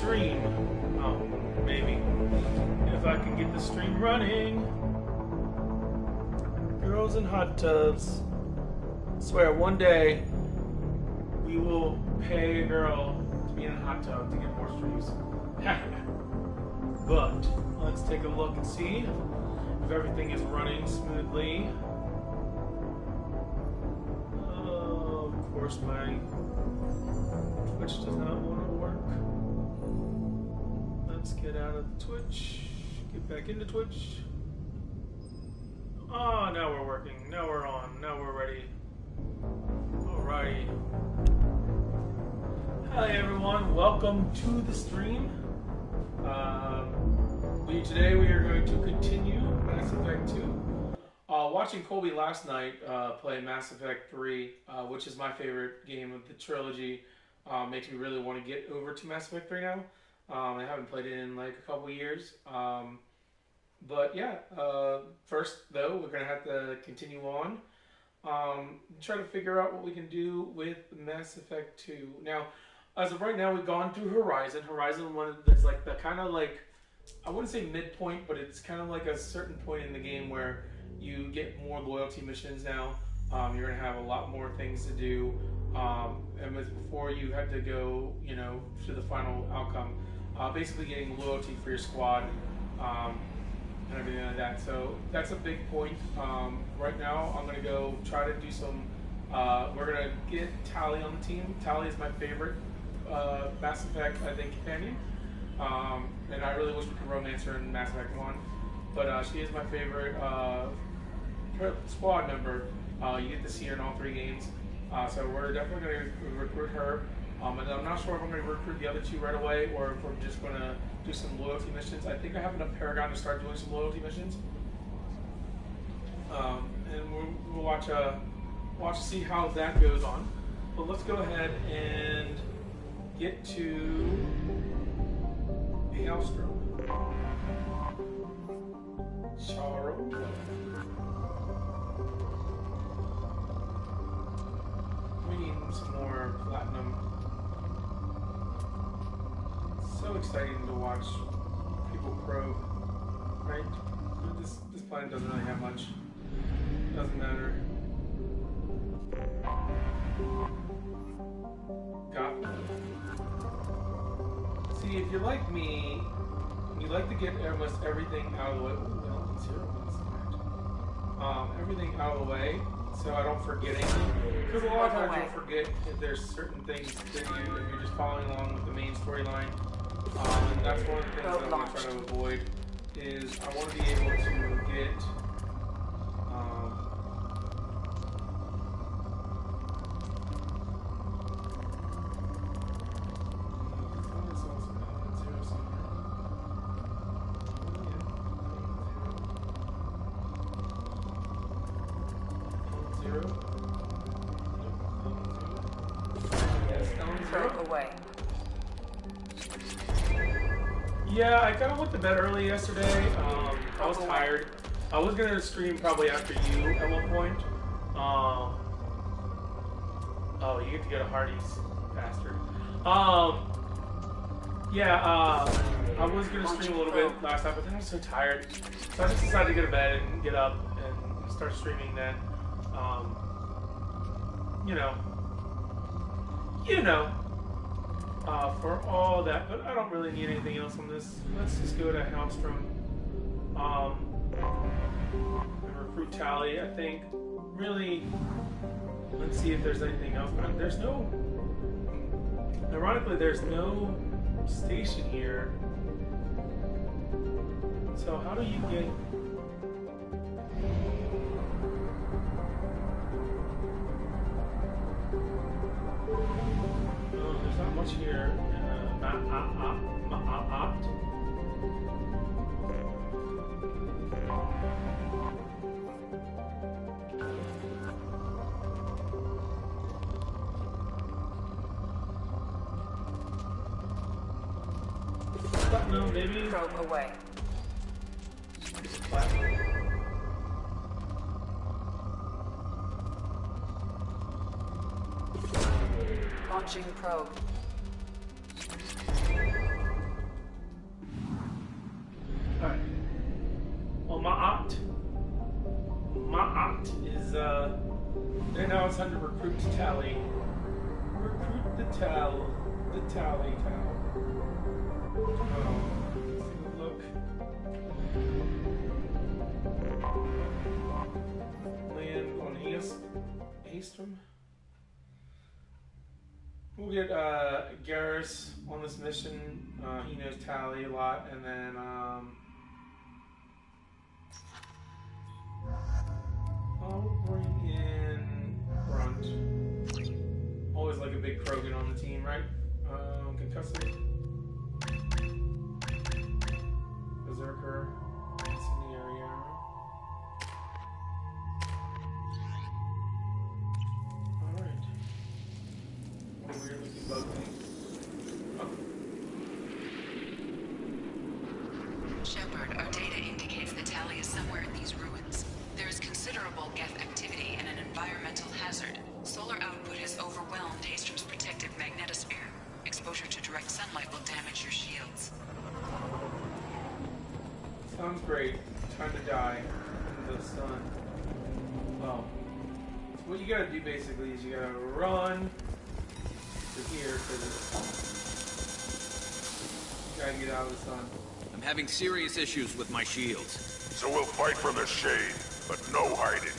stream. Oh, maybe. If I can get the stream running. Girls in hot tubs. I swear, one day we will pay a girl to be in a hot tub to get more streams. But let's take a look and see if everything is running smoothly. Of course, my Twitch does not want to work. Let's get out of Twitch. Get back into Twitch. Oh, now we're working. Now we're on. Now we're ready. Alrighty. Hi everyone. Welcome to the stream. Today we are going to continue Mass Effect 2. Watching Colby last night play Mass Effect 3, which is my favorite game of the trilogy, makes me really want to get over to Mass Effect 3 now. I haven't played it in like a couple years. But yeah, first though, we're going to have to continue on. Try to figure out what we can do with Mass Effect 2. Now, as of right now, we've gone through Horizon. Horizon 1 is like the kind of like, I wouldn't say midpoint, but it's kind of like a certain point in the game where you get more loyalty missions now. You're going to have a lot more things to do. And before you had to go, you know, to the final outcome, basically getting loyalty for your squad and everything like that. So that's a big point. Right now, I'm going to go try to do some. We're going to get Tali on the team. Tali is my favorite Mass Effect, I think, companion. And I really wish we could romance her in Mass Effect 1. But she is my favorite squad member. You get to see her in all 3 games. So we're definitely going to recruit her. And I'm not sure if I'm going to recruit the other 2 right away or if we're just going to do some loyalty missions. I think I have enough Paragon to start doing some loyalty missions. And we'll watch see how that goes on. But let's go ahead and get to Hailstrom. Charo. We need some more platinum. So exciting to watch people probe, right? This planet doesn't really have much. Doesn't matter. See, if you're like me, you like to get almost everything out of the way. Well, 0 minutes left. Everything out of the way, so I don't forget anything. Because a lot of times you'll forget if there's certain things that if you're just following along with the main storyline. And that's one of the things that I'm going to try to avoid. Is I want to be able to get. Yeah, I kind of went to bed early yesterday. I was tired. I was going to stream probably after you at one point. Oh, you get to go to Hardee's, bastard. I was going to stream a little bit last night, but then I was so tired. So I just decided to go to bed and get up and start streaming then. For all that, but I don't really need anything else on this. Let's just go to Hailstrom and recruit Tali. I think really, let's see if there's anything else. But there's no, ironically, there's no station here. So how do you get? There's not much here. Opt. No, maybe. Probe away. Launching probe. Grunt is, and now it's time to recruit Tally. Recruit the Tally Tally. Let's take a look. Land on Haestrom. We'll get Garrus on this mission. He knows Tally a lot, and then I'll bring in Grunt. Always like a big Krogan on the team, right? Concussive. Berserker. Incendiary arrow. Alright. What a weird looking bug thing. Oh. Shepard, our data indicates that Tally is somewhere in these ruins. There is considerable Geth activity and an environmental hazard. Solar output has overwhelmed Haestrom's protective magnetosphere. Exposure to direct sunlight will damage your shields. Sounds great. Time to die in the sun. Well, so what you gotta do basically is you gotta run to here because you gotta get out of the sun. I'm having serious issues with my shields. So we'll fight from the shade, but no hiding.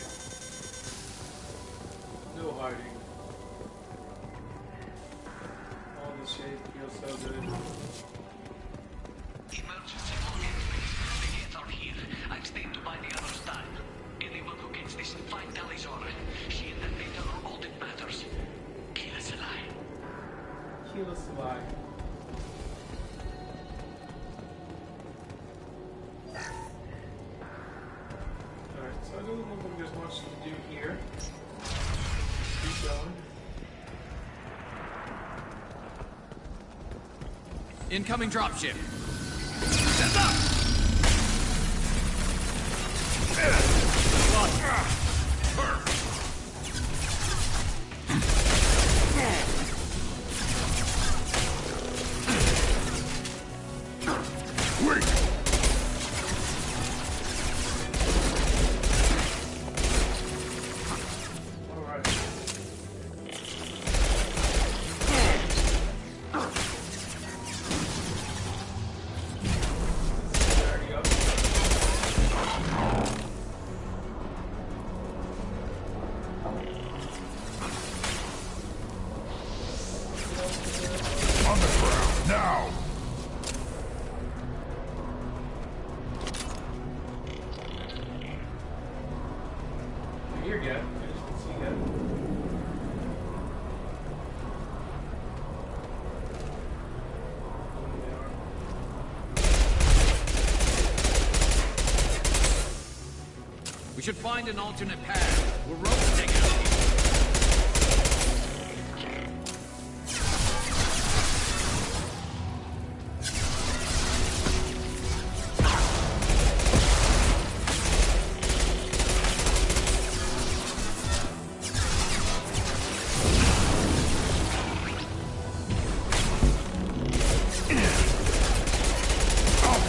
No hiding. All the shade feels so good. Emergency warning. The gates are here. I've stayed to buy the others time. Anyone who gets this, find Tally's aura. She and that data are all that matters. Kill us alive. Kill us alive. Alright, so I don't think there's much to do here. Keep going. Incoming dropship. Set up! On the ground, now! Here, Geth. I just can see Geth. We should find an alternate path. We're roasting out here.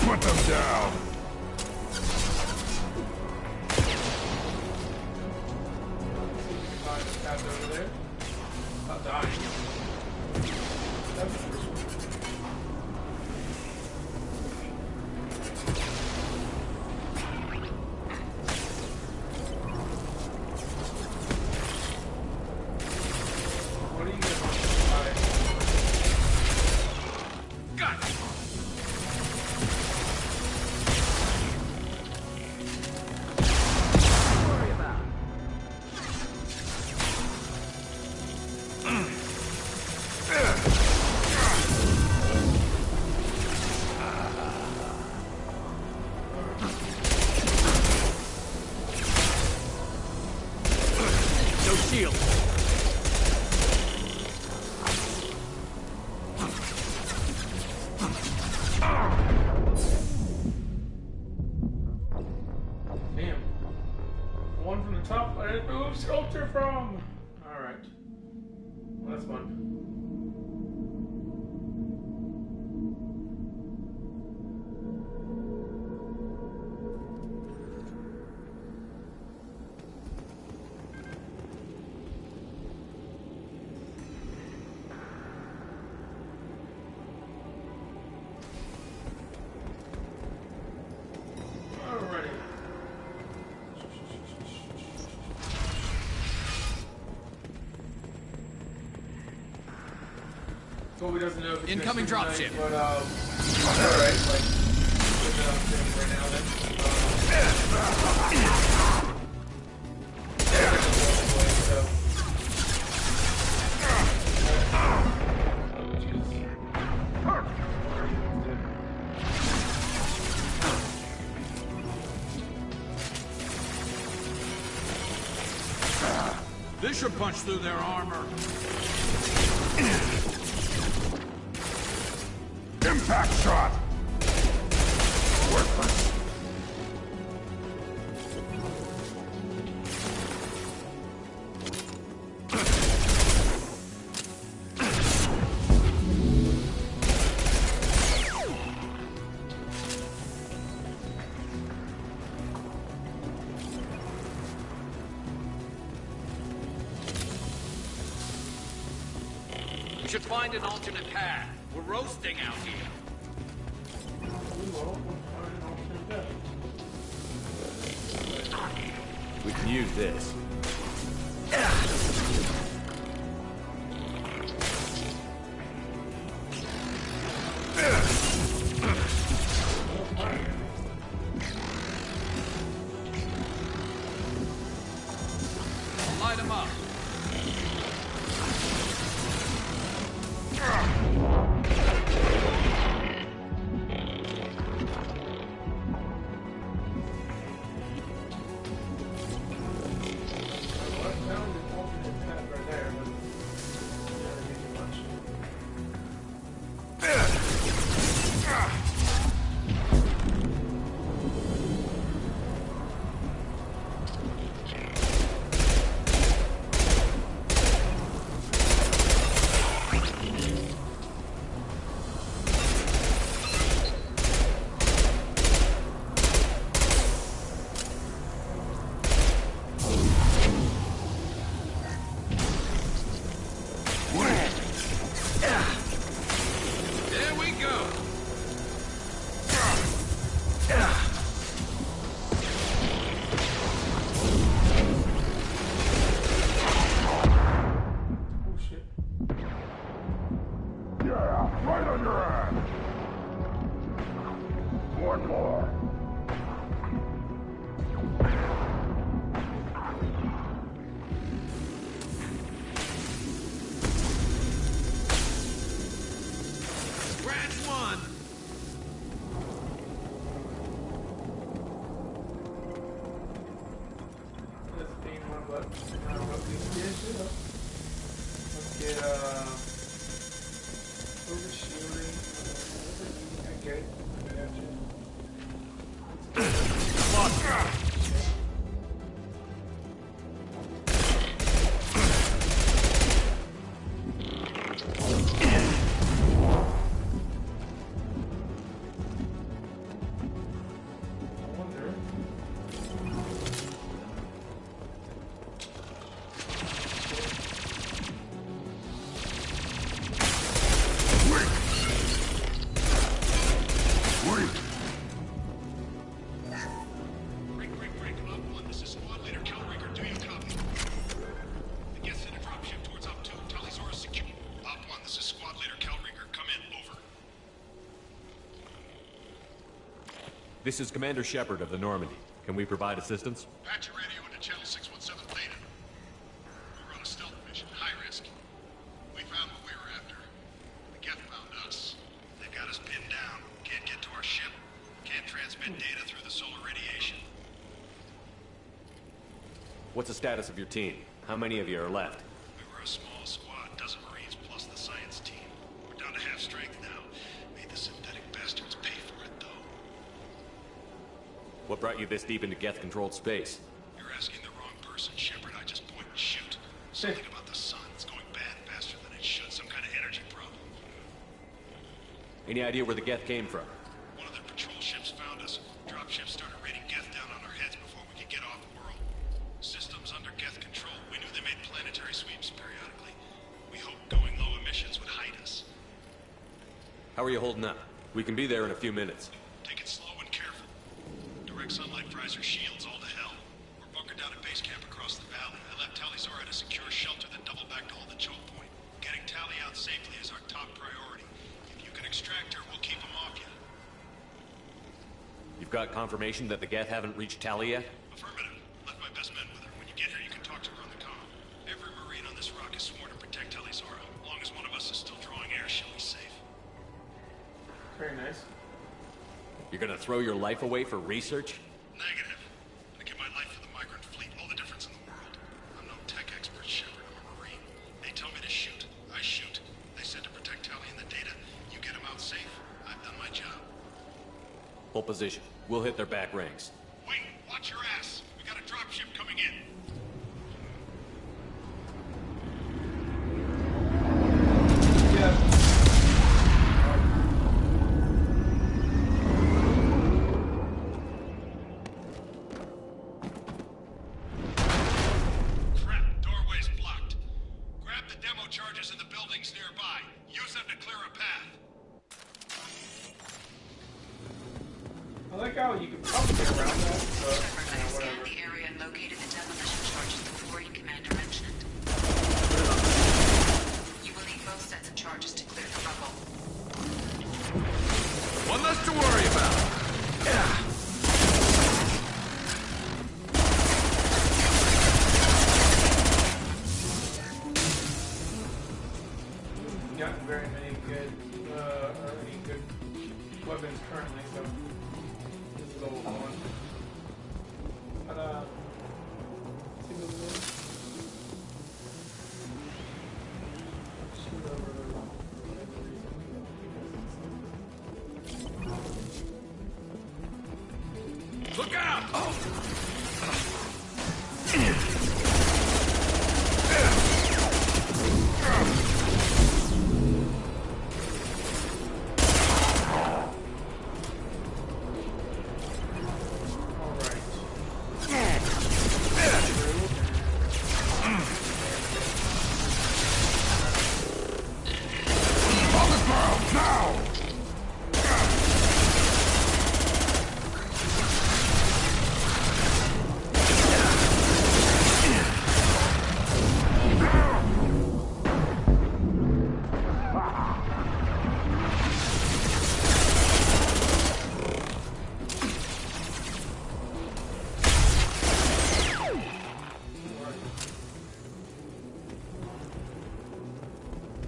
Put them down! Find the path over there. Not dying. That's the first one. What are you gonna buy? Got it. No shield. Damn. One from the top, I didn't move sculpture from. Alright. Well, that's fun. Kobe doesn't know if it's Incoming gonna dropship. But alright, like put that on film right now This should punch through their armor. Impact shot! Worthless. We should find an alternate path. We're roasting out here. We can use this. Light them up. Right on your ass! One more. Scratch one. Let's beam one button. Now what we get shit up. Let's get over shielding. I get it. I got you. I wonder. Break. Op 1, this is Squad Leader Calringer. Do you copy? The guest sent a dropship towards Op 2. Talisaurus secure. Op 1, this is Squad Leader Calringer. Come in. Over. This is Commander Shepard of the Normandy. Can we provide assistance? Patch your radio into Channel 617 Theta. We run a stealth mission. High risk. We found what we were after. The Geth found us. They've got us pinned down. Can't get to our ship. Can't transmit data through the solar radiation. What's the status of your team? How many of you are left? We were a small squad, dozen Marines plus the science team. We're down to half strength now. Made the synthetic bastards pay for it, though. What brought you this deep into Geth-controlled space? You're asking the wrong person, Shepard. I just point and shoot. Something about the sun. It's going bad faster than it should. Some kind of energy problem. Any idea where the Geth came from? One of their patrol ships found us. Dropships started raining Geth down on our heads before we could get off the world. Systems under Geth control. We knew they made planetary sweeps periodically. We hoped going low emissions would hide us. How are you holding up? We can be there in a few minutes. Take it slow and careful. Direct sunlight fries our shields all to hell. We're bunkered down at base camp across the valley. I left Talisaur at a secure shelter, then doubled back to hold the choke point. Getting Tali out safely is our top priority. If you can extract her, we'll keep them off you. You've got confirmation that the Geth haven't reached Tali yet? Affirmative. Left my best men with her. When you get here, you can talk to her on the comm. Every Marine on this rock is sworn to protect Tali'Zorah. As long as one of us is still drawing air, she'll be safe. Very nice. You're gonna throw your life away for research? Negative. I'm gonna give my life for the migrant fleet. All the difference in the world. I'm no tech expert, Shepard, or Marine. They tell me to shoot. I shoot. They said to protect Tali and the data. You get them out safe. I've done my job. Hold position. We'll hit their back ranks. Wait, watch your ass. We got a dropship coming in. Yeah. Crap, doorway's blocked. Grab the demo charges in the buildings nearby. Use them to clear a path. I like how you can probably get around that, but Shepard, I scanned whatever. the area and located the demolition charges the Marine commander mentioned. You will need both sets of charges to clear the rubble. One less to worry about. Not very many good, weapons currently, so this is all one. But, see what it is. Shoot over the rock for whatever reason. Look out!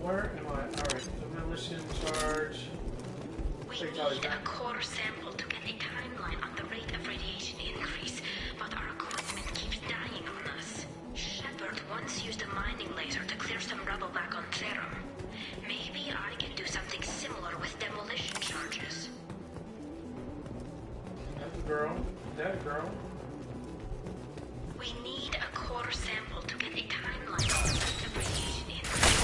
Where am I? Alright, demolition charge. We Take need Tali's a back. core sample to get a timeline on the rate of radiation increase, but our equipment keeps dying on us. Shepard once used a mining laser to clear some rubble back on Therum. Maybe I can do something similar with demolition charges. That's a girl. That a girl. We need a core sample to get a timeline on the rate of radiation increase.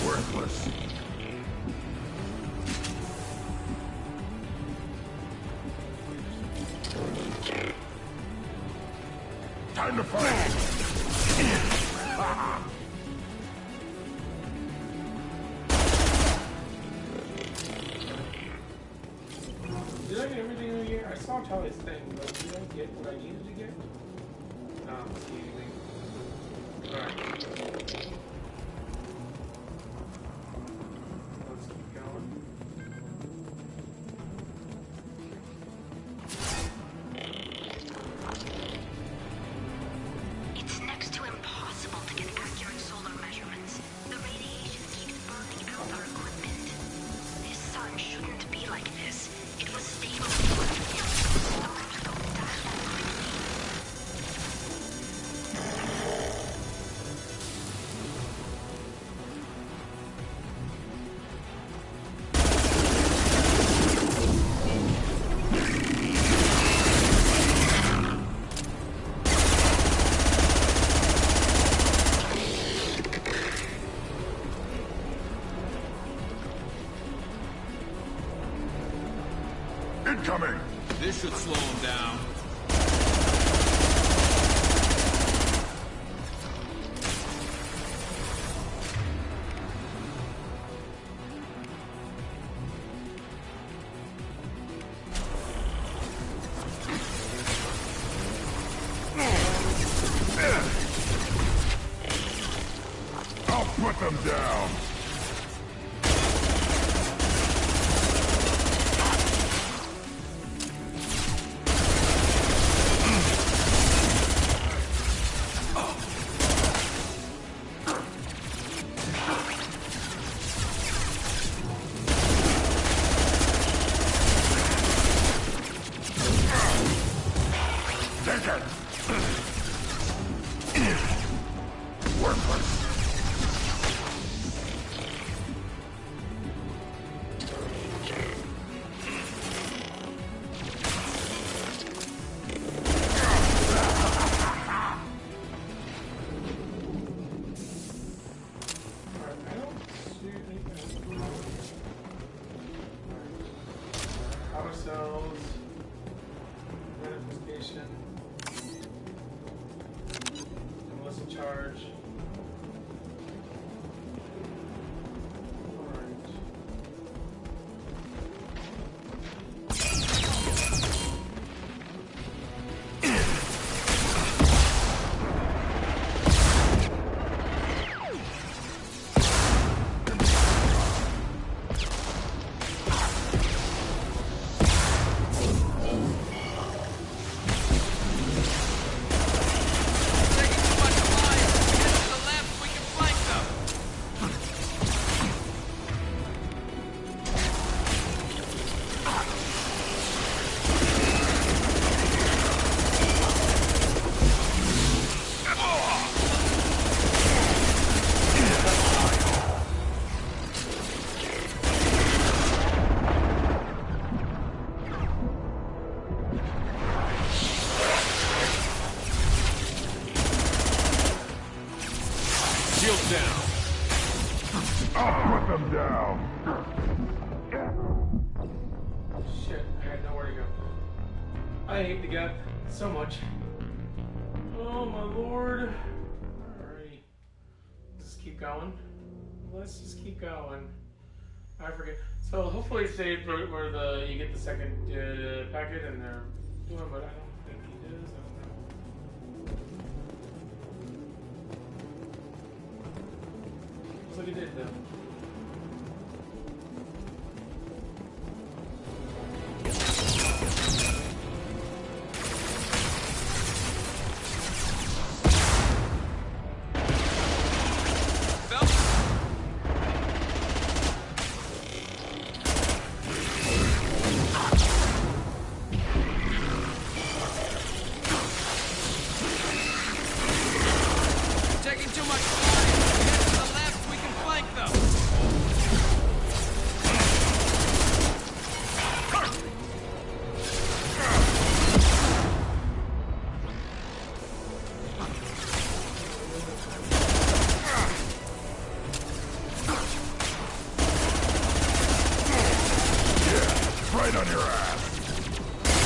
Worthless. Time to fight. Did I get everything in here? I saw Tali's thing, but did I get what I needed to get? No, I don't see anything. Alright. Let's keep going. It's next to impossible to get accurate solar measurements. The radiation keeps burning out our equipment. This sun shouldn't be like this. It was stable before the stars go down quickly. incoming! This should slow him down. I'll put them down! Take it! Worthless! I don't see anything. Power cells. Manifestation. Enlisted charge. Alright. Taking too much alive. Head to the left, we can flank them. Shield down. I'll put them down! Shit, I had nowhere to go. I hate the gap so much. Oh my lord. Alright. Let's just keep going. Let's just keep going. I forget. So hopefully it stayed where you get the second packet and they're doing, but I don't think he does. I don't know. Looks like he did though. Phelps? Taking too much time. Head to the left, we can flank them. Right on your ass!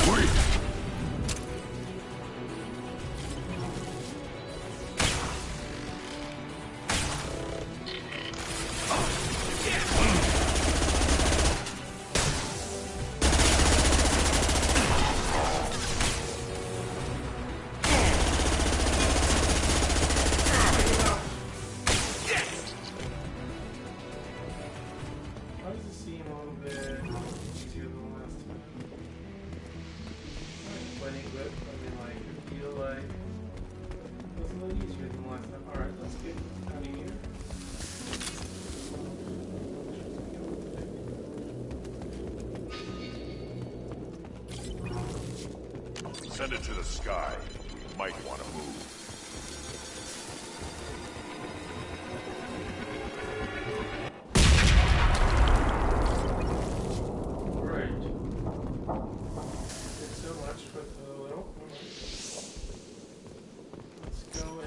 Sweet! Why does it seem a little bit easier than last time? I'm playing good, I mean, like, I feel like it was a little easier than last time. Alright, let's get out of here. Send it to the sky. Might want to move. Right. Did so much for the little. Let's go in.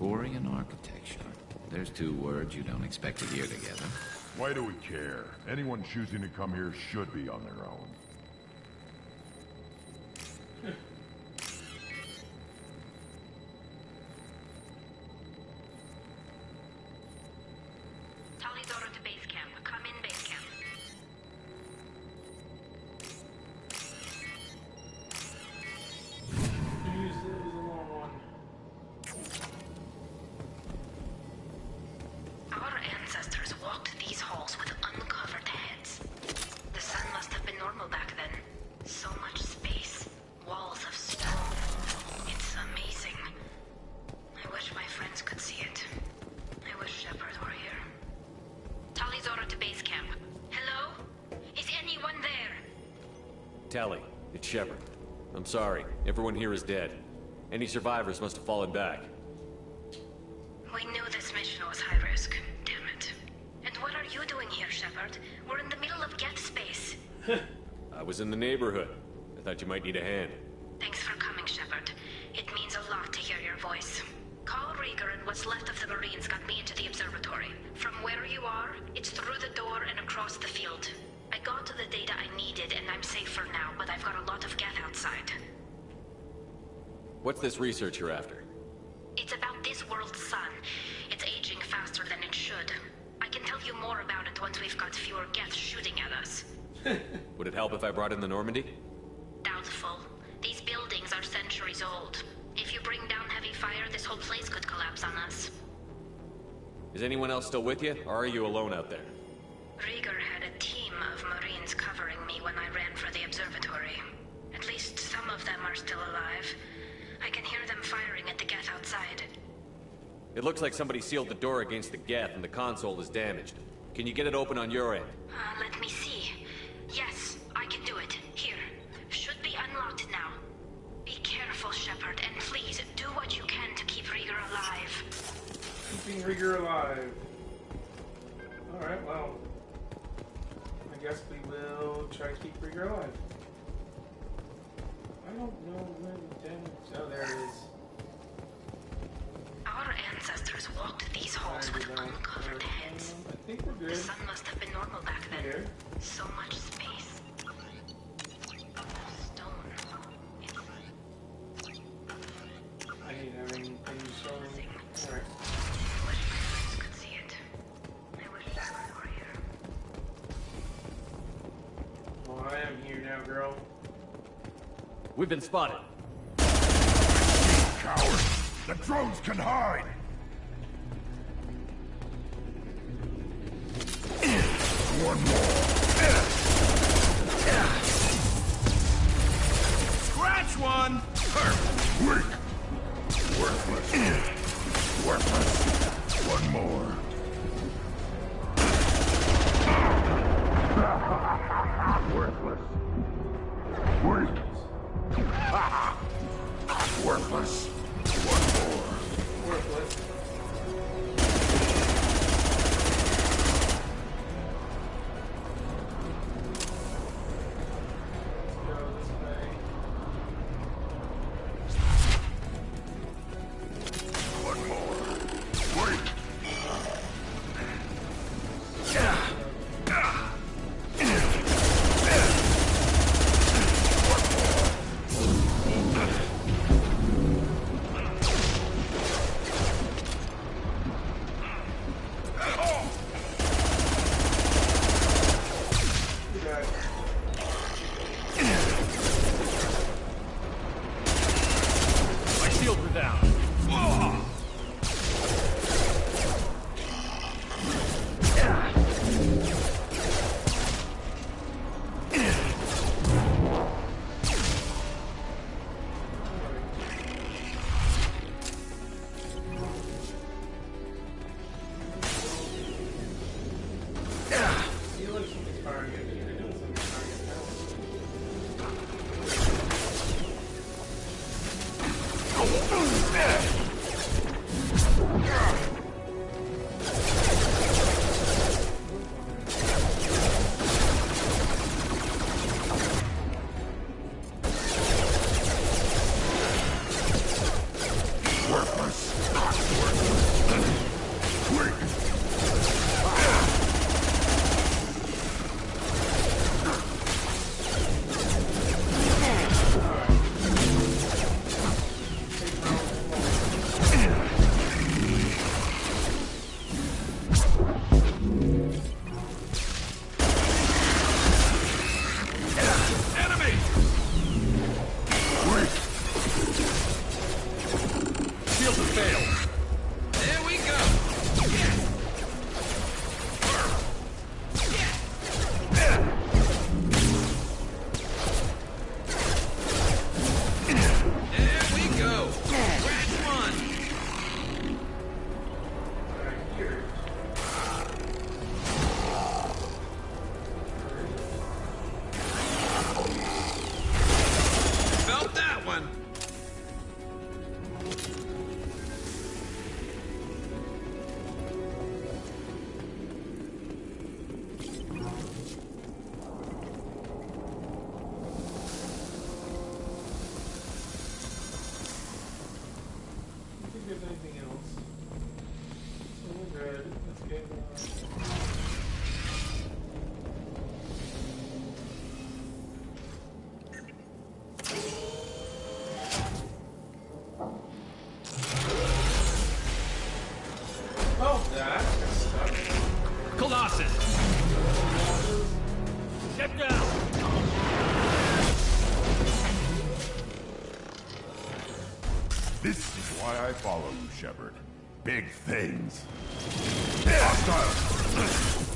Quarian architecture. There's two words you don't expect to hear together. Why do we care? Anyone choosing to come here should be on their own. Talidora to base camp. Come in, base camp. Use the long one. Our ancestors walked these halls with uncovered heads. The sun must have been normal back then. So much space. Walls of stone. It's amazing. I wish my friends could see it. I wish Shepard were here. Talidora to base camp. Hello? Is anyone there? Tally, it's Shepard. I'm sorry. Everyone here is dead. Any survivors must have fallen back. We knew this mission was high risk. Damn it. And what are you doing here, Shepard? We're in the middle of Geth space. I was in the neighborhood. I thought you might need a hand. Thanks for coming, Shepard. It means a lot to hear your voice. Carl Rieger and what's left of the Marines got me into the observatory. From where you are, it's through the door and across the field. I got to the data I needed and I'm safe for now, but I've got a lot of Geth outside. What's this research you're after? It's about this world's sun. It's aging faster than it should. I can tell you more about it once we've got fewer Geth shooting at us. Would it help if I brought in the Normandy? Doubtful. These buildings are centuries old. If you bring down heavy fire, this whole place could collapse on us. Is anyone else still with you, or are you alone out there? Rieger had a team of Marines covering me when I ran for the observatory. At least some of them are still alive. I can hear them firing at the Geth outside. It looks like somebody sealed the door against the Geth and the console is damaged. Can you get it open on your end? Let me see. Yes, I can do it. Here. Should be unlocked now. Be careful, Shepard, and please do what you can to keep Rieger alive. Keeping Rieger alive. Alright, well. I guess we will try to keep Rieger alive. I don't know where the damage... Oh, there it is. Our ancestors walked these halls with uncovered heads. I think we're The good. sun must have been normal back then. Here. So much space. Stone. I hate having things showing. Alright. I wish my friends could see it. I wish Shepard were here. Well, I am here now, girl. We've been spotted. Coward! The drones can hide! One more! Scratch one! Weak! Worthless! Worthless! One more! Worthless! Weak! Worthless! One more! Worthless. Go this way. One more! Weak! This is why I follow you, Shepard. Big things. Hostile!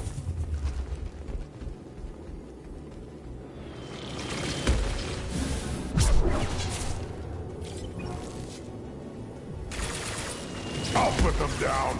I'll put them down.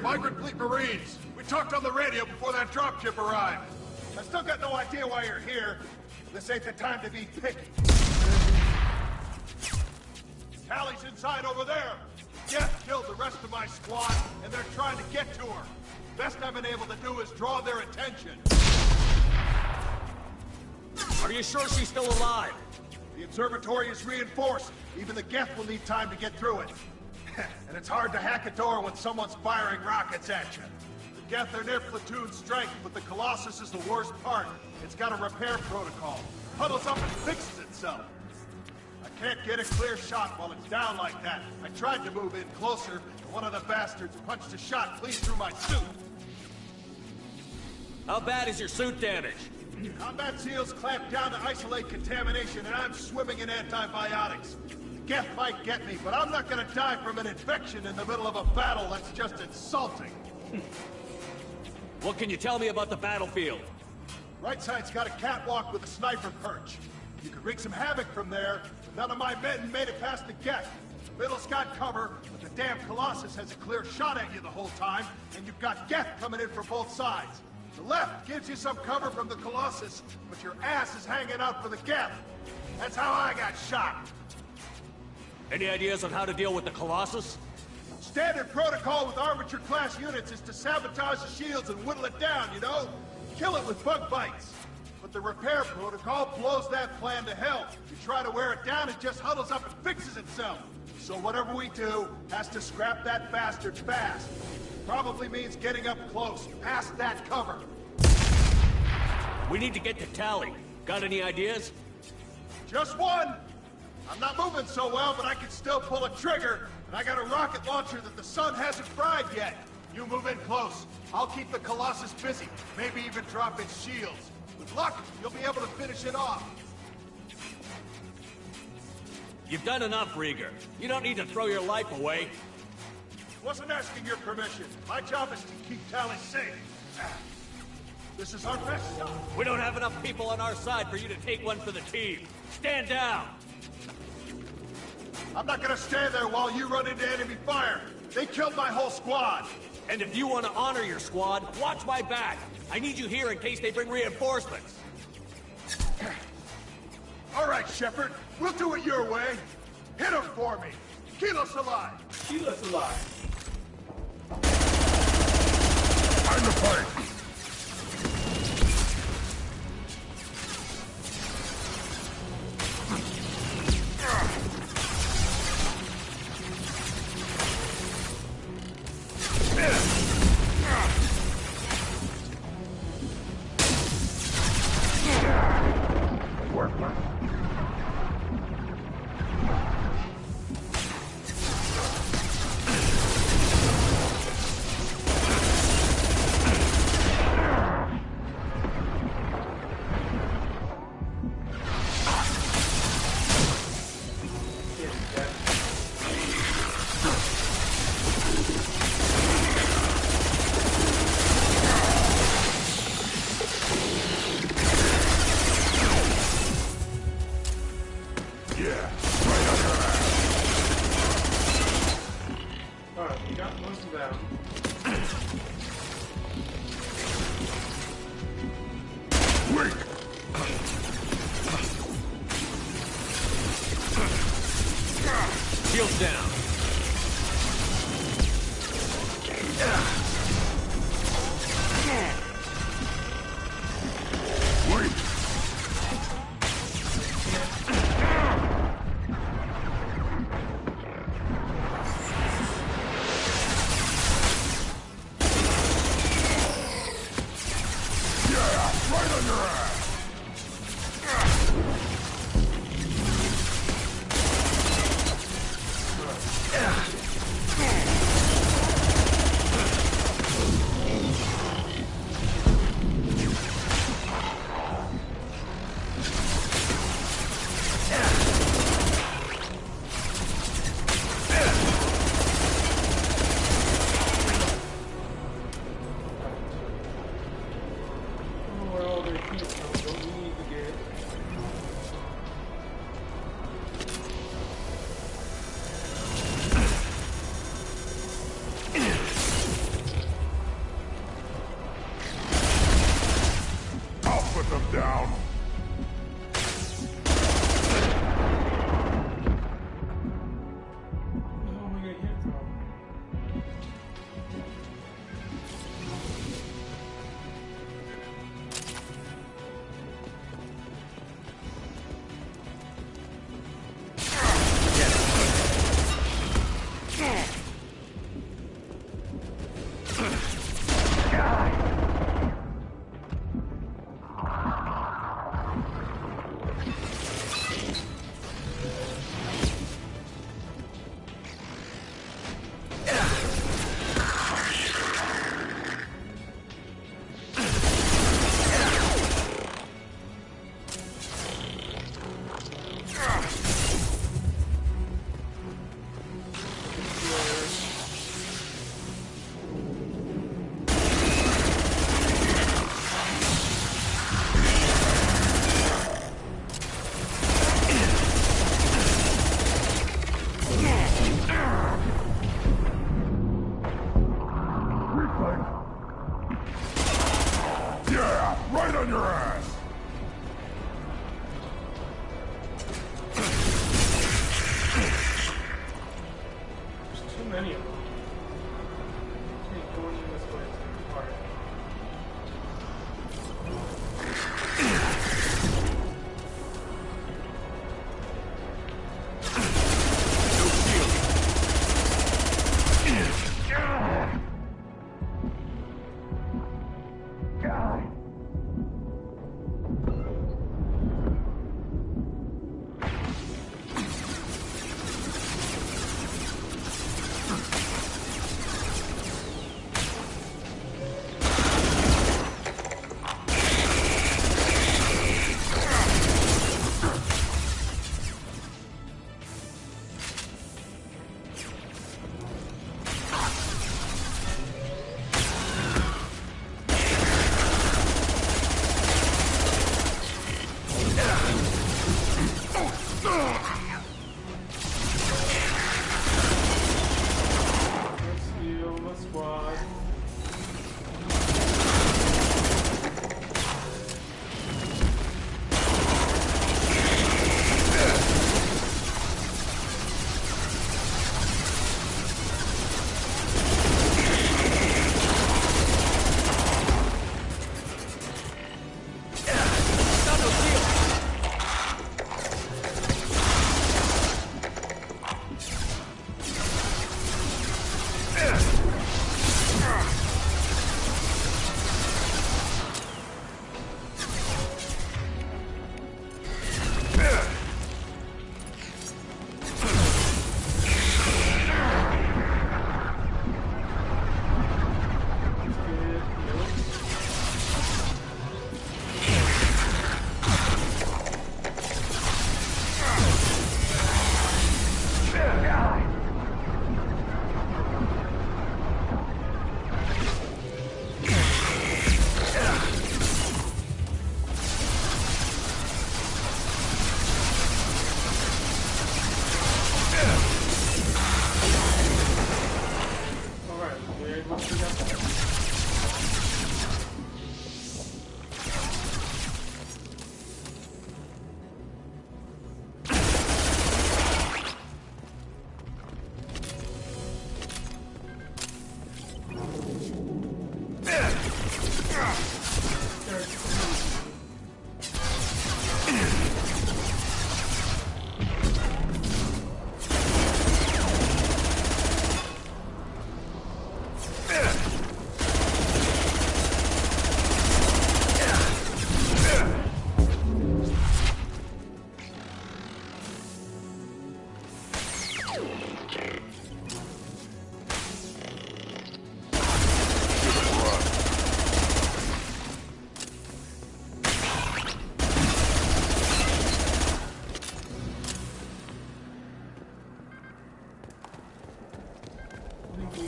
Migrant Fleet Marines. We talked on the radio before that dropship arrived. I still got no idea why you're here. This ain't the time to be picky. Tally's inside over there. Geth killed the rest of my squad, and they're trying to get to her. Best I've been able to do is draw their attention. Are you sure she's still alive? The observatory is reinforced. Even the Geth will need time to get through it. And it's hard to hack a door when someone's firing rockets at you. The Geth are near platoon strength, but the Colossus is the worst part. It's got a repair protocol. Huddles up and fixes itself. I can't get a clear shot while it's down like that. I tried to move in closer, but one of the bastards punched a shot clean through my suit. How bad is your suit damaged? Combat SEALs clamped down to isolate contamination, and I'm swimming in antibiotics. Geth might get me, but I'm not gonna die from an infection in the middle of a battle. That's just insulting. What can you tell me about the battlefield? Right side's got a catwalk with a sniper perch. You could wreak some havoc from there. None of my men made it past the Geth. Middle's got cover, but the damn Colossus has a clear shot at you the whole time, and you've got Geth coming in from both sides. The left gives you some cover from the Colossus, but your ass is hanging out for the Geth. That's how I got shot. Any ideas on how to deal with the Colossus? Standard protocol with armature-class units is to sabotage the shields and whittle it down, you know? Kill it with bug bites. But the repair protocol blows that plan to hell. You try to wear it down, it just huddles up and fixes itself. So whatever we do has to scrap that bastard fast. Probably means getting up close, past that cover. We need to get to Tally. Got any ideas? Just one! I'm not moving so well, but I can still pull a trigger, and I got a rocket launcher that the sun hasn't fried yet. You move in close. I'll keep the Colossus busy, maybe even drop its shields. With luck, you'll be able to finish it off. You've done enough, Rieger. You don't need to throw your life away. Wasn't asking your permission. My job is to keep Tally safe. This is our best shot. We don't have enough people on our side for you to take one for the team. Stand down! I'm not gonna stand there while you run into enemy fire. They killed my whole squad. And if you want to honor your squad, watch my back. I need you here in case they bring reinforcements. All right, Shepard. We'll do it your way. Hit him for me. Keep us alive. Keep us alive. Time to fight! Shields down.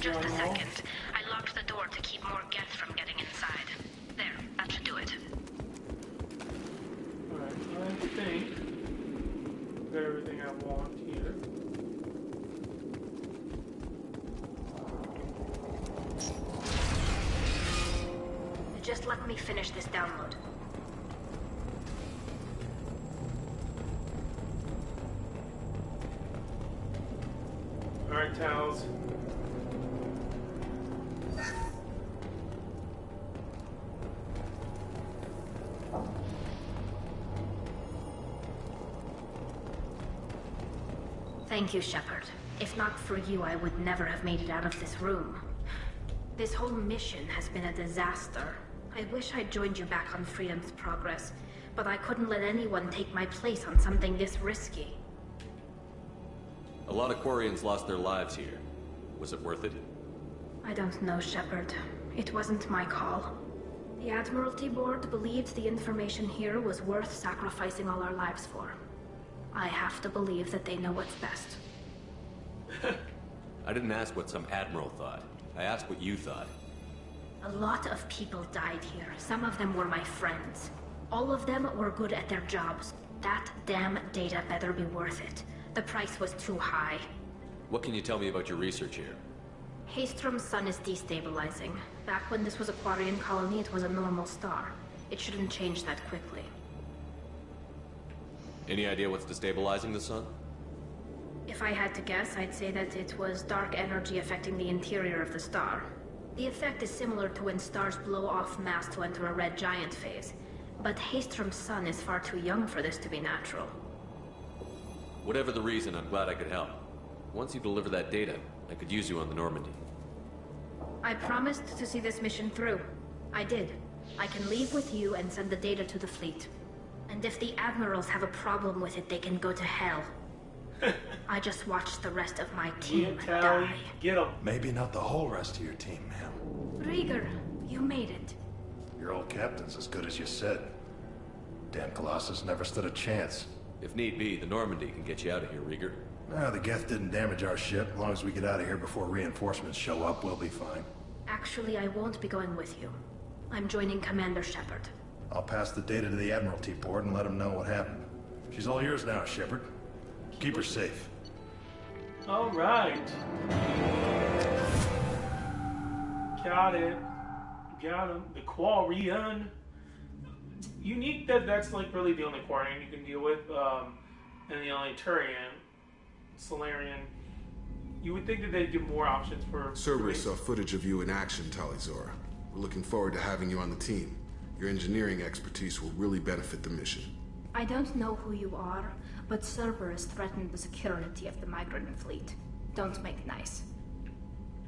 Just a second. I locked the door to keep more Geth from getting inside. There, that should do it. Alright, I think I've got everything I want here. Just let me finish this download. Alright, Tals. Thank you, Shepard. If not for you, I would never have made it out of this room. This whole mission has been a disaster. I wish I'd joined you back on Freedom's Progress, but I couldn't let anyone take my place on something this risky. A lot of Quarians lost their lives here. Was it worth it? I don't know, Shepard. It wasn't my call. The Admiralty Board believed the information here was worth sacrificing all our lives for. I have to believe that they know what's best. I didn't ask what some admiral thought. I asked what you thought. A lot of people died here. Some of them were my friends. All of them were good at their jobs. That damn data better be worth it. The price was too high. What can you tell me about your research here? Haystrom's sun is destabilizing. Back when this was a Quarian colony, it was a normal star. It shouldn't change that quickly. Any idea what's destabilizing the sun? If I had to guess, I'd say that it was dark energy affecting the interior of the star. The effect is similar to when stars blow off mass to enter a red giant phase. But Haystrom's sun is far too young for this to be natural. Whatever the reason, I'm glad I could help. Once you deliver that data, I could use you on the Normandy. I promised to see this mission through. I did. I can leave with you and send the data to the fleet. And if the admirals have a problem with it, they can go to hell. I just watched the rest of my team die. Get him. Maybe not the whole rest of your team, ma'am. Rieger, you made it. Your old captain's as good as you said. Damn Colossus never stood a chance. If need be, the Normandy can get you out of here, Rieger. No, the Geth didn't damage our ship. As long as we get out of here before reinforcements show up, we'll be fine. Actually, I won't be going with you. I'm joining Commander Shepard. I'll pass the data to the Admiralty Board and let them know what happened. She's all yours now, Shepard. Keep her safe. All right. Got it. Got him. The Quarian. Unique that that's like really the only Quarian you can deal with, and the only Turian, Solarian. You would think that they'd give more options for... Cerberus saw footage of you in action, Tali'Zorah. We're looking forward to having you on the team. Your engineering expertise will really benefit the mission. I don't know who you are, but Cerberus threatened the security of the migrant fleet. Don't make nice.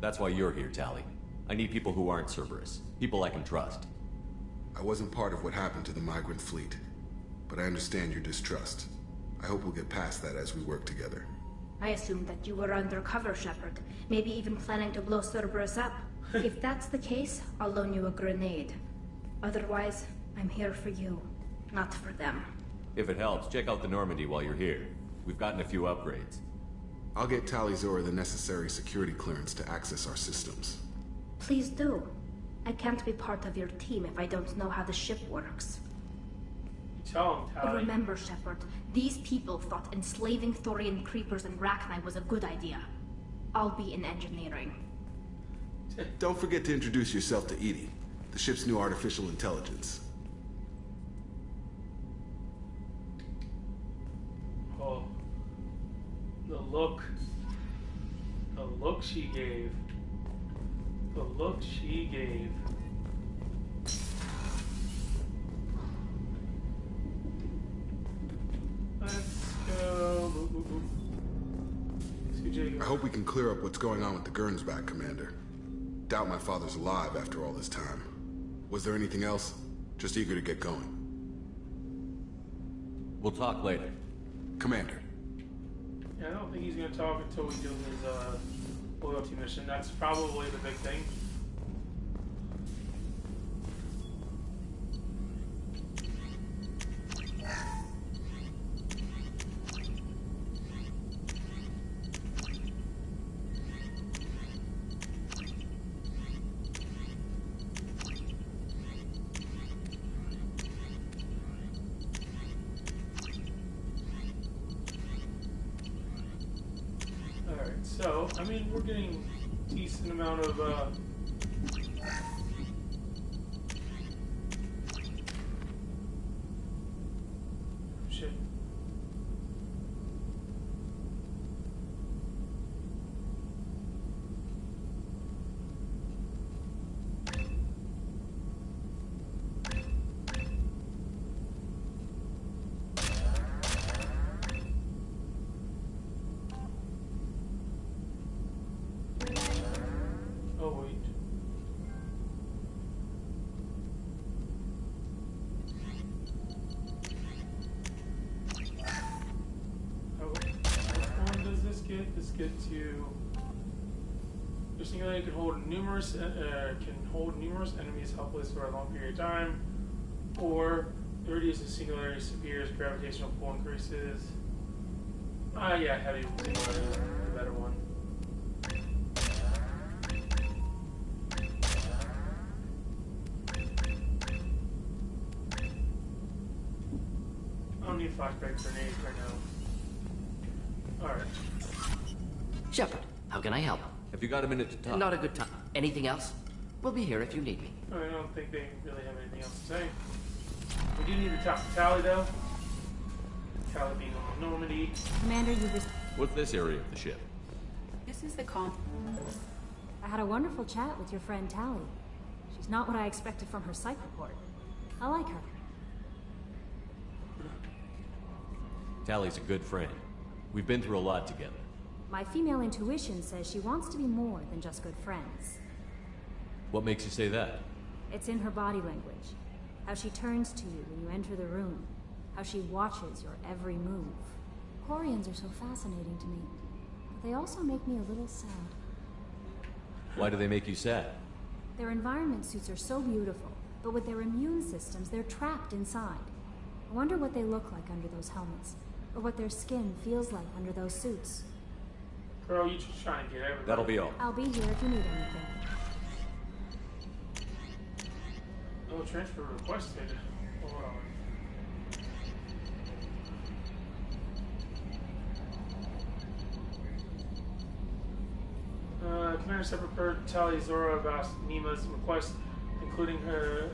That's why you're here, Tali. I need people who aren't Cerberus. People I can trust. I wasn't part of what happened to the migrant fleet, but I understand your distrust. I hope we'll get past that as we work together. I assumed that you were undercover, Shepard. Maybe even planning to blow Cerberus up. If that's the case, I'll loan you a grenade. Otherwise, I'm here for you, not for them. If it helps, check out the Normandy while you're here. We've gotten a few upgrades. I'll get Tali'Zorah the necessary security clearance to access our systems. Please do. I can't be part of your team if I don't know how the ship works. Tell him, Tali. Remember, Shepard, these people thought enslaving Thorian creepers and Rachni was a good idea. I'll be in engineering. Don't forget to introduce yourself to EDI, the ship's new artificial intelligence. Oh. The look. The look she gave. The look she gave. Let's go. Boop, boop, boop. I hope we can clear up what's going on with the Gernsback, Commander. Doubt my father's alive after all this time. Was there anything else? Just eager to get going. We'll talk later. Commander. Yeah, I don't think he's gonna talk until we do his loyalty mission. That's probably the big thing. So, I mean, we're getting a decent amount of, shit. Oh, wait. Oh, which one does this get? This gets you. Your singularity can hold numerous enemies helpless for a long period of time, or the radius of singularity disappears, gravitational pull increases. Yeah, heavy singularity is the better one. I don't need flashback grenades right now. Alright. Shepard, how can I help? Have you got a minute to talk? Not a good time. Anything else? We'll be here if you need me. I don't think they really have anything else to say. We do need to talk to Tali, though. Tali being on Normandy. Commander, What's this area of the ship? This is the I had a wonderful chat with your friend Tali. She's not what I expected from her psych report. I like her. Tally's a good friend. We've been through a lot together. My female intuition says she wants to be more than just good friends. What makes you say that? It's in her body language. How she turns to you when you enter the room. How she watches your every move. Quarians are so fascinating to me, but they also make me a little sad. Why do they make you sad? Their environment suits are so beautiful, but with their immune systems, they're trapped inside. I wonder what they look like under those helmets, or what their skin feels like under those suits. Girl, you just trying to get everybody. That'll be all. I'll be here if you need anything. No transfer requested. Hold on. Commander Shepard heard Tali Zora about Nima's request, including her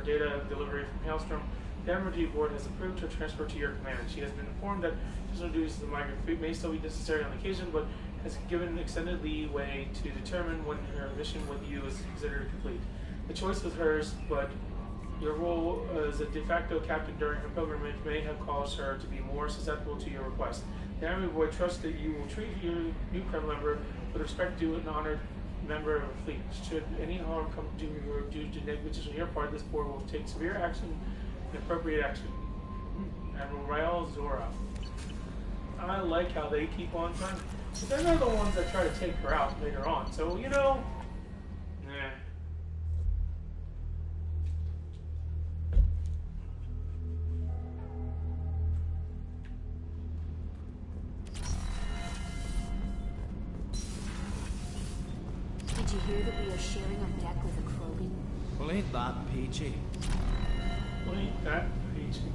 data delivery from Hailstrom. The Admiralty Board has approved her transfer to your command. She has been informed that additional duties to the migrant fleet may still be necessary on occasion, but has given extended leeway to determine when her mission with you is considered complete. The choice was hers, but your role as a de facto captain during her pilgrimage may have caused her to be more susceptible to your request. The Admiralty Board trusts that you will treat your new crew member with respect to an honored member of the fleet. Should any harm come due to negligence on your part, this board will take severe action and appropriate action. Admiral Rael Zora. I like how they keep on trying, but they're not the ones that try to take her out later on. So, you know, nah. Did you hear that we are sharing a deck with a Krogan? Well, ain't that peachy? Well, ain't that peachy?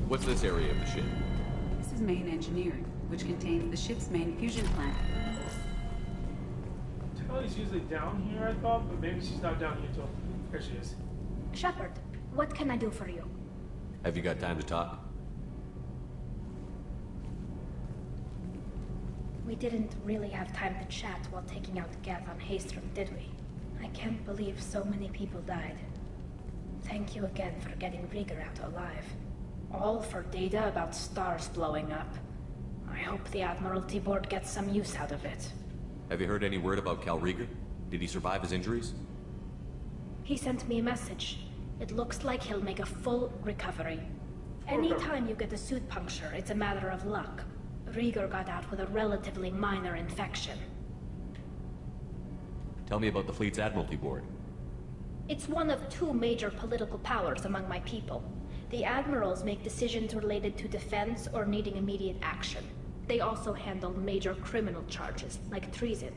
What's this area of the ship? This is main engineering, which contains the ship's main fusion plant. Kelly's usually down here, I thought, but maybe she's not down here till... There she is. Shepard, what can I do for you? Have you got time to talk? We didn't really have time to chat while taking out Gav on Haestrom, did we? I can't believe so many people died. Thank you again for getting Rieger out alive. All for data about stars blowing up. I hope the Admiralty Board gets some use out of it. Have you heard any word about Cal Rieger? Did he survive his injuries? He sent me a message. It looks like he'll make a full recovery. Anytime you get a suit puncture, it's a matter of luck. Rieger got out with a relatively minor infection. Tell me about the fleet's Admiralty Board. It's one of two major political powers among my people. The admirals make decisions related to defense or needing immediate action. They also handle major criminal charges, like treason.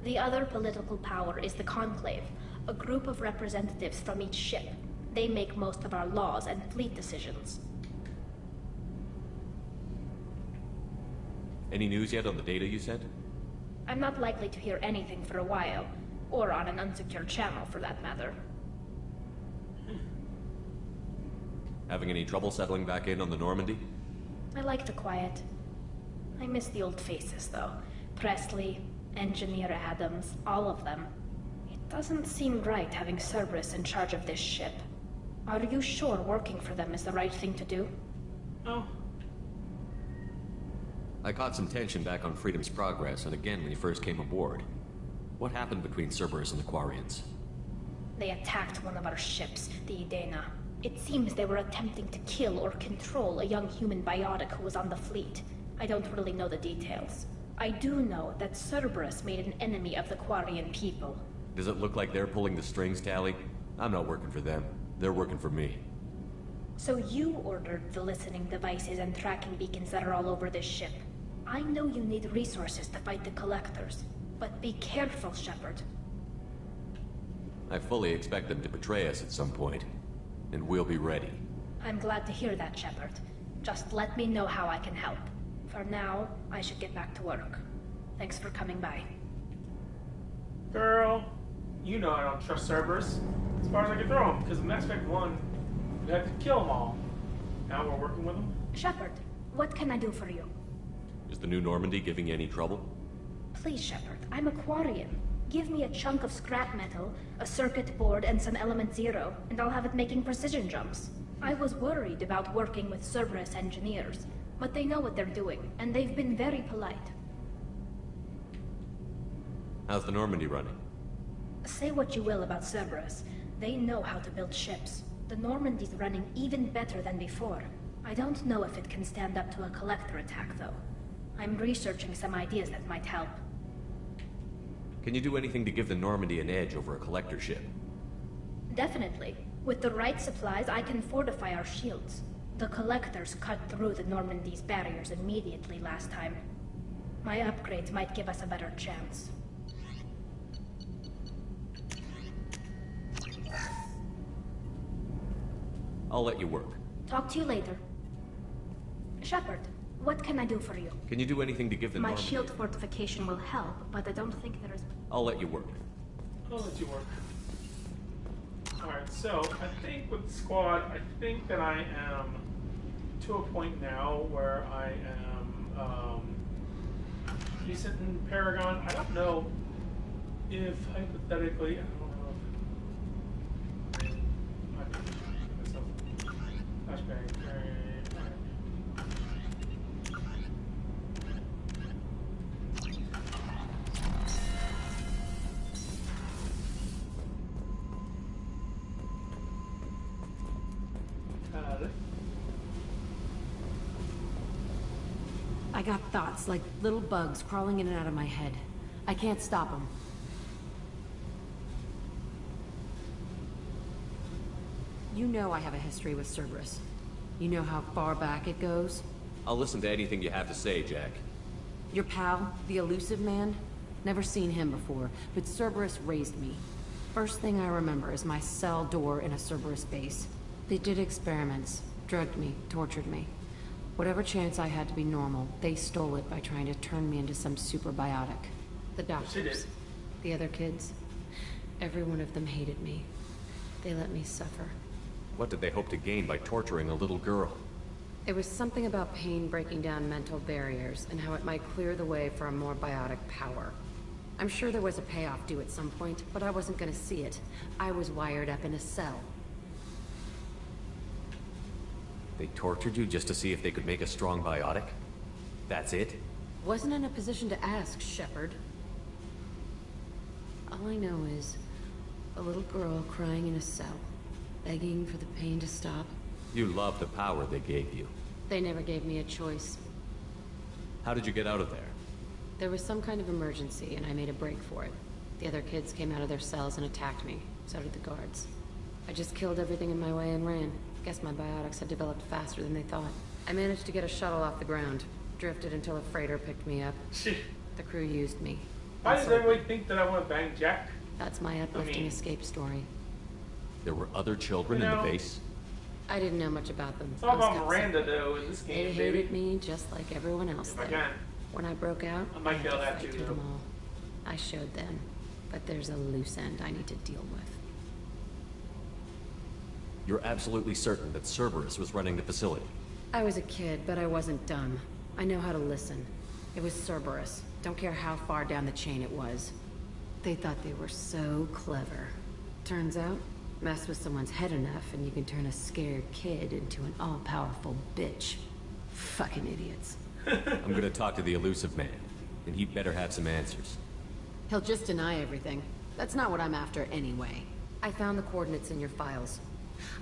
The other political power is the Conclave, a group of representatives from each ship. They make most of our laws and fleet decisions. Any news yet on the data you sent? I'm not likely to hear anything for a while, or on an unsecured channel for that matter. Having any trouble settling back in on the Normandy? I like the quiet. I miss the old faces, though. Presley, Engineer Adams, all of them. It doesn't seem right having Cerberus in charge of this ship. Are you sure working for them is the right thing to do? No. I caught some tension back on Freedom's Progress, and again when you first came aboard. What happened between Cerberus and the Quarians? They attacked one of our ships, the Idena. It seems they were attempting to kill or control a young human biotic who was on the fleet. I don't really know the details. I do know that Cerberus made an enemy of the Quarian people. Does it look like they're pulling the strings, Tali? I'm not working for them. They're working for me. So you ordered the listening devices and tracking beacons that are all over this ship. I know you need resources to fight the Collectors, but be careful, Shepard. I fully expect them to betray us at some point, and we'll be ready. I'm glad to hear that, Shepard. Just let me know how I can help. For now, I should get back to work. Thanks for coming by. Girl, you know I don't trust Cerberus. As far as I can throw him, because in Mass Effect 1, we had to kill them all. Now we're working with them? Shepard, what can I do for you? Is the new Normandy giving you any trouble? Please, Shepard, I'm a Quarian. Give me a chunk of scrap metal, a circuit board, and some Element Zero, and I'll have it making precision jumps. I was worried about working with Cerberus engineers, but they know what they're doing, and they've been very polite. How's the Normandy running? Say what you will about Cerberus. They know how to build ships. The Normandy's running even better than before. I don't know if it can stand up to a Collector attack, though. I'm researching some ideas that might help. Can you do anything to give the Normandy an edge over a Collector ship? Definitely. With the right supplies, I can fortify our shields. The Collectors cut through the Normandy's barriers immediately last time. My upgrades might give us a better chance. I'll let you work. Talk to you later. Shepard, what can I do for you? Can you do anything to give the My Normandy... shield fortification will help, but I don't think there is... I'll let you work. I'll let you work. Alright, so I think with the squad, I think that I am to a point now where I am decent in Paragon. I don't know if hypothetically, I don't know if I might be giving myself flashback. I got thoughts like little bugs crawling in and out of my head. I can't stop them. You know I have a history with Cerberus. You know how far back it goes? I'll listen to anything you have to say, Jack. Your pal, the Elusive Man? Never seen him before, but Cerberus raised me. First thing I remember is my cell door in a Cerberus base. They did experiments, drugged me, tortured me. Whatever chance I had to be normal, they stole it by trying to turn me into some super biotic. The doctors. The other kids, every one of them hated me. They let me suffer. What did they hope to gain by torturing a little girl? It was something about pain breaking down mental barriers and how it might clear the way for a more biotic power. I'm sure there was a payoff due at some point, but I wasn't gonna see it. I was wired up in a cell. They tortured you just to see if they could make a strong biotic? That's it? Wasn't in a position to ask, Shepard. All I know is a little girl crying in a cell, begging for the pain to stop. You love the power they gave you. They never gave me a choice. How did you get out of there? There was some kind of emergency, and I made a break for it. The other kids came out of their cells and attacked me. So did the guards. I just killed everything in my way and ran. Guess my biotics had developed faster than they thought. I managed to get a shuttle off the ground. Drifted until a freighter picked me up. The crew used me. Why does everybody think that I want to bang Jack? That's my uplifting escape story. There were other children in the base? I didn't know much about them. It's all about Miranda, though, in this game, They hated me just like everyone else. If I can. When I broke out, I might kill that fight too, through though. them all. I showed them, but there's a loose end I need to deal with. You're absolutely certain that Cerberus was running the facility? I was a kid, but I wasn't dumb. I know how to listen. It was Cerberus. Don't care how far down the chain it was. They thought they were so clever. Turns out, mess with someone's head enough and you can turn a scared kid into an all-powerful bitch. Fucking idiots. I'm gonna talk to the elusive man, and he'd better have some answers. He'll just deny everything. That's not what I'm after anyway. I found the coordinates in your files.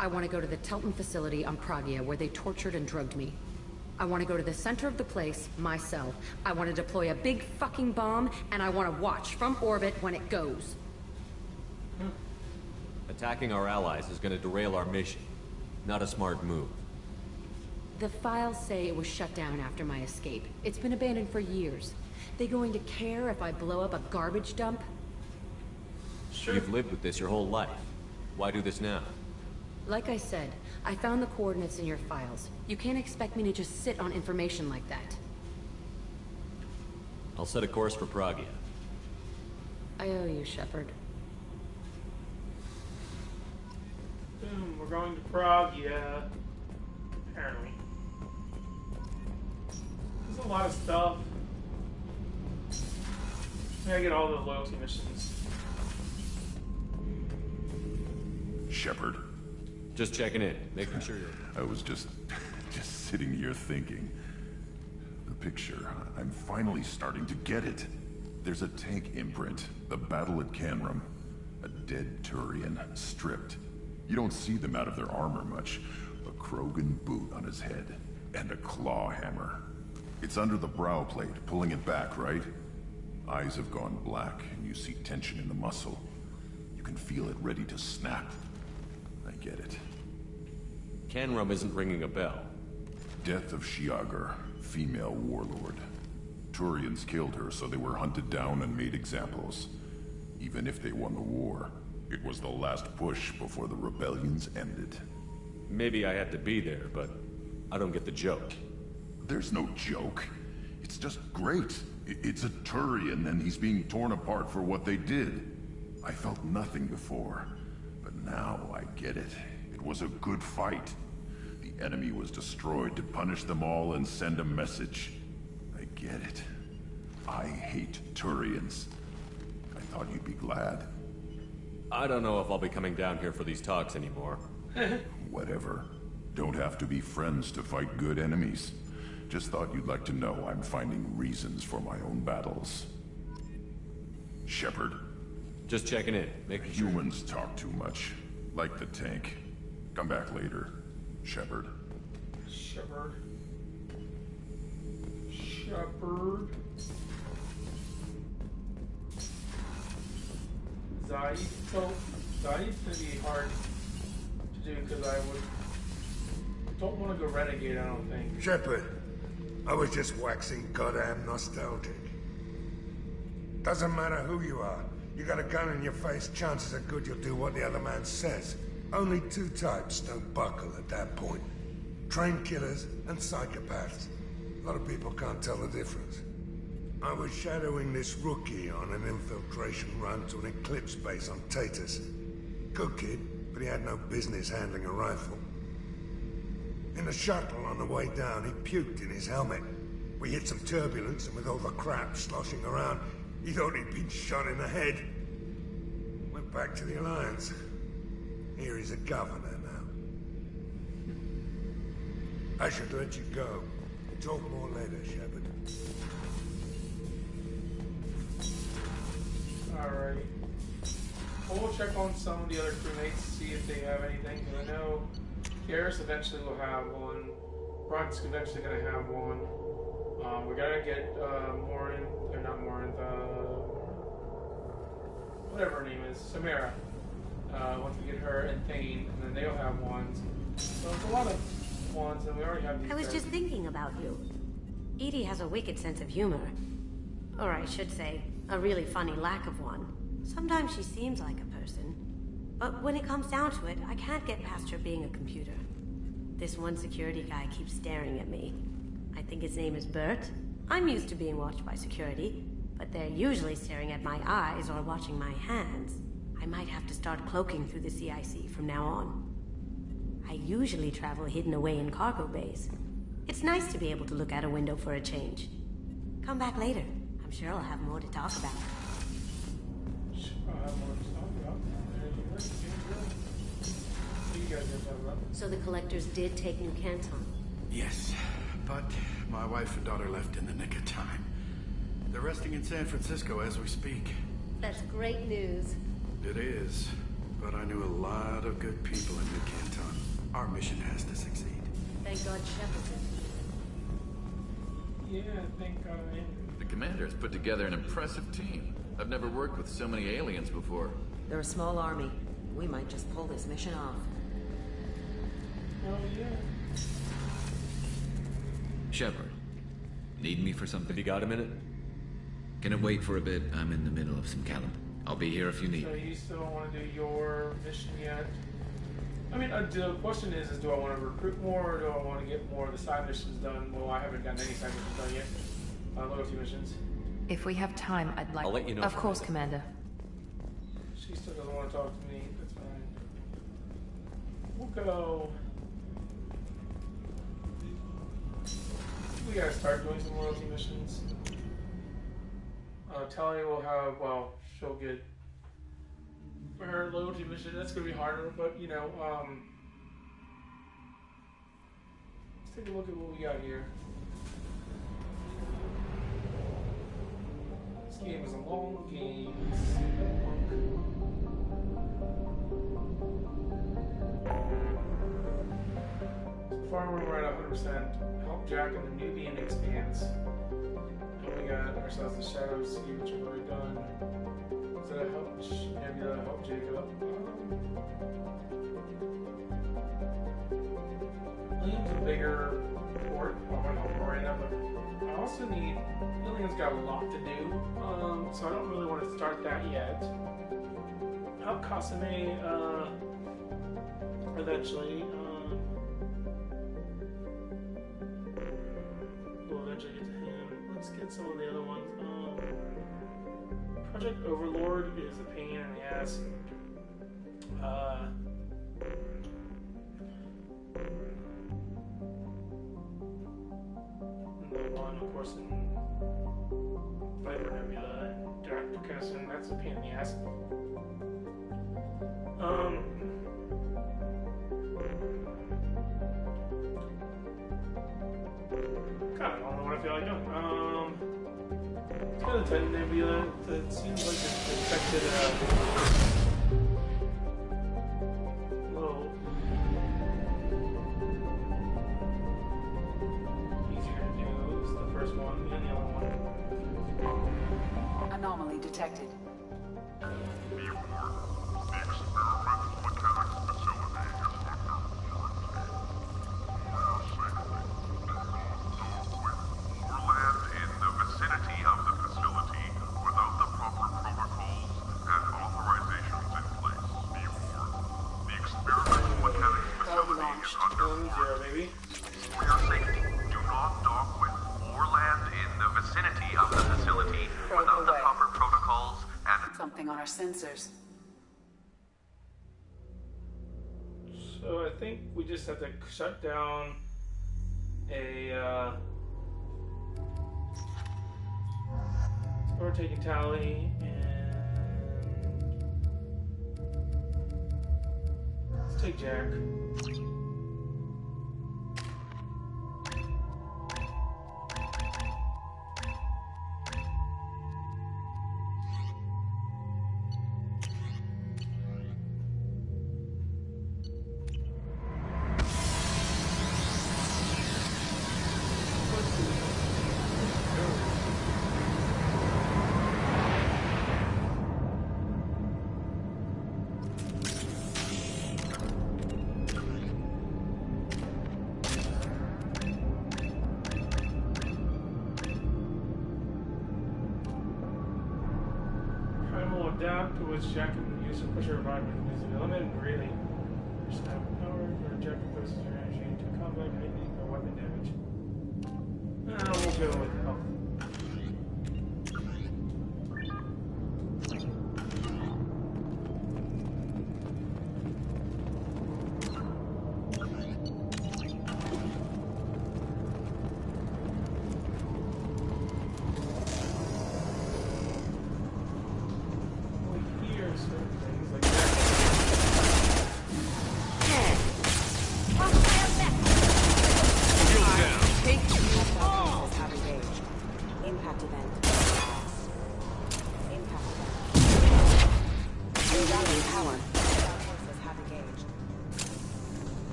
I want to go to the Telton facility on Pragia where they tortured and drugged me. I want to go to the center of the place, my cell. I want to deploy a big fucking bomb, and I want to watch from orbit when it goes. Attacking our allies is gonna derail our mission. Not a smart move. The files say it was shut down after my escape. It's been abandoned for years. They going to care if I blow up a garbage dump? Sure. You've lived with this your whole life. Why do this now? Like I said, I found the coordinates in your files. You can't expect me to just sit on information like that. I'll set a course for Pragia. I owe you, Shepard. Boom, we're going to Prague, yeah. Apparently. There's a lot of stuff. I gotta get all the loyalty missions. Shepard. Just checking in, making sure you're... I was just sitting here thinking. The picture, I'm finally starting to get it. There's a tank imprint, the battle at Canrum. A dead Turian, stripped. You don't see them out of their armor much. A Krogan boot on his head, and a claw hammer. It's under the brow plate, pulling it back, right? Eyes have gone black, and you see tension in the muscle. You can feel it ready to snap. I get it. Canrum isn't ringing a bell. Death of Shiagar, female warlord. Turians killed her, so they were hunted down and made examples. Even if they won the war, it was the last push before the rebellions ended. Maybe I had to be there, but I don't get the joke. There's no joke. It's just great. It's a Turian, and he's being torn apart for what they did. I felt nothing before, but now I get it. It was a good fight. The enemy was destroyed to punish them all and send a message. I get it. I hate Turians. I thought you'd be glad. I don't know if I'll be coming down here for these talks anymore. Whatever. Don't have to be friends to fight good enemies. Just thought you'd like to know I'm finding reasons for my own battles. Shepard. Just checking in, making sure. Humans talk too much. Like the tank. Come back later, Shepard. Shepard. Shepard. Zaid's gonna be hard to do because don't want to go renegade, I don't think. Shepard, I was just waxing goddamn nostalgic. Doesn't matter who you are. You got a gun in your face, chances are good you'll do what the other man says. Only two types don't buckle at that point. Trained killers and psychopaths. A lot of people can't tell the difference. I was shadowing this rookie on an infiltration run to an Eclipse base on Tatus. Good kid, but he had no business handling a rifle. In the shuttle on the way down, he puked in his helmet. We hit some turbulence, and with all the crap sloshing around, he thought he'd been shot in the head. Went back to the Alliance. Here he's a governor now. I should let you go. Talk more later, Shepard. Alright. We'll check on some of the other crewmates, see if they have anything. Because I know Garrus eventually will have one. Brock's eventually going to have one. We gotta get Morin, or not Morin, whatever her name is, Samara. Once we get her and Thane, and then they'll have ones. So it's a lot of ones, and we already have these. I was just thinking about you. Edie has a wicked sense of humor. Or I should say, a really funny lack of one. Sometimes she seems like a person. But when it comes down to it, I can't get past her being a computer. This one security guy keeps staring at me. I think his name is Bert. I'm used to being watched by security, but they're usually staring at my eyes or watching my hands. I might have to start cloaking through the CIC from now on. I usually travel hidden away in cargo bays. It's nice to be able to look out a window for a change. Come back later. I'm sure I'll have more to talk about. So the collectors did take New Canton? Yes, but my wife and daughter left in the nick of time. They're resting in San Francisco as we speak. That's great news. It is, but I knew a lot of good people in New Canton. Our mission has to succeed. Thank God Shepard did. Yeah, thank God. The commander has put together an impressive team. I've never worked with so many aliens before. They're a small army. We might just pull this mission off. Oh, yeah. Shepard, need me for something? Have you got a minute? Can it wait for a bit? I'm in the middle of some Callum. I'll be here if you need So me. you still don't want to do your mission yet? I mean, the question is do I want to recruit more, or do I want to get more of the side missions done? Well, I haven't gotten any side missions done yet. Loyalty missions. If we have time, I'd like... I'll let you know. Of course, Commander. She still doesn't want to talk to me. That's fine. We'll go... We gotta start doing some loyalty missions. Talia will have, well, she'll get for her loyalty mission. That's gonna be harder, but you know, let's take a look at what we got here. This game is a long game. So far, we're right at 100%. Help Jack and the Nubian Expanse. And we got ourselves the Shadow Sea, which we've already done. Is that a help? Nebula, help Jacob. Lillian's a bigger port. I want to help Miranda, but I also need. Lillian's got a lot to do, so I don't really want to start that yet. Help Kasame eventually. We'll eventually get to him. Let's get some of the other ones. Project Overlord is a pain in the ass. The one, of course, in Viper Nebula and Dr. Kessin, that's a pain in the ass. God, I don't know what I feel like doing. It's got a Titan Nebula that seems like it's infected little easier to do is the first one and the other one. Anomaly detected. Vicinity of the facility without the proper protocols and authorization our sensors. So I think we just have to shut down a overtaking tally, and let's take Jack. Adapt to which Jack can use to push her environment is limited really. There's no power where Jack focuses her energy into combat, heightening or weapon damage. We'll go with health.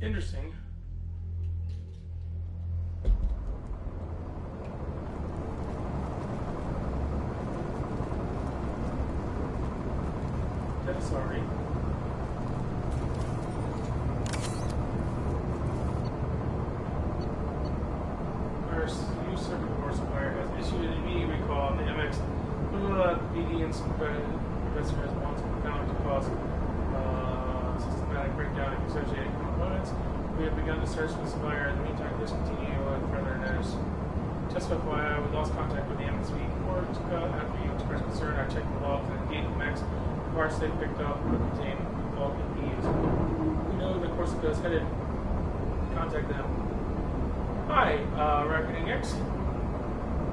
Interesting. Sorry. Our new circuit board supplier has issued an immediate recall on the MX. BD and some investigators want to found to cause systematic breakdown of associated components. We have begun to search for the supplier. In the meantime, please continue further notice. Just FYI, we lost contact with the MSV Corps. After you expressed concern, I checked the logs and gate MX. Parts they picked up would contain bulk EPs. We know the Corsica is headed. Contact them. Hi, Reckoning X.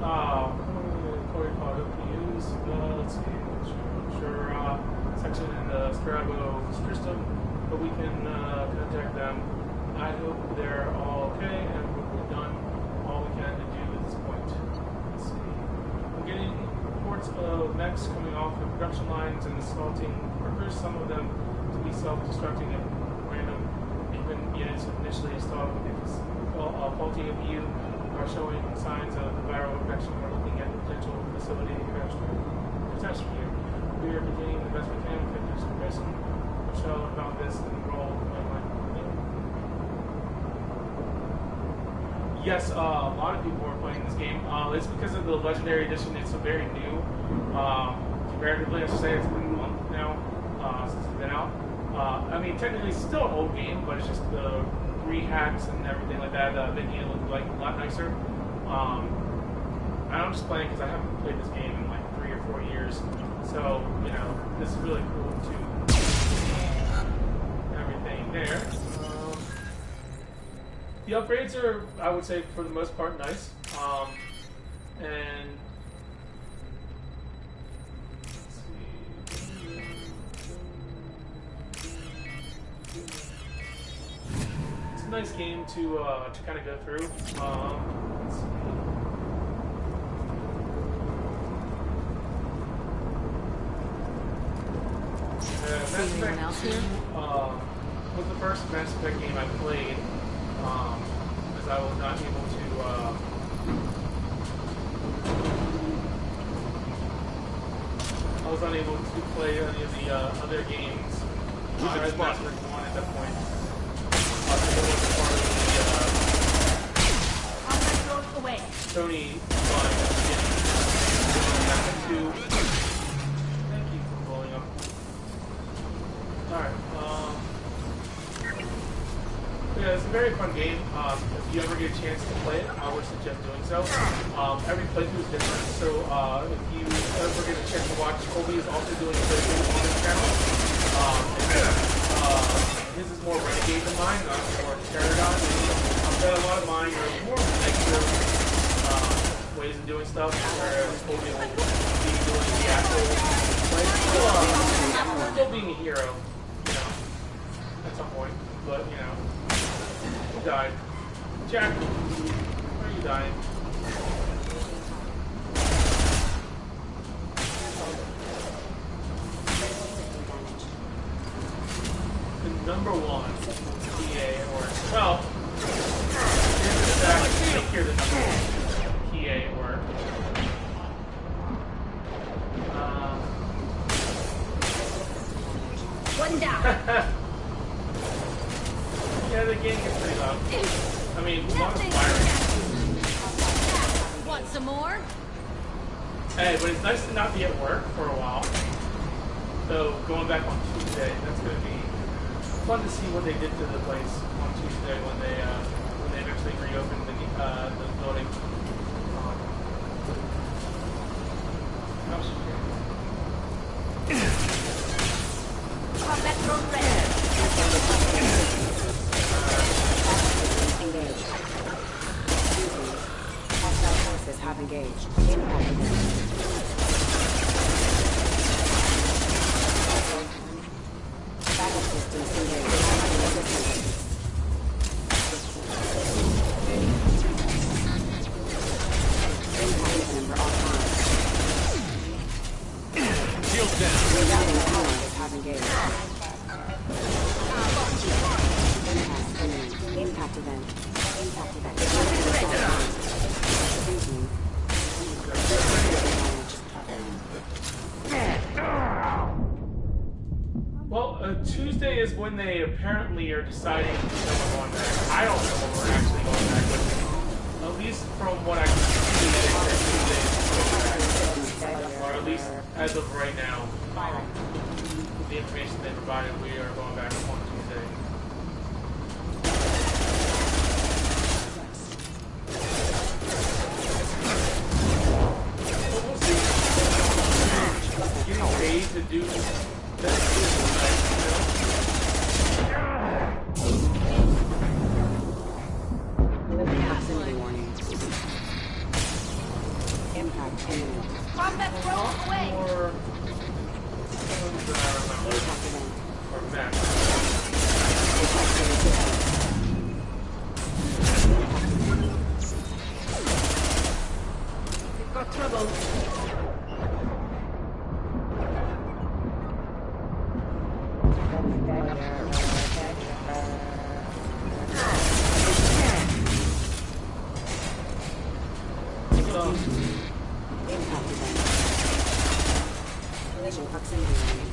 Corey called OPUs. Let's see. Sure, section in the Scarabo system, but we can contact them. I hope they're all okay, and we've done all we can to do at this point. Let's see. I'm getting reports of mechs coming off the production lines and assaulting workers, some of them to be self-destructing and random. Even units initially installed with a faulty OPU are showing signs of viral infection. We're looking at potential facility catastrophe here. We are continuing the best we can with this person. Michelle found this and rolled my mind. Yes, a lot of people are playing this game. It's because of the Legendary Edition. It's very new. Comparatively, I should say it's been a month now since it's been out. I mean, technically, it's still an old game, but it's just the rehacks and everything like that making it look like a lot nicer. And I'm just playing because I haven't played this game in like 3 or 4 years. So, you know, this is really cool to see everything there. The upgrades are, I would say, for the most part, nice. And let's see. It's a nice game to kind of go through. Let's see. Mass Effect was the first Mass Effect game I played, as I was not able to, I was unable to play any of the other games. I read Mass Effect 1 at that point. It was part of the Sony line at the beginning. Mass Effect 2. Thank you for rolling up. Alright, it's a very fun game. If you ever get a chance to play it, I would suggest doing so. Every playthrough is different, so if you ever get a chance to watch, Kobe is also doing a playthrough on his channel. His is more Renegade than mine, more Paragon. I've got a lot of mine are more negative ways of doing stuff, whereas Kobe will be doing the actual play. Still being a hero, you know, at some point. But, you know, he died. Jack, why are you dying? The number one PA at work. Well, I think you're the number one PA at work. One down. Yeah, the game gets pretty loud. I mean, a lot of firing. Want some more? Hey, but it's nice to not be at work for a while. So going back on Tuesday, that's going to be fun to see what they did to the place on Tuesday when they eventually reopened the building. Combat drone ready. Engaged. Hostile forces have engaged. Impact them. Battle systems engaged. Impact member offline. Shield down. Rerouting powers have engaged. Impact event. Impact event. Well, Tuesday is when they apparently are deciding when we're going back. I don't know when we're actually going back, but at least from what I can see, Tuesday is going back. Or at least as of right now, the information they provided, we are going back on Tuesday. But we'll see. Getting paid to do that is nice, you know? Proximity warning. Impact imminent. Combat drone away. Or Max. We've got trouble. Impact event. Collision proximity warning.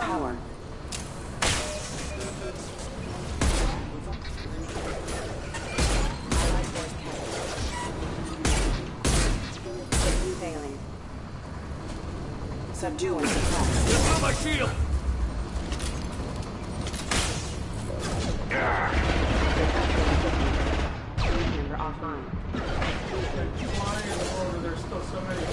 Power. Failing. Subdue and suppress. Get on my shield! Member offline. Why in the world are there still so many?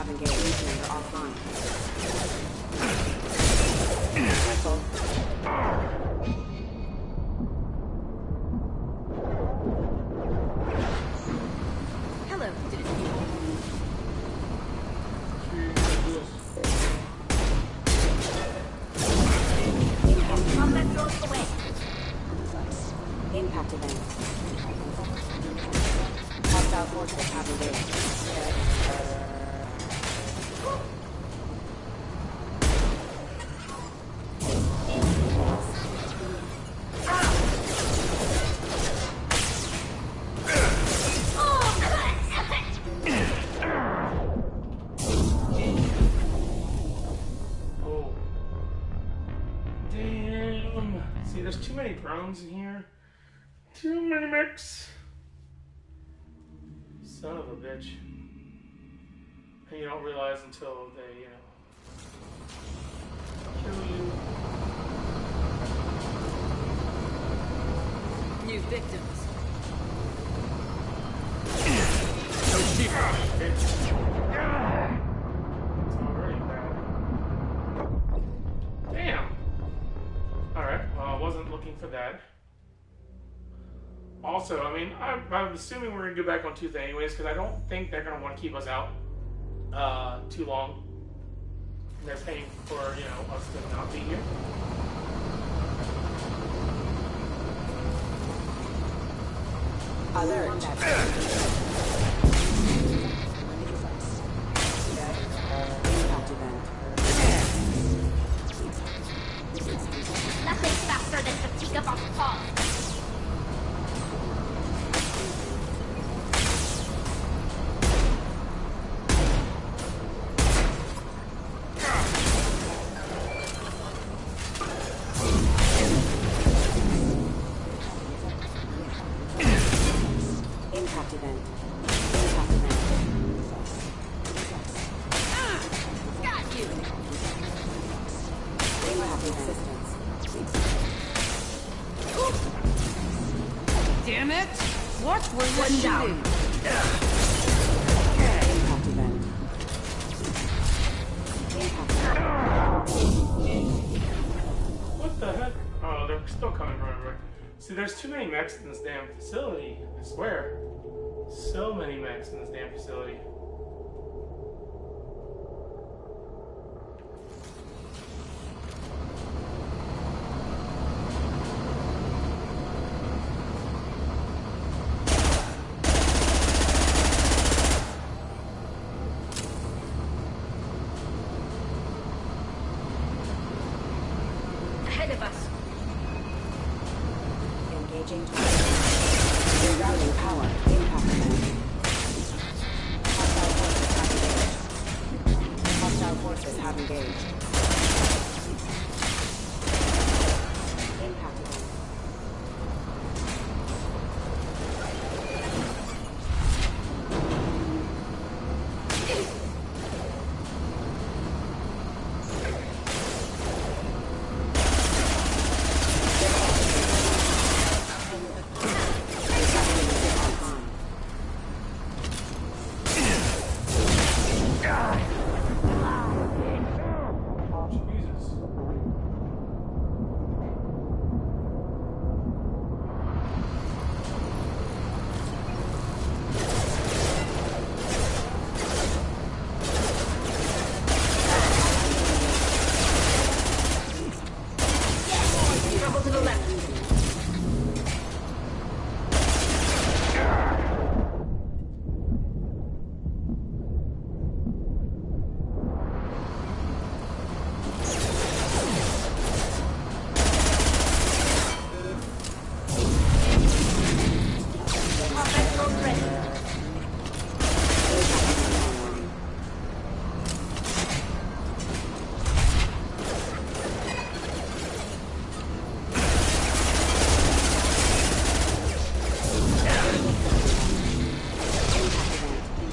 have engaged and are offline. Missile. Hello, city people. Combat drones away. Impact event. Hostile forces have engaged. Oh. Damn. See, there's too many drones in here. Too many mechs. Son of a bitch. And you don't realize until they, kill you. New victims. No cheaper, bitch. It's already bad. Damn. Alright, well, I wasn't looking for that. Also, I mean, I'm assuming we're going to go back on Tooth anyways, because I don't think they're going to want to keep us out too long. They're paying for, us to not be here. Alert. Impact event. Nothing faster than fatigue of our fall. Impact event. Impact event. Got you. Impact resistance. Damn it! What were you shooting? Impact event. Impact event. What the heck? Oh, they're still coming from everywhere. See, there's too many mechs in this damn facility. I swear. So many mechs in this damn facility. Ahead of us. Engaging target. Rerouting power. Impact event. Hostile forces have engaged. Impact event. Jesus. Trouble to the left. Combat drone ready.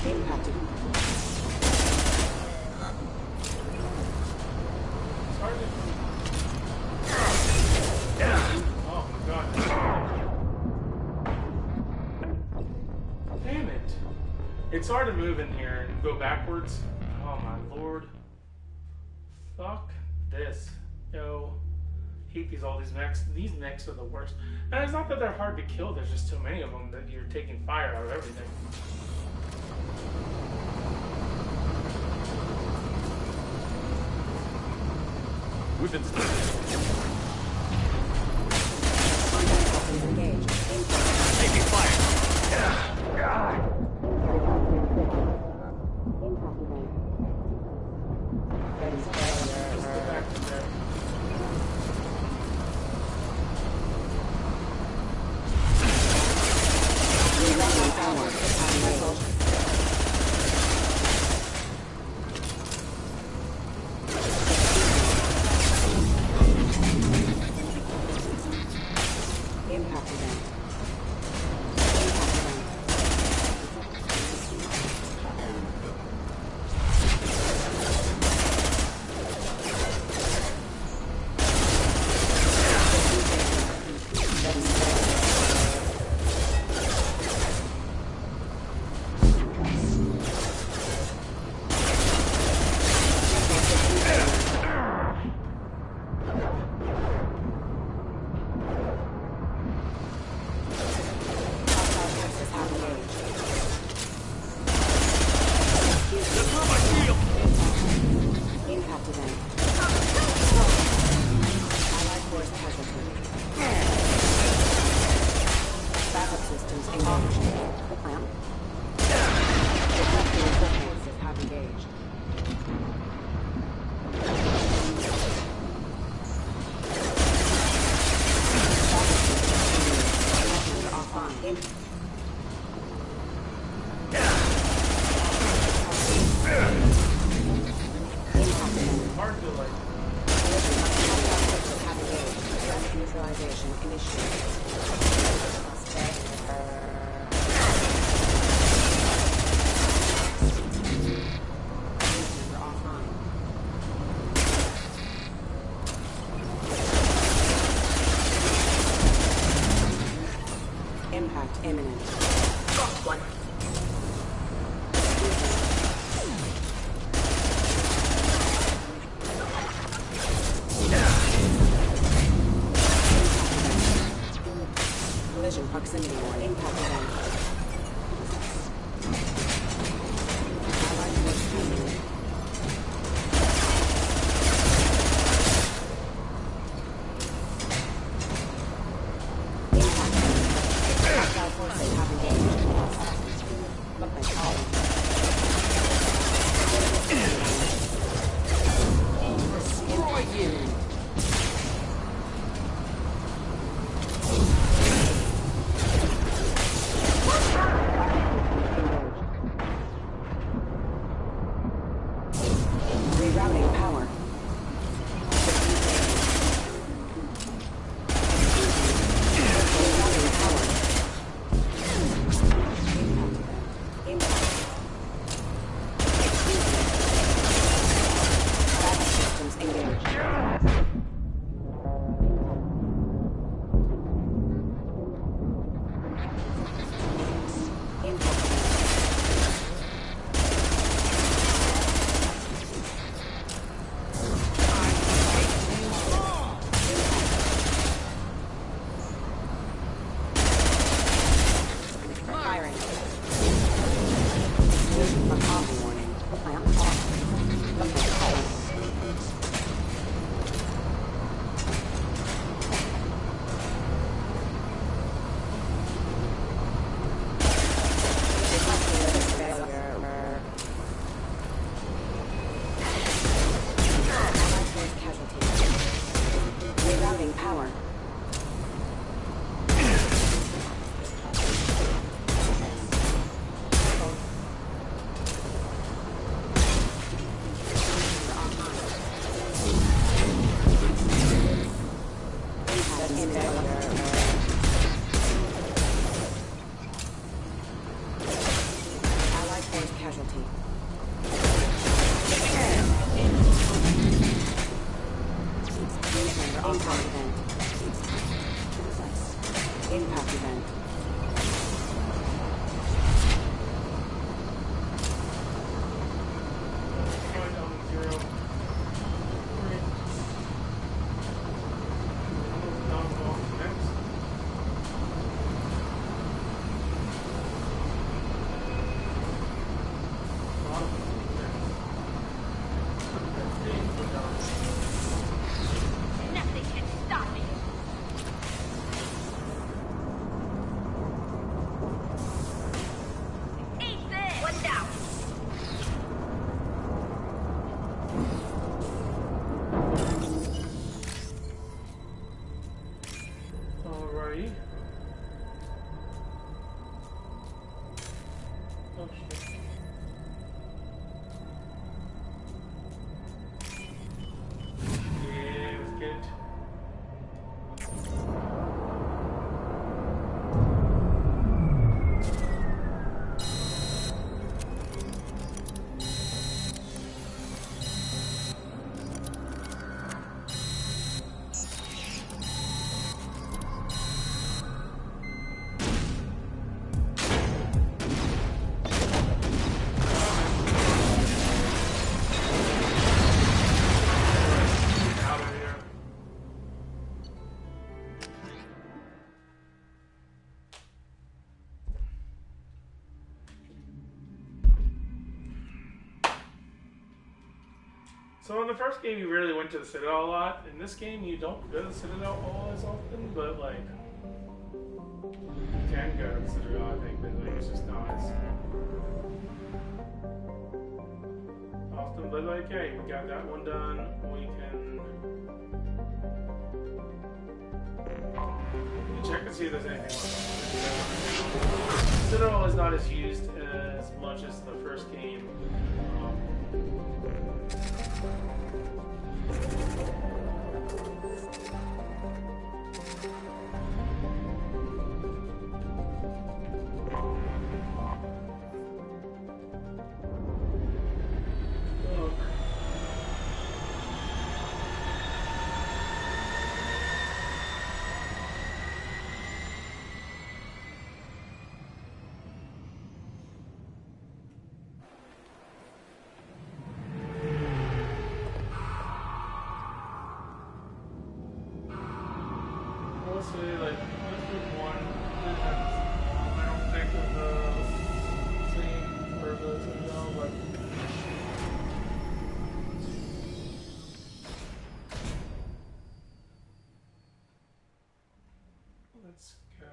Impact event. Oh my god. Damn it. It's hard to move in here and go backwards. Oh Oh my lord. Fuck this. Yo. Hate all these mechs. These mechs are the worst. And it's not that they're hard to kill, there's just too many of them that you're taking fire out of everything. We've been taking fire. Impact imminent. Got one. Collision proximity warning. Impact event. Allied force training. Rerouting power. Rerouting power. Impact. Backup systems engaged. So in the first game, you really went to the Citadel a lot. In this game, you don't go to the Citadel all as often, but like, you can go to the Citadel, I think, but like, it's just not as often. But like, hey, we got that one done. We can check and see if there's anything left. Citadel is not as used as much as the first game. Let's go.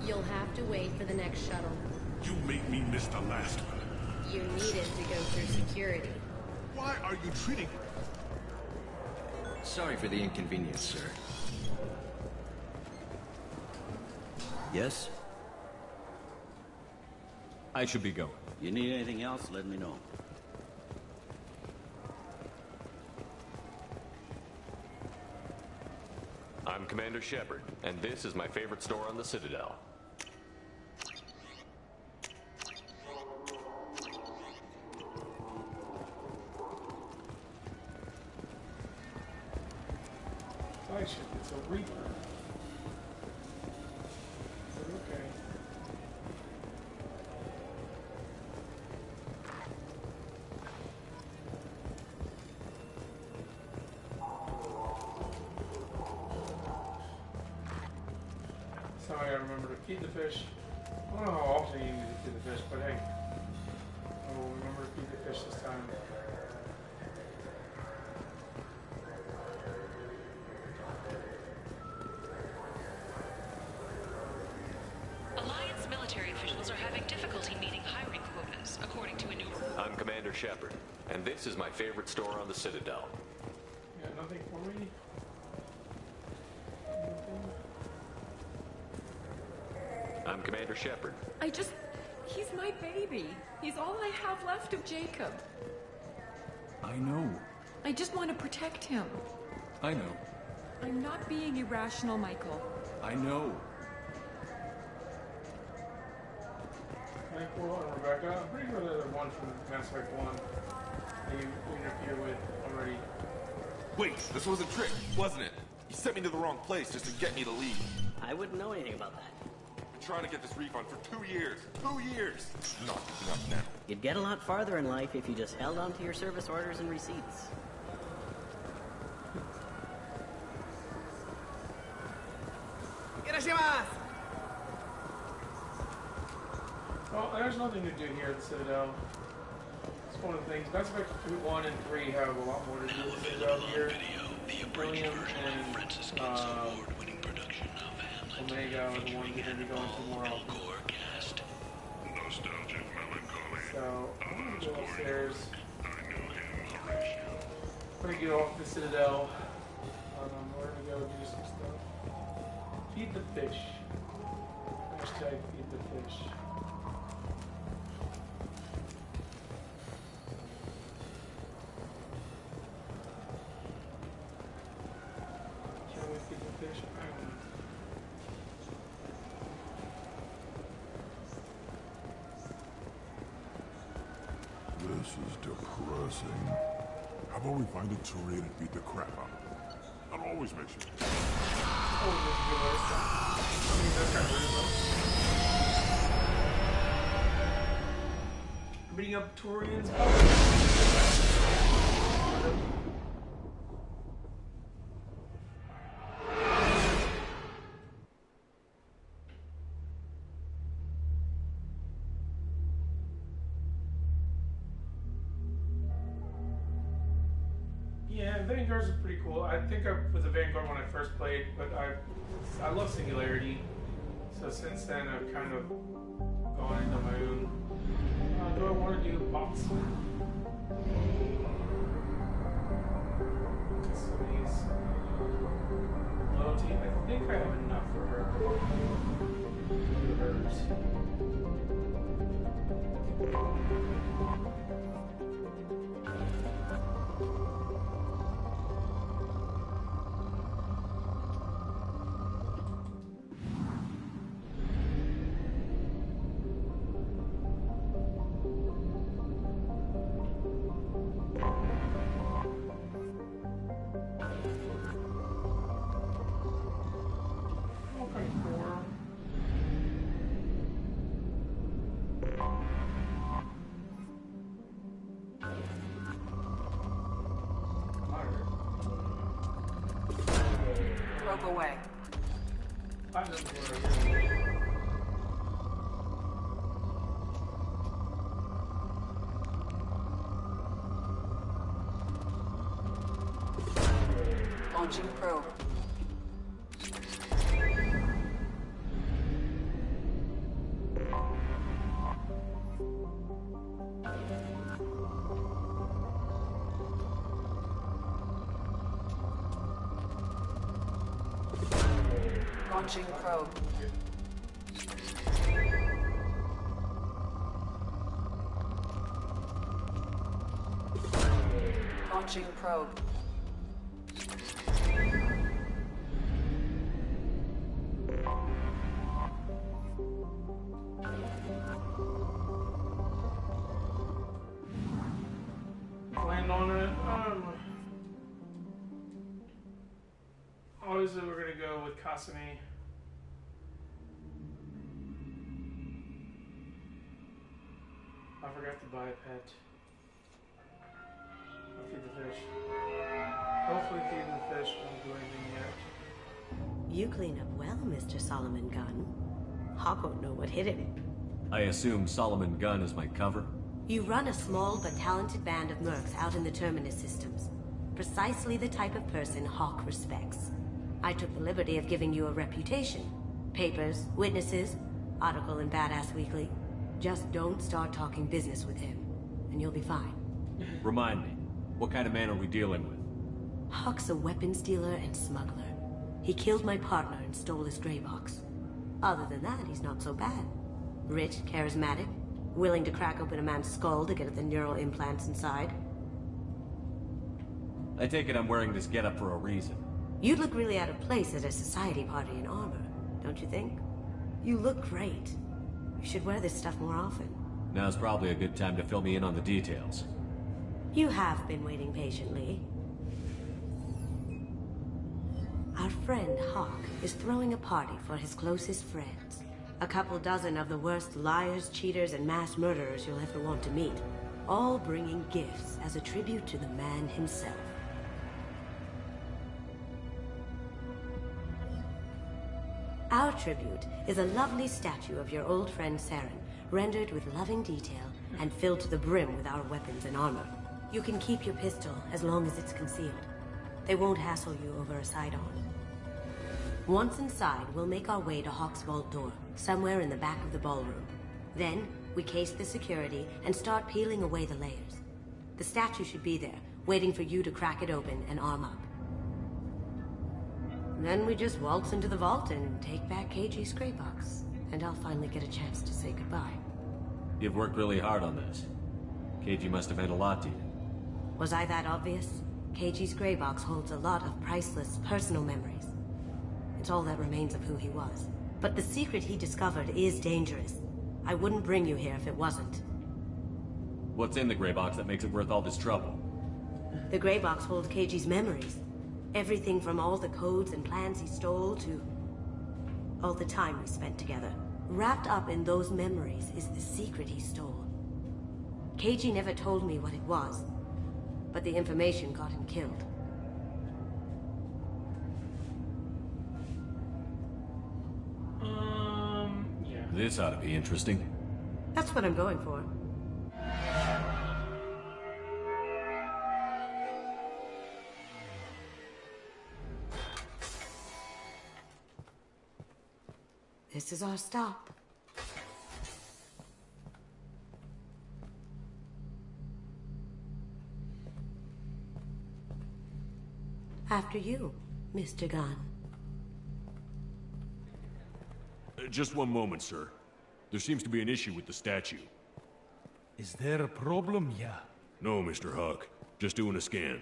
You'll have to wait for the next shuttle. You made me miss the last one. You needed to go through security. Why are you treating... Sorry for the inconvenience, sir. Yes? I should be going. You need anything else, let me know. I'm Commander Shepard, and this is my favorite store on the Citadel. Flagship, it's a Reaper. Okay. So I gotta remember to feed the fish. I don't know how often you need to feed the fish, but hey. I'll remember to feed the fish this time. Alliance military officials are having difficulty meeting hiring quotas, according to a new report. I'm Commander Shepard, and this is my favorite store on the Citadel. You got nothing for me? I'm Commander Shepard. He's my baby. He's all I have left of Jacob. I know. I just want to protect him. I know. I'm not being irrational, Michael. I know. Michael and Rebecca. I'm pretty sure they're the one from Mass Effect 1 that you interfered with already. Wait, this was a trick, wasn't it? You sent me to the wrong place just to get me to leave. I wouldn't know anything about that. I've been trying to get this refund for 2 years. 2 years! Not enough now. You'd get a lot farther in life if you just held on to your service orders and receipts. Well, there's nothing to do here at the Citadel. It's one of the things. Mass Effect 1 and 3 have a lot more to do with the Citadel here. William and Omega are the ones that are going to be going to more often. Nostalgic melancholy. So, I'm going to go upstairs. We're going to get off the Citadel. We're going to go do some stuff. Feed the fish. Hashtag feed the fish. This is depressing. How about we find a Turian and beat the crap out of him? That always makes you... Beating up Turians. Yeah, Vanguards are pretty cool. I think I was a Vanguard when I first played, but I love Singularity. So since then, I've kind of gone into my own. Do I want to do bots? Somebody's loyalty. I think I have enough for her. Do hers. Rope away. Launching probe. Launching probe. Launching probe. Land on it. Obviously, we're gonna go with Kasumi. I forgot to buy a pet. I'll feed the fish. Hopefully feeding the fish won't do anything yet. You clean up well, Mr. Solomon Gunn. Hawk won't know what hit him. I assume Solomon Gunn is my cover? You run a small but talented band of mercs out in the Terminus systems. Precisely the type of person Hawk respects. I took the liberty of giving you a reputation. Papers, witnesses, article in Badass Weekly. Just don't start talking business with him, and you'll be fine. Remind me, what kind of man are we dealing with? Hawk's a weapons dealer and smuggler. He killed my partner and stole his gray box. Other than that, he's not so bad. Rich, charismatic, willing to crack open a man's skull to get at the neural implants inside. I take it I'm wearing this getup for a reason. You'd look really out of place at a society party in armor, don't you think? You look great. You should wear this stuff more often. Now's probably a good time to fill me in on the details. You have been waiting patiently. Our friend Hawk is throwing a party for his closest friends. A couple dozen of the worst liars, cheaters, and mass murderers you'll ever want to meet. All bringing gifts as a tribute to the man himself. Our tribute is a lovely statue of your old friend Saren, rendered with loving detail and filled to the brim with our weapons and armor. You can keep your pistol as long as it's concealed. They won't hassle you over a sidearm. Once inside, we'll make our way to Hawk's vault door, somewhere in the back of the ballroom. Then, we case the security and start peeling away the layers. The statue should be there, waiting for you to crack it open and arm up. Then we just waltz into the vault and take back KG's gray box. And I'll finally get a chance to say goodbye. You've worked really hard on this. KG must have meant a lot to you. Was I that obvious? KG's gray box holds a lot of priceless personal memories. It's all that remains of who he was. But the secret he discovered is dangerous. I wouldn't bring you here if it wasn't. What's in the gray box that makes it worth all this trouble? The gray box holds Keiji's memories. Everything from all the codes and plans he stole to all the time we spent together. Wrapped up in those memories is the secret he stole. Keiji never told me what it was, but the information got him killed. Yeah. This ought to be interesting. That's what I'm going for. This is our stop. After you, Mr. Gunn. Just one moment, sir. There seems to be an issue with the statue. Is there a problem here? No, Mr. Huck. Just doing a scan.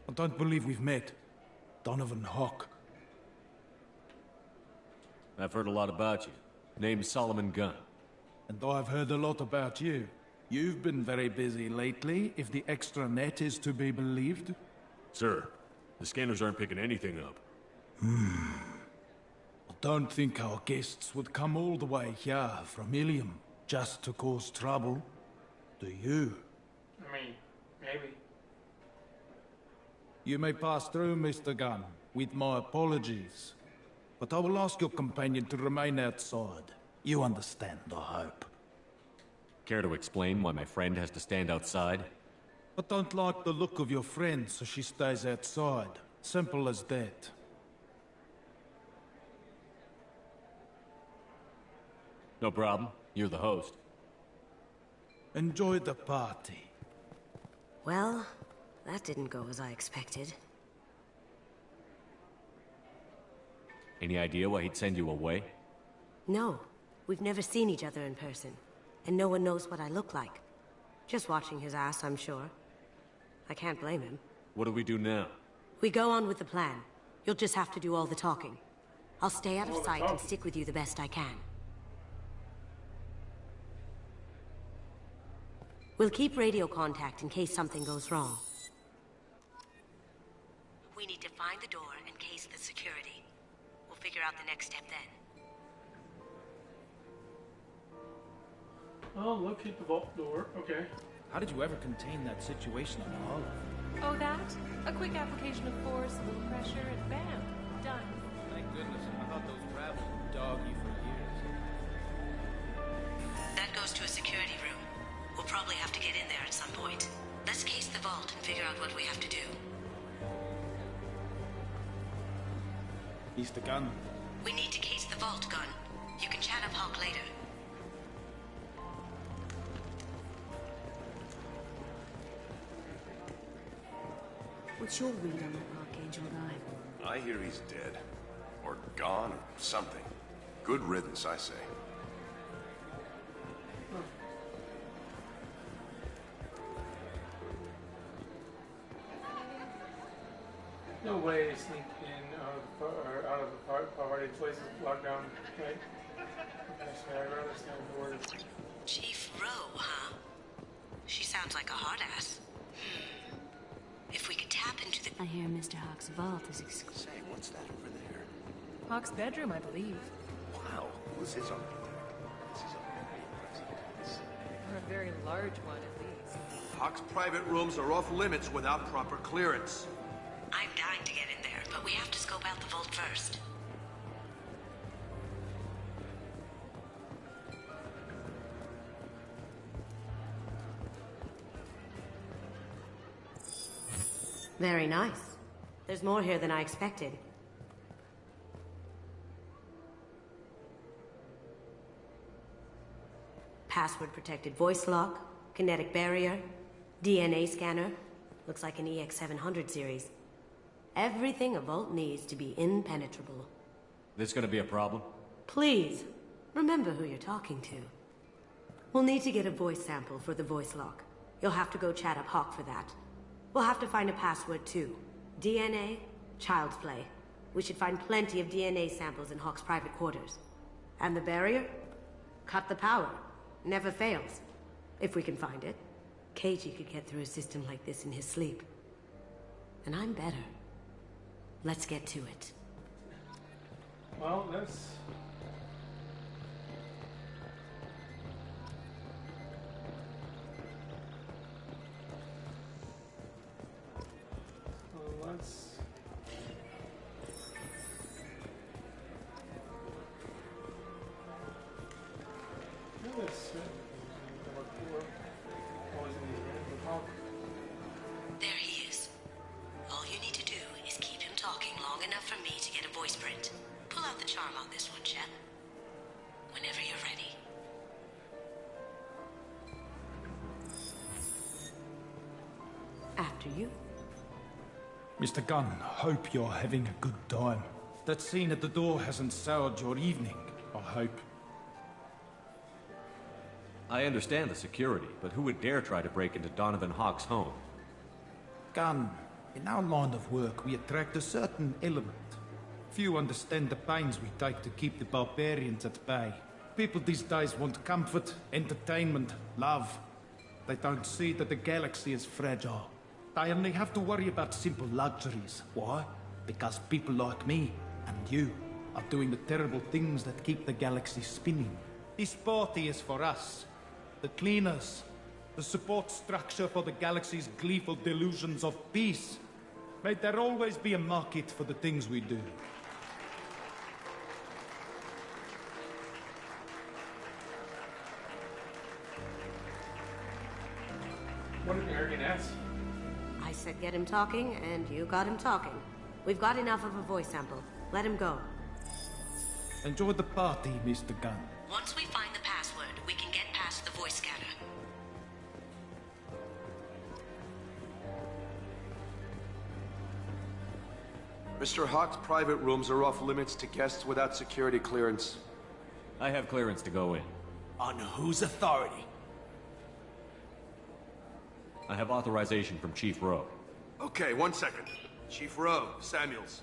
I don't believe we've met. Donovan Hawk. I've heard a lot about you. Name's Solomon Gunn. And I've heard a lot about you. You've been very busy lately, if the extra net is to be believed. Sir, the scanners aren't picking anything up. I don't think our guests would come all the way here from Ilium just to cause trouble. Do you? I mean, maybe. You may pass through, Mr. Gunn, with my apologies. But I will ask your companion to remain outside. You understand, I hope. Care to explain why my friend has to stand outside? I don't like the look of your friend, so she stays outside. Simple as that. No problem. You're the host. Enjoy the party. Well, that didn't go as I expected. Any idea why he'd send you away? No, we've never seen each other in person. And no one knows what I look like. Just watching his ass, I'm sure. I can't blame him. What do we do now? We go on with the plan. You'll just have to do all the talking. I'll stay out of sight and stick with you the best I can. We'll keep radio contact in case something goes wrong. We need to find the door and case the security. We'll figure out the next step then. Oh, locate the vault door. Okay. How did you ever contain that situation in the hollow? Oh, that? A quick application of force, a little pressure, and bam, done. Thank goodness. I thought those traps would dog you for years. That goes to a security room. We'll probably have to get in there at some point. Let's case the vault and figure out what we have to do. Mr. Gunn. We need to case the vault, Gunn. You can chat up Hawk later. What's your read on that Archangel guy? I hear he's dead. Or gone, or something. Good riddance, I say. No way to sneak in out of the party places locked down, right? Okay, so I'd rather stay on board. Chief Rowe, huh? She sounds like a hard ass. If we could tap into the... I hear Mr. Hawk's vault is exclusive. Say, what's that over there? Hawk's bedroom, I believe. Wow, who's his under there? This is a residence. Or a very large one, at least. Hawk's private rooms are off limits without proper clearance. I'm dying to get in there, but we have to scope out the vault first. Very nice. There's more here than I expected. Password-protected voice lock, kinetic barrier, DNA scanner. Looks like an EX700 series. Everything a vault needs to be impenetrable. This gonna be a problem? Please, remember who you're talking to. We'll need to get a voice sample for the voice lock. You'll have to go chat up Hawk for that. We'll have to find a password too. DNA, child's play. We should find plenty of DNA samples in Hawk's private quarters. And the barrier? Cut the power. Never fails. If we can find it. KG could get through a system like this in his sleep. And I'm better. Let's get to it. Well, that's... let's... There he is. All you need to do is keep him talking long enough for me to get a voice print. Pull out the charm on this one, Shep. Whenever you're ready. After you. Mr. Gunn, hope you're having a good time. That scene at the door hasn't soured your evening, I hope. I understand the security, but who would dare try to break into Donovan Hawk's home? Gunn, in our line of work, we attract a certain element. Few understand the pains we take to keep the barbarians at bay. People these days want comfort, entertainment, love. They don't see that the galaxy is fragile. They only have to worry about simple luxuries. Why? Because people like me and you are doing the terrible things that keep the galaxy spinning. This party is for us. The cleaners. The support structure for the galaxy's gleeful delusions of peace. May there always be a market for the things we do. What an arrogant ass. I said get him talking, and you got him talking. We've got enough of a voice sample. Let him go. Enjoy the party, Mr. Gunn. Once we find the password, we can get past the voice scanner. Mr. Hawk's private rooms are off limits to guests without security clearance. I have clearance to go in. On whose authority? I have authorization from Chief Rowe. Okay, 1 second. Chief Rowe, Samuels.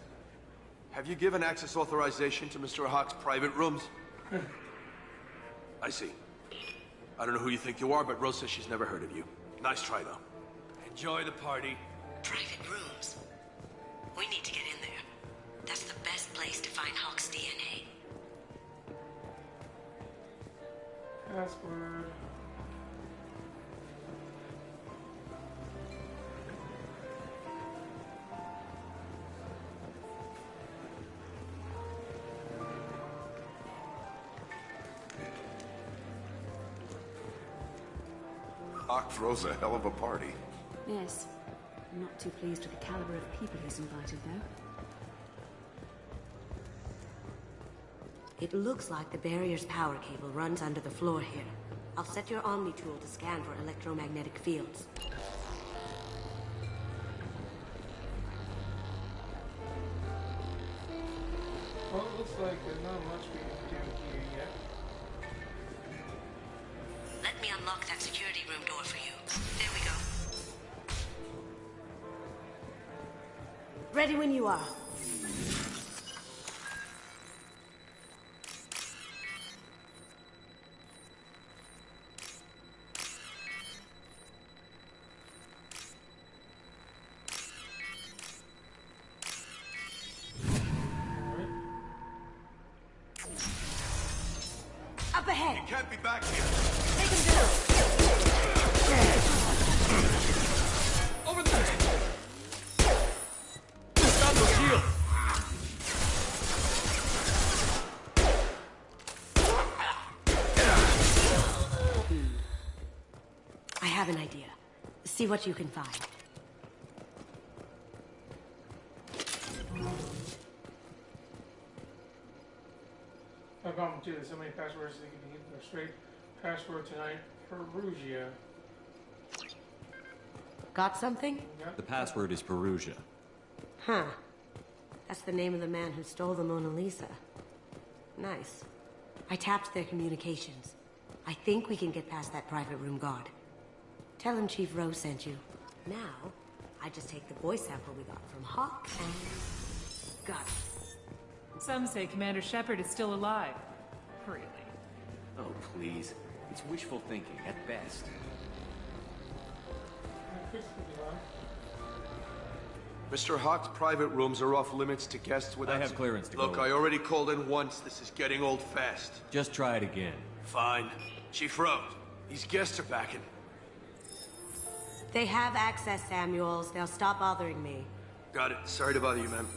Have you given access authorization to Mr. Hawk's private rooms? I see. I don't know who you think you are, but Rose says she's never heard of you. Nice try, though. Enjoy the party. Private rooms. We need to get in there. That's the best place to find Hawk's DNA. Password. Hawk throws a hell of a party. Yes. I'm not too pleased with the caliber of people he's invited, though. It looks like the barrier's power cable runs under the floor here. I'll set your Omni tool to scan for electromagnetic fields. Well, it looks like there's not much we can do here yet. Let me unlock that security room door for you. There we go. Ready when you are. Up ahead. You can't be back here. Take him down. Over there! Stop the shield! I have an idea. See what you can find. No problem too. There's so many passwords that you can get the straight password tonight. Perugia. Got something? The password is Perugia. Huh. That's the name of the man who stole the Mona Lisa. Nice. I tapped their communications. I think we can get past that private room guard. Tell him Chief Rose sent you. Now, I just take the voice sample we got from Hawk and... got it. Some say Commander Shepard is still alive. Really? Oh, please. It's wishful thinking, at best. Mr. Hawk's private rooms are off limits to guests without... I have clearance to go. Look, I already called in once. This is getting old fast. Just try it again. Fine. Chief Rose, these guests are back in. They have access, Samuels. They'll stop bothering me. Got it. Sorry to bother you, ma'am.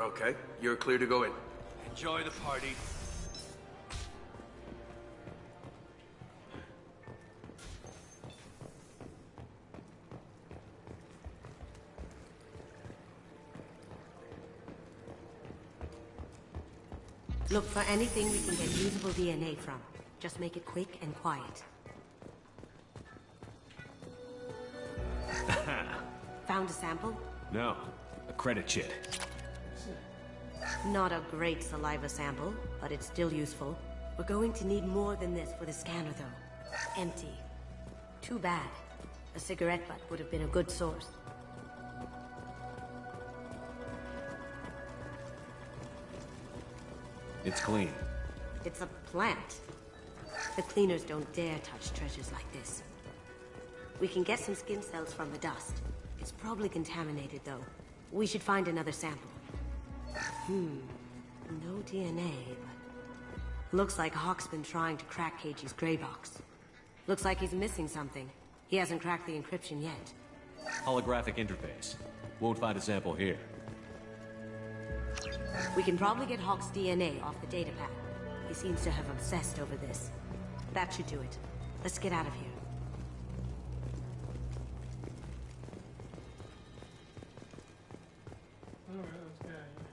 Okay, you're clear to go in. Enjoy the party. Look for anything we can get usable DNA from. Just make it quick and quiet. Found a sample? No. A credit chit. Not a great saliva sample, but it's still useful. We're going to need more than this for the scanner, though. Empty. Too bad. A cigarette butt would have been a good source. It's clean. It's a plant. The cleaners don't dare touch treasures like this. We can get some skin cells from the dust. It's probably contaminated, though. We should find another sample. No DNA, but... Looks like Hawk's been trying to crack Keiji's gray box. Looks like he's missing something. He hasn't cracked the encryption yet. Holographic interface. Won't find a sample here. We can probably get Hawk's DNA off the datapad. He seems to have obsessed over this. That should do it. Let's get out of here. Alright, let's get out of here.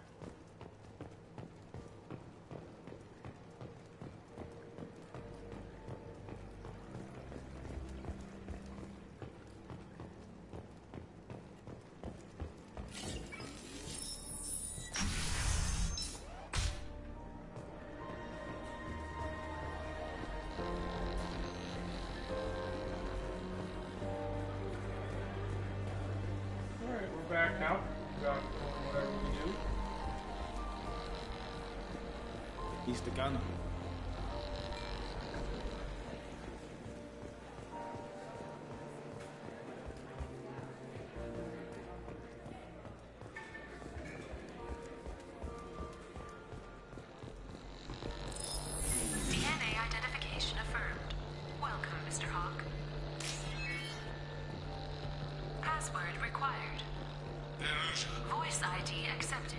Alright, we're back now. Got whatever we do. He's the gunner. DNA identification affirmed. Welcome, Mr. Hawk. Password required. Voice ID accepted.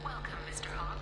Welcome, Mr. Hawk.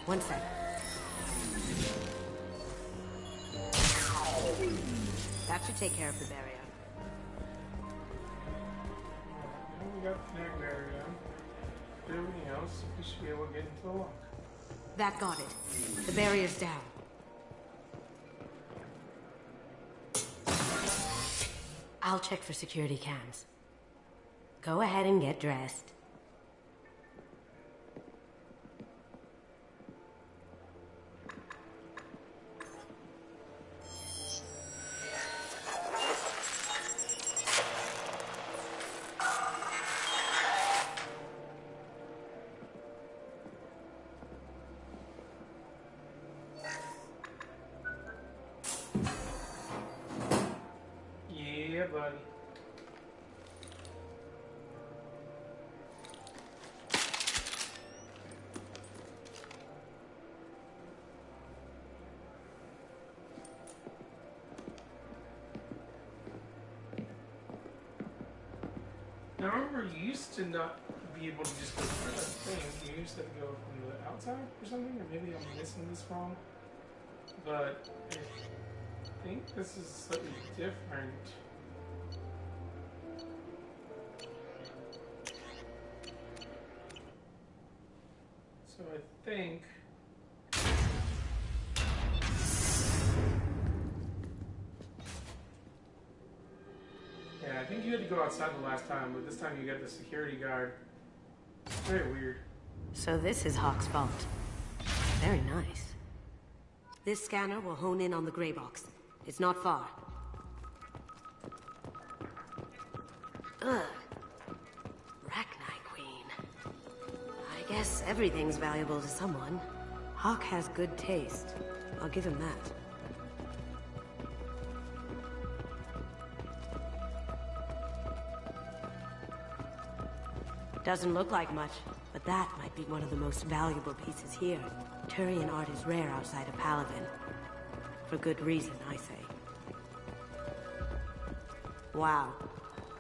One sec. That should take care of the barrier. We got the neck barrier down. Everything else, we should be able to get into the lock. That got it. The barrier's down. I'll check for security cams. Go ahead and get dressed. Yeah, buddy. Now, I remember you used to not be able to just go through that thing. You used to have to go from the outside or something, or maybe I'm missing this wrong. But I think this is slightly different. So I think... Yeah, I think you had to go outside the last time, but this time you got the security guard. Very weird. So this is Hawk's vault. Very nice. This scanner will hone in on the gray box. It's not far. Ugh. Rachni Queen. I guess everything's valuable to someone. Hawk has good taste. I'll give him that. Doesn't look like much, but that might be one of the most valuable pieces here. Turian art is rare outside of Palaven. For good reason, I say. Wow.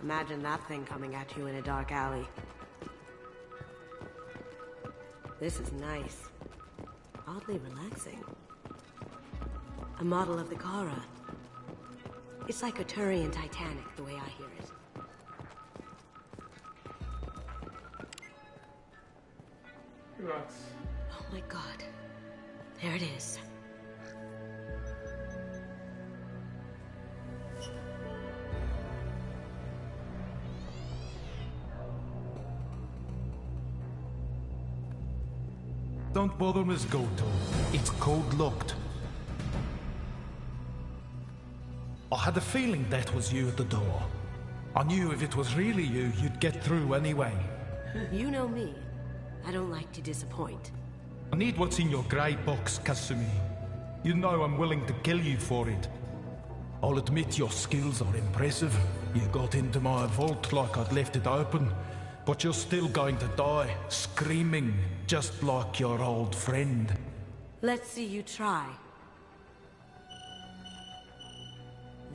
Imagine that thing coming at you in a dark alley. This is nice. Oddly relaxing. A model of the Kara. It's like a Turian Titanic, the way I hear it. Oh my god. There it is. Don't bother, Miss Goto. It's code locked. I had a feeling that was you at the door. I knew if it was really you, you'd get through anyway. You know me. I don't like to disappoint. I need what's in your grey box, Kasumi. You know I'm willing to kill you for it. I'll admit your skills are impressive. You got into my vault like I'd left it open, but you're still going to die, screaming, just like your old friend. Let's see you try.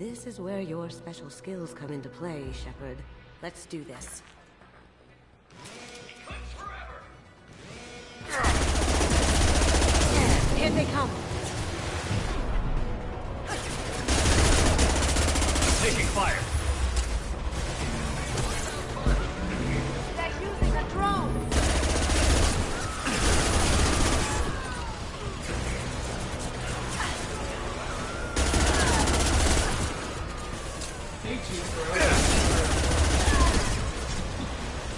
This is where your special skills come into play, Shepard. Let's do this. Here they come. Taking fire. They're using a drone.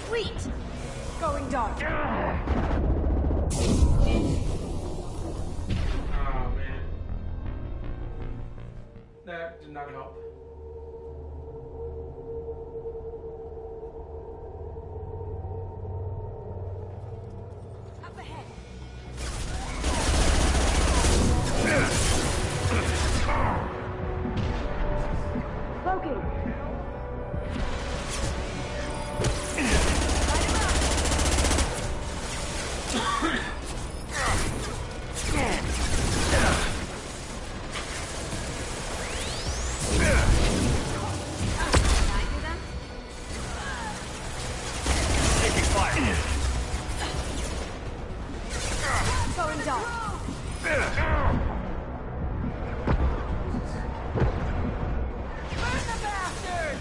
Sweet. Going dark. That did not help. Up ahead. Smoking. Burn the bastard!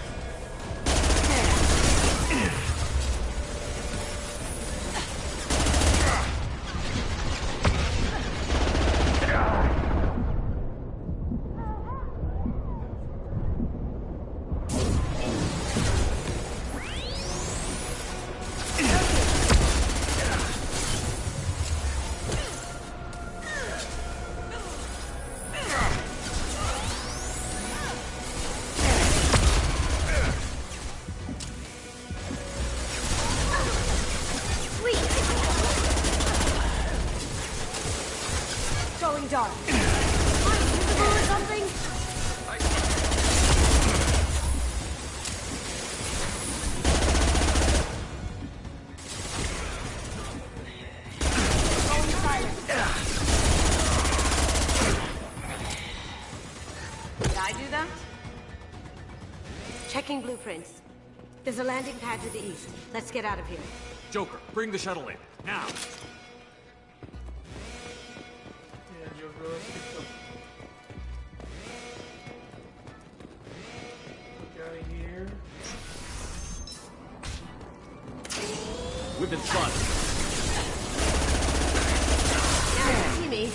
Checking blueprints. There's a landing pad to the east. Let's get out of here. Joker, bring the shuttle in. Now! Yeah, Joker, let's get out of here. We've been spotted. Now you see me.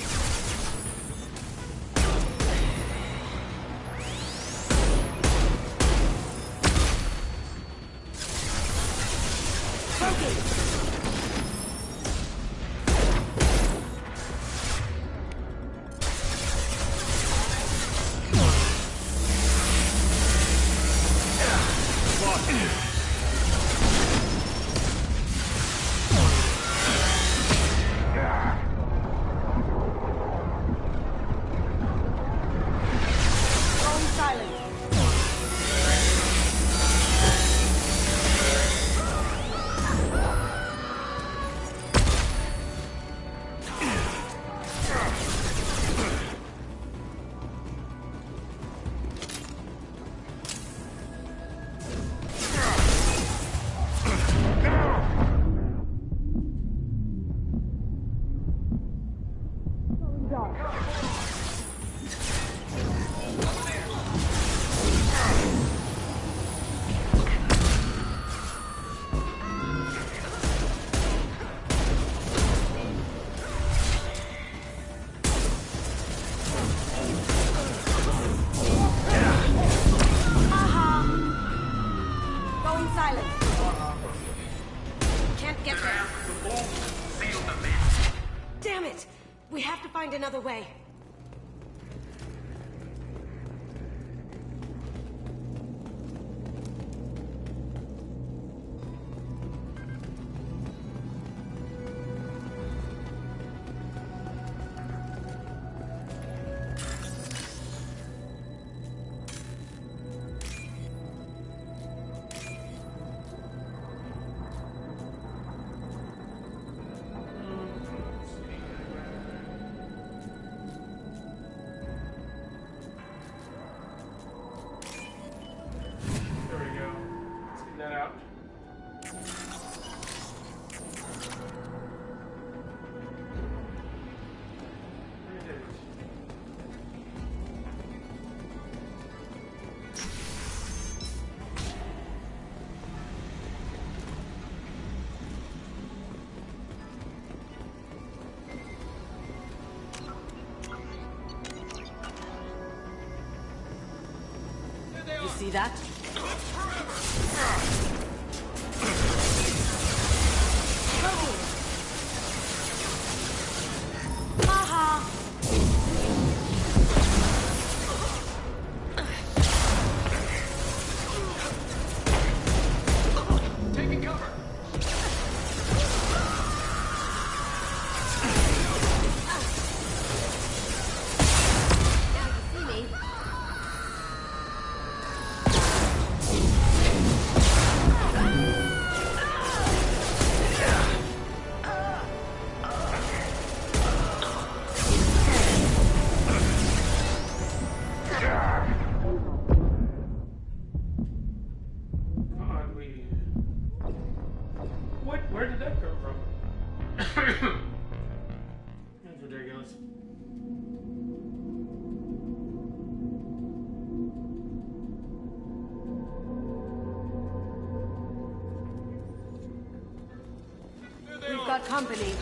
Damn it! We have to find another way. You see that? Taking cover. Where did that come from? That's ridiculous. We've got company.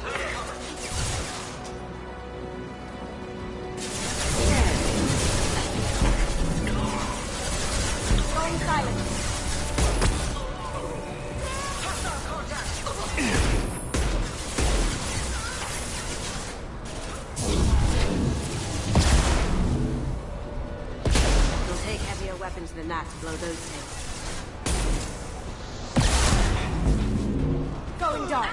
Going silent. It'll take heavier weapons than that to blow those things. Going dark.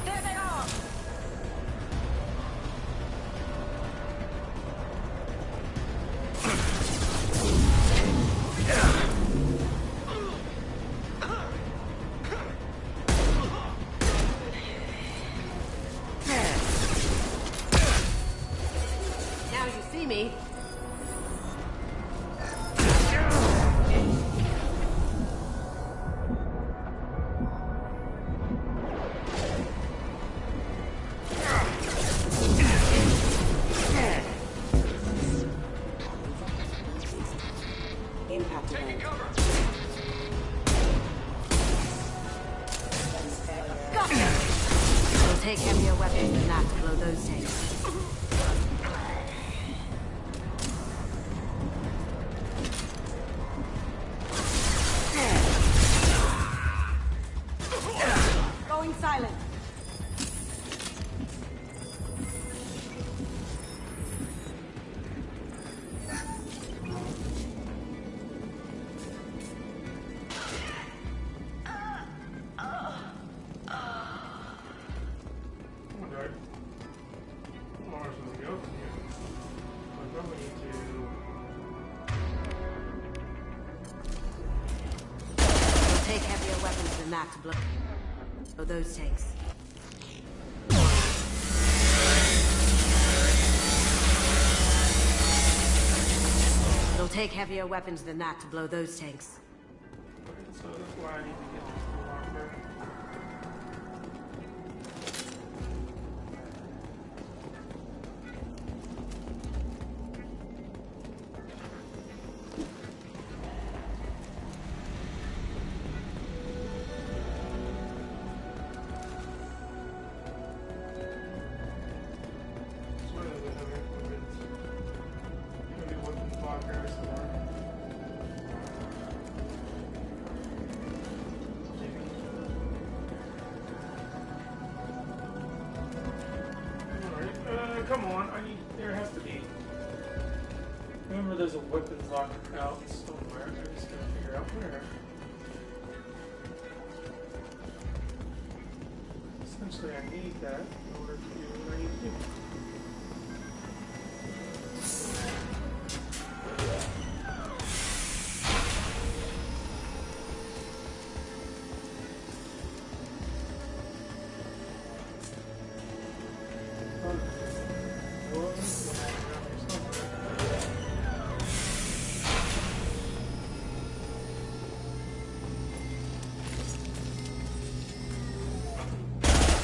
There they are. me. Taking cover. It'll take heavier weapons than that to blow those tanks. Going silent. Take heavier weapons than that to blow those tanks. It'll take heavier weapons than that to blow those tanks. So that's why I need to get this locker. Come on, there has to be. Remember there's a weapons locker out somewhere. I'm just gonna figure out where. Essentially I need that in order to do what I need to do.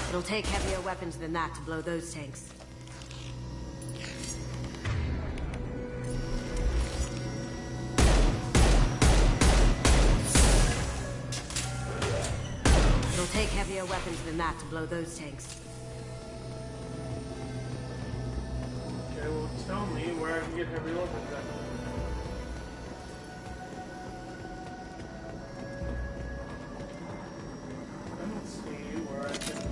It'll take heavier weapons than that to blow those tanks. It'll take heavier weapons than that to blow those tanks. Okay, well tell me where I can get heavy weapons at. I don't see where I can...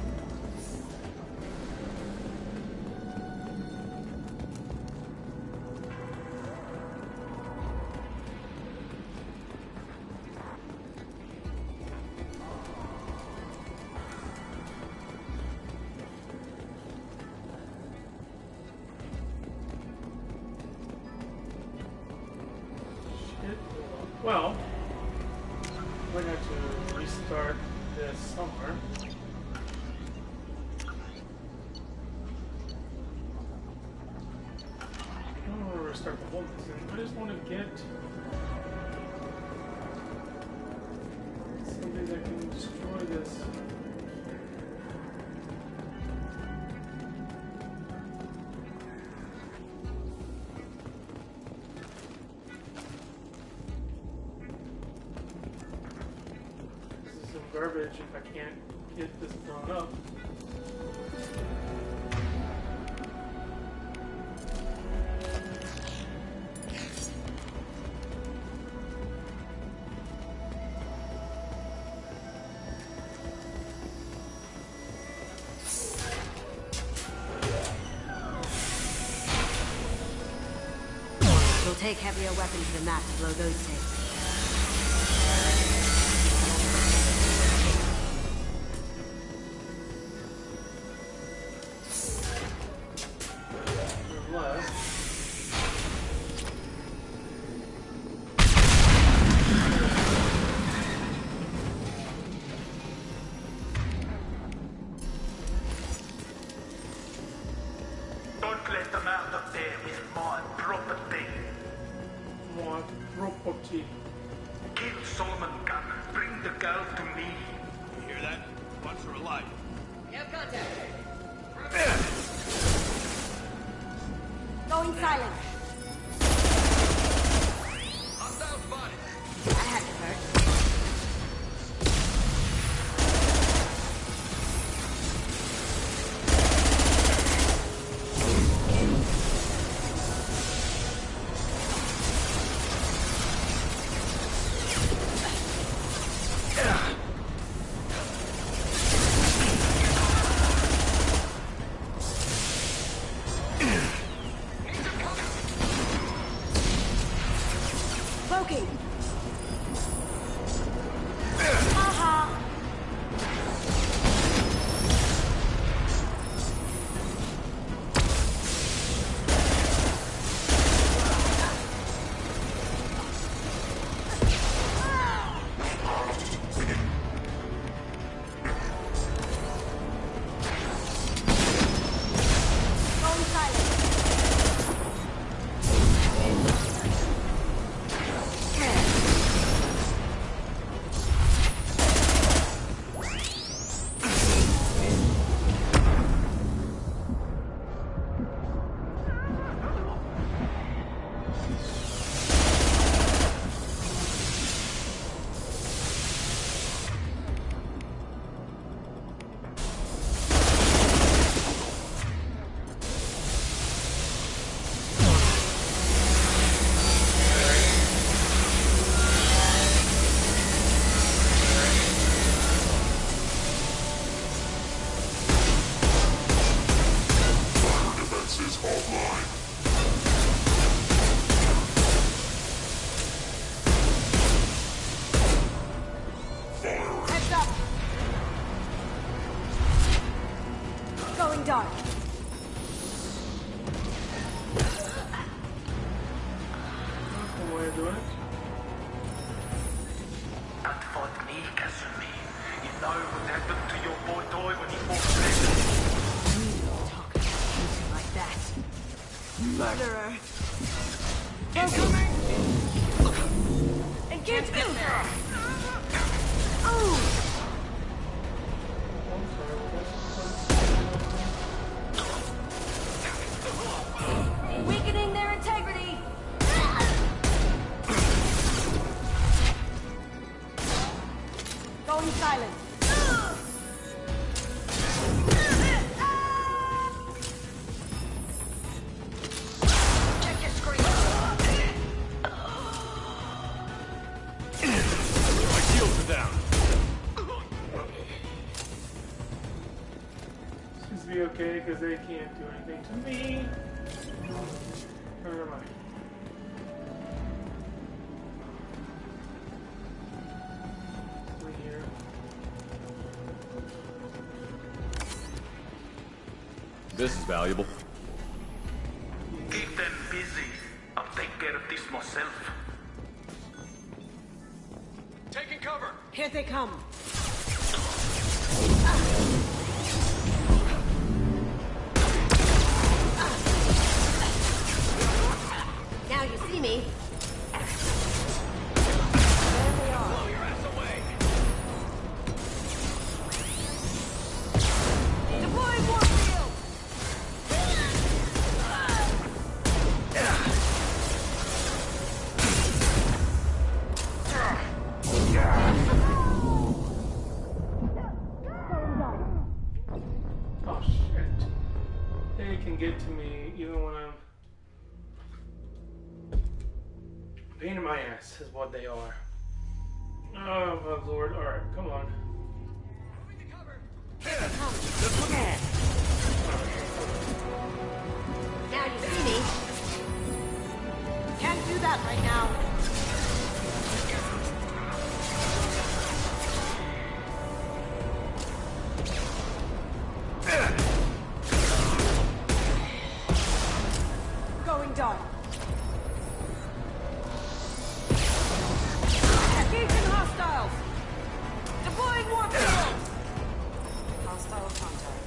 Well, we're going to restart this somewhere. I don't want to restart the whole thing. I just want to get something that can destroy this. Garbage if I can't get this blown up. It'll take heavier weapons than that to blow those tanks. Don't let them out of there with my property. My property. Kill Solomon Gunn. Bring the girl to me. You hear that? Watch her alive. We have contact. Going silent. Hostile spotted. That had to hurt. Cloaking. Aha. Going silent. Defenses online. Heads up. Going dark. One way of doing it. Don't fight me, Kasumi. You know what happened to your boy Toy when he fought Blade. Like that. Murderer. Incoming! Engage me! Oh! Weakening their integrity. Going silent. Check your screen. My shields are down. Seems to be okay because they can't do anything to me. Never mind. We're here. This is valuable. Keep them busy. I'll take care of this myself. Taking cover. Here they come. Now you see me. There they are. Blow your ass away. Deploying Warfield! Oh shit. They can get to me even when I'm pain in my ass is what they are. Oh my lord. Alright, come on. Now you see me. Can't do that right now. Going dark. Engaging hostiles. Deploying Warfield. Hostile contact.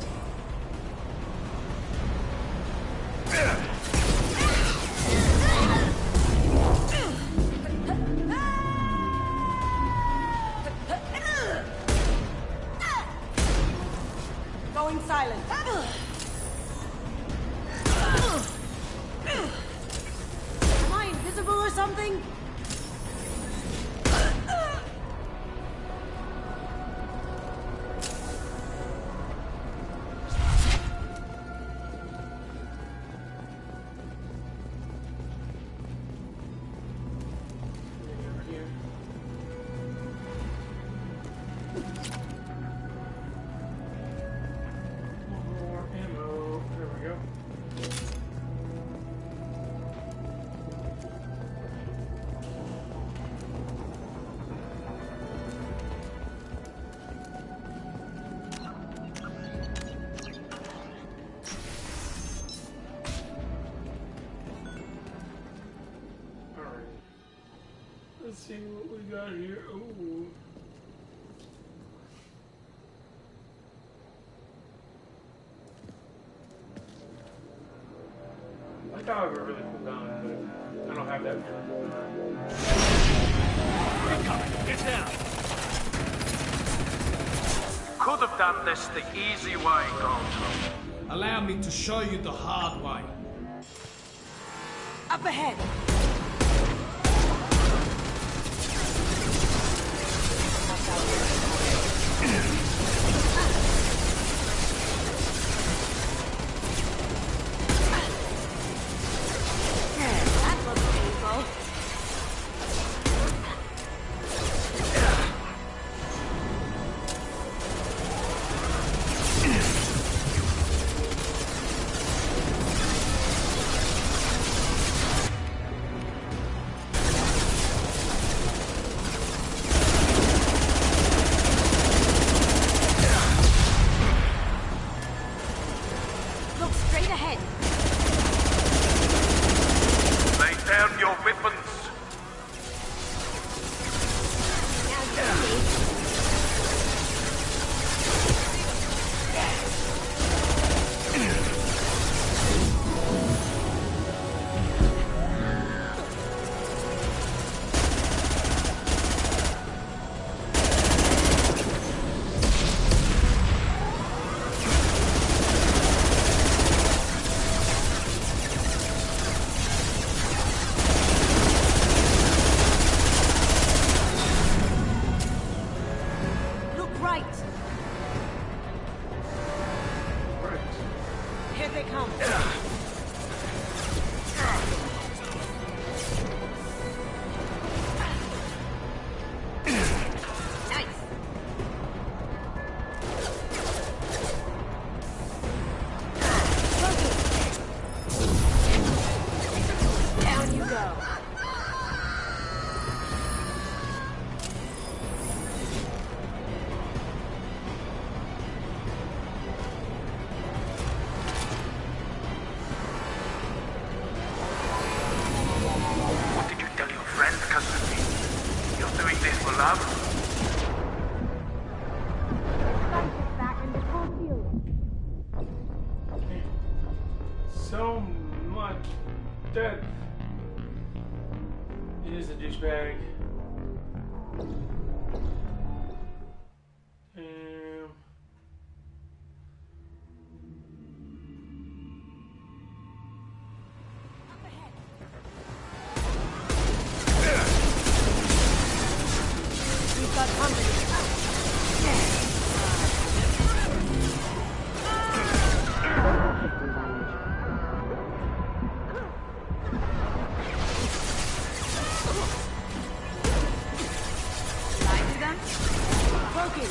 Let's see what we got here. Ooh. I thought I would really cool down, but I don't have that. Get down! Could have done this the easy way, Goldblum. Allow me to show you the hard way. Up ahead! That looks painful. Look straight ahead. Lay down your weapons. Now you see. Look right. Here they come. Nice. Down you go. What did you tell your friend, Kasumi? You're doing this for love? So much death. He is a douchebag. Damn. We've got company. Lie to them. Broken.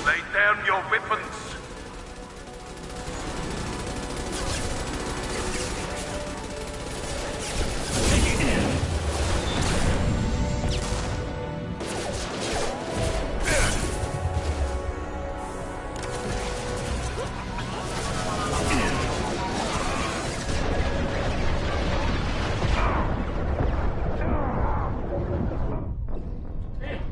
Lay down your weapons. Damn.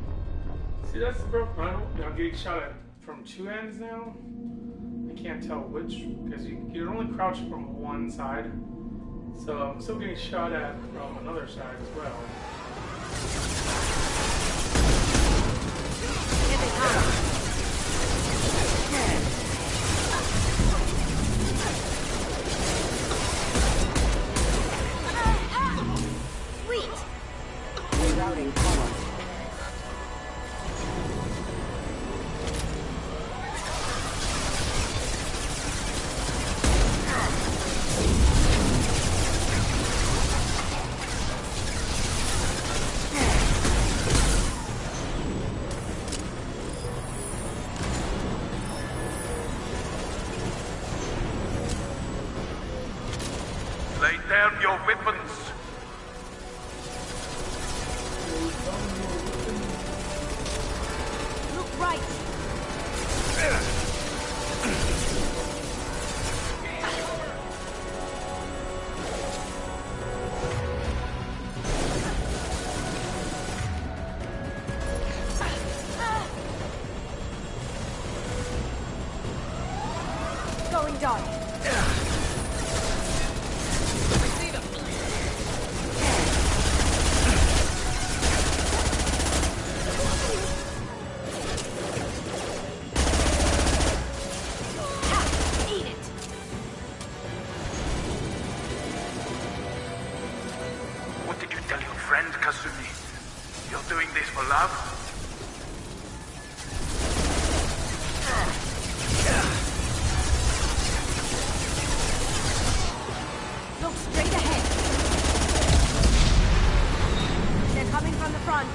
See, that's the broken. I'm getting shot at from two ends now. I can't tell which because you're only crouching from one side. So I'm still getting shot at from another side as well. Here they come. Sweet. Rerouting cover. Lay down your weapons. Look right. Going dark. Eat it. What did you tell your friend, Kasumi? You're doing this for love? Look straight ahead. They're coming from the front.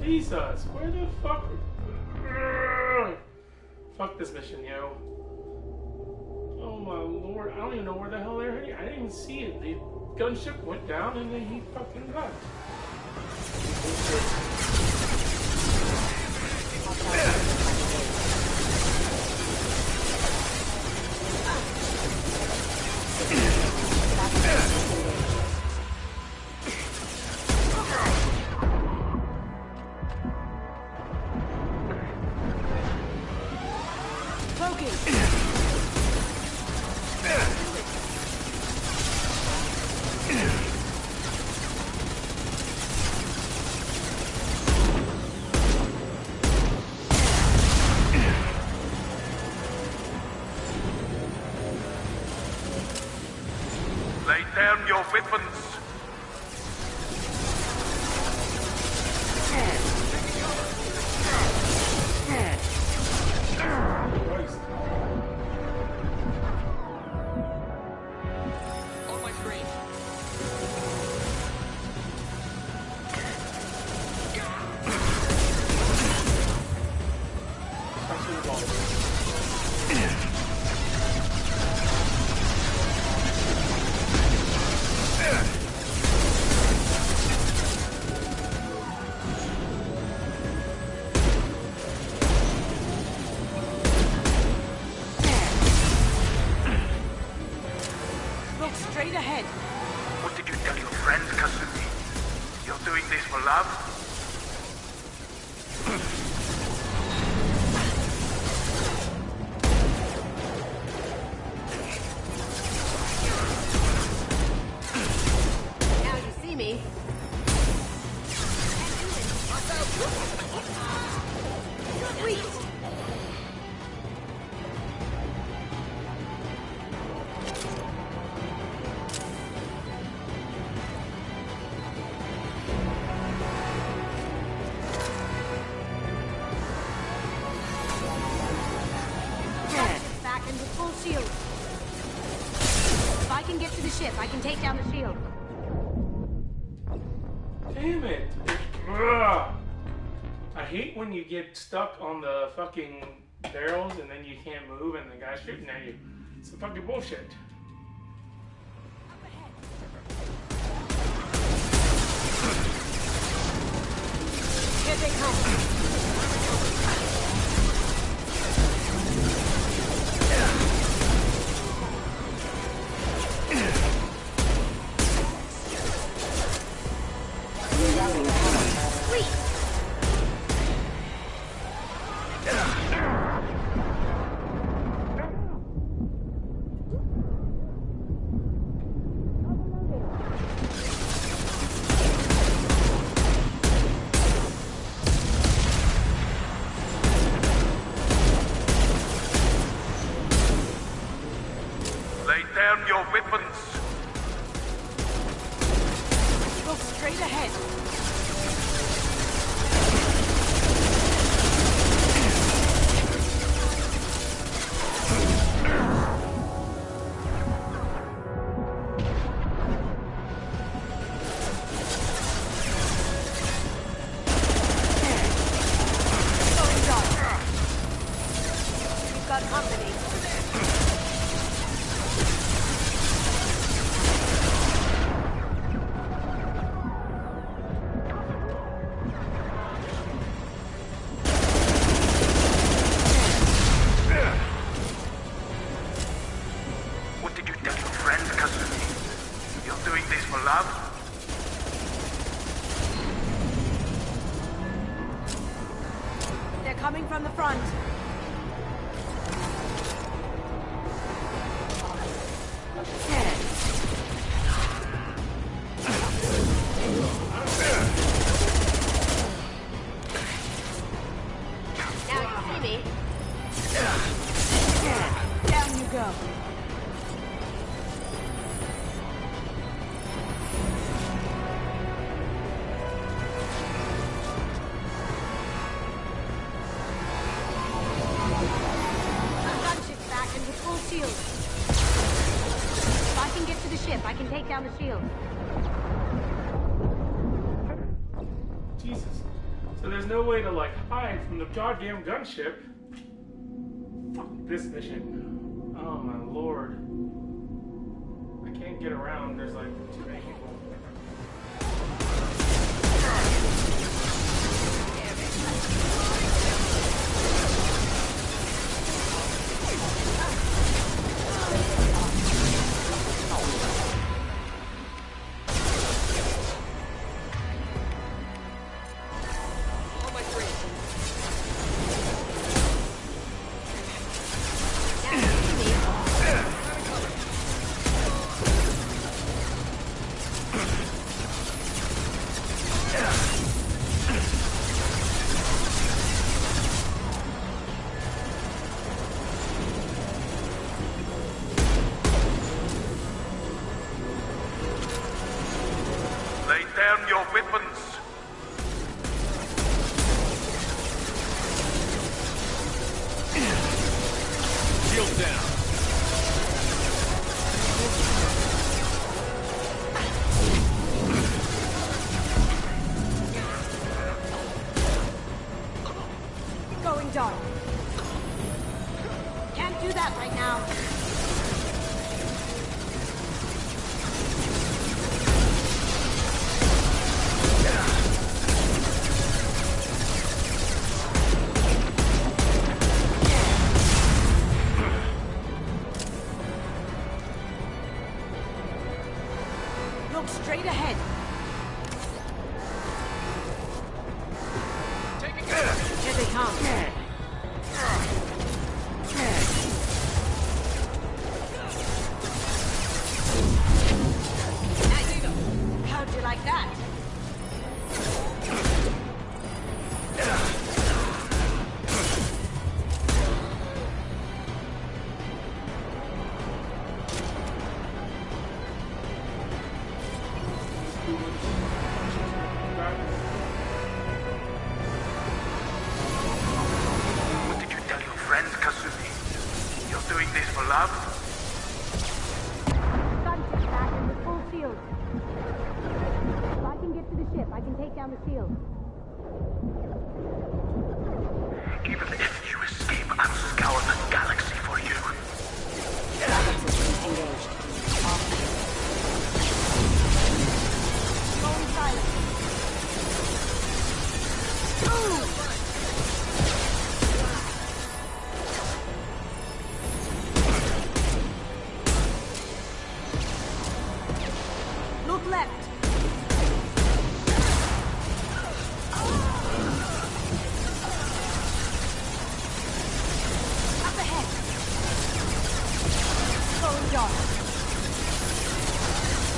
Jesus, where the fuck? Fuck this mission, yo. Oh my lord, I don't even know where the hell they're heading. I didn't even see it. The gunship went down and then he fucking left. Lay down your weapons. On my screen. Look straight ahead. What did you tell your friend, Kasumi? You're doing this for love? Now you see me. Sweet. Back into full shield. If I can get to the ship, I can take down the shield. Damn it. Ugh. I hate when you get stuck on the fucking barrels and then you can't move and the guy's shooting at you. It's some fucking bullshit. Here they come. coming from the front. Now you see me. Down you go. Shield. If I can get to the ship, I can take down the shield. Jesus. So there's no way to, like, hide from the goddamn gunship. Fuck this mission. Oh my lord. I can't get around. There's, like, too many people. Lay down your weapons. Shield down. Going dark. Can't do that right now. Look straight ahead. Here they come. How'd you like that? What did you tell your friends, Kasumi? You're doing this for love? Gunship back in with full shield. If I can get to the ship, I can take down the shield. Even if you escape, I'll scour the galaxy for you. Going silent. Ooh! Look left. Up ahead. Going dark.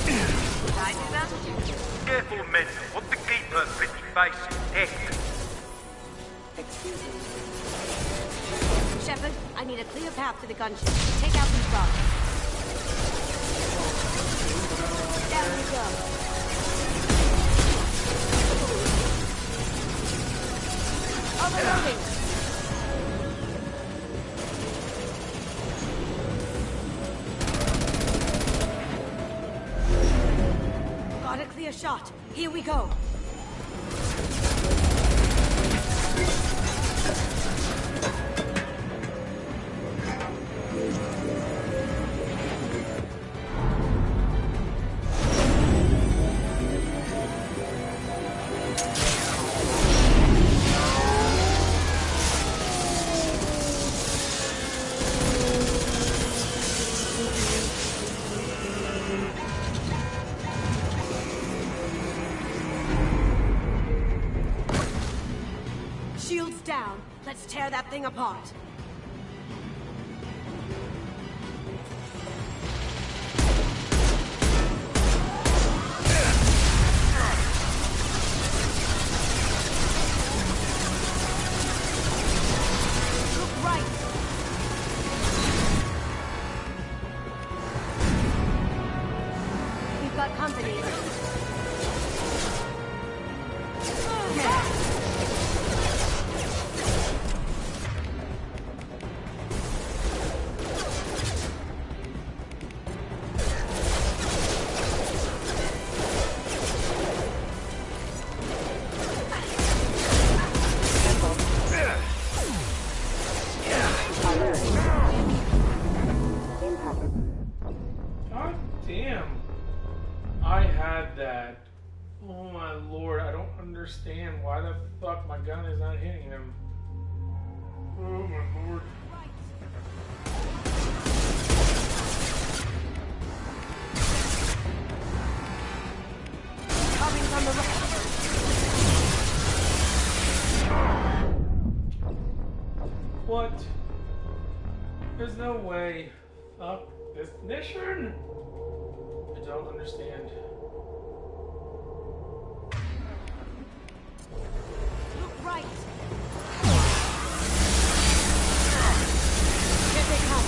Did I do that? Careful, men. What the keeper pretty face dead. Excuse me. Shepard, I need a clear path to the gunship. Take out these rocks. Down you go. Overloading. Got a clear shot. Here we go. down. Let's tear that thing apart. Look right. We've got company. God damn. I had that. Oh my lord, I don't understand why the fuck my gun is not hitting him. Oh my lord. Coming from the right. What? There's no way. Fuck this mission. I don't understand. Look right. Here they come.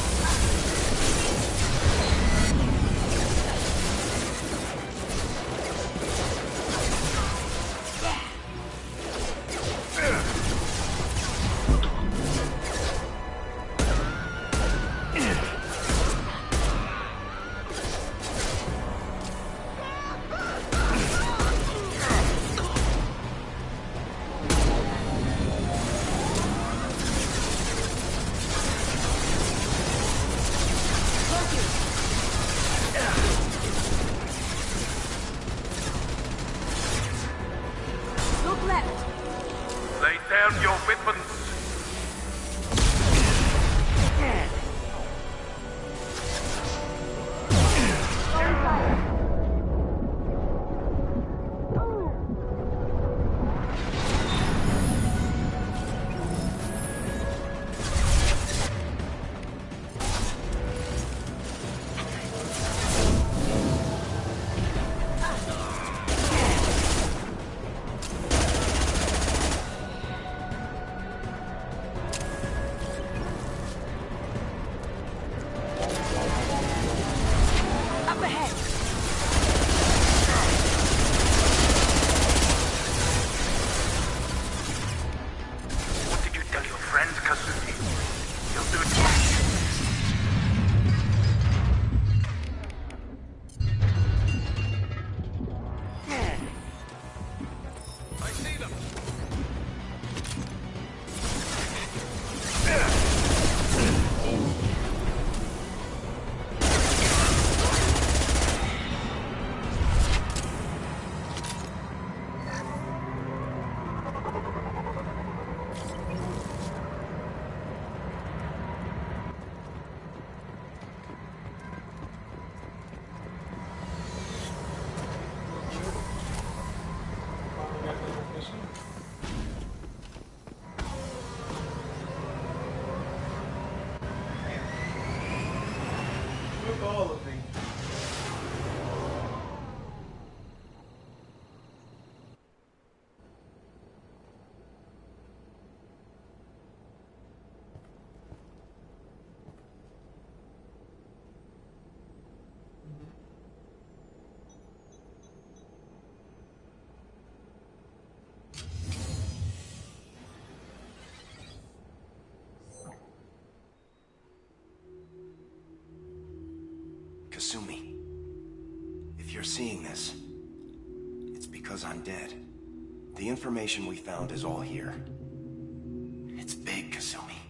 Look left. Lay down your weapons. Up ahead. What did you tell your friends, Kasumi? You'll do it. I see them. Took all of me. Kasumi, if you're seeing this, it's because I'm dead. The information we found is all here. It's big, Kasumi.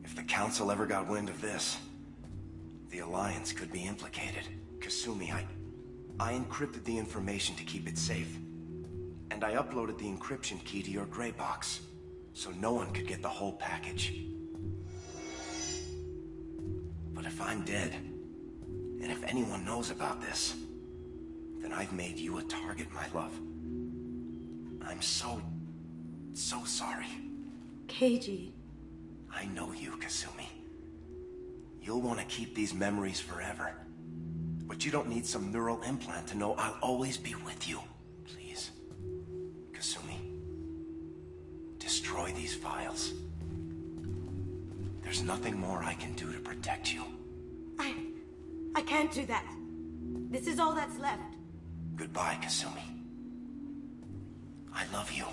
If the Council ever got wind of this, the Alliance could be implicated. Kasumi, I encrypted the information to keep it safe. And I uploaded the encryption key to your gray box, so no one could get the whole package. But if I'm dead, and if anyone knows about this, then I've made you a target, my love. I'm so sorry. Keiji. I know you, Kasumi. You'll want to keep these memories forever. But you don't need some neural implant to know I'll always be with you. Please. Kasumi. Destroy these files. There's nothing more I can do to protect you. I can't do that. This is all that's left. Goodbye, Kasumi. I love you.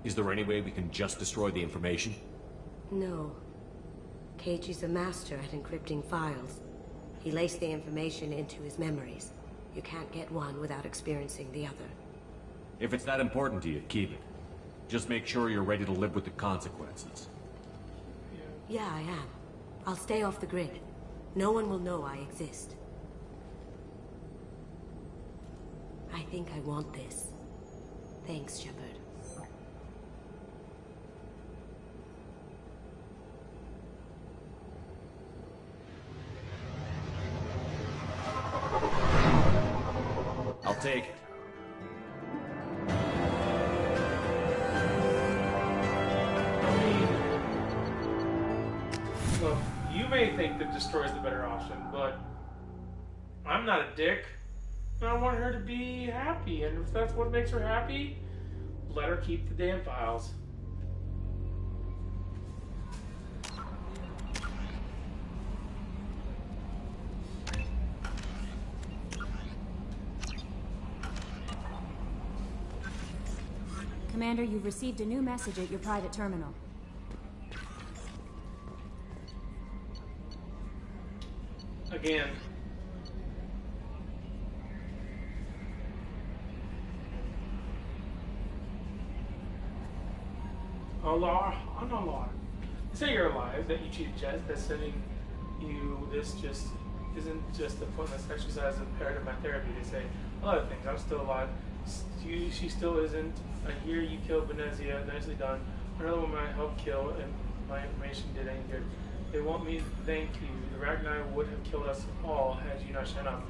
Is there any way we can just destroy the information? No. Keiji's a master at encrypting files. He laced the information into his memories. You can't get one without experiencing the other. If it's that important to you, keep it. Just make sure you're ready to live with the consequences. Yeah, I am. I'll stay off the grid. No one will know I exist. I think I want this. Thanks, Shepard. I'll take it. Look, you may think that destroy is the better option, but I'm not a dick. I want her to be happy, and if that's what makes her happy, let her keep the damn files. Commander, you've received a new message at your private terminal. Again. Alar, on Alar. Say you're alive, that you cheated Jess, that sending you this just isn't just a pointless exercise of paradigm therapy. They say a lot of things. I'm still alive. She still isn't. I hear you killed Venezia. Nicely done. Another woman I helped kill, and my information did any good. They want me to thank you. The Ragnar would have killed us all had you not shown up.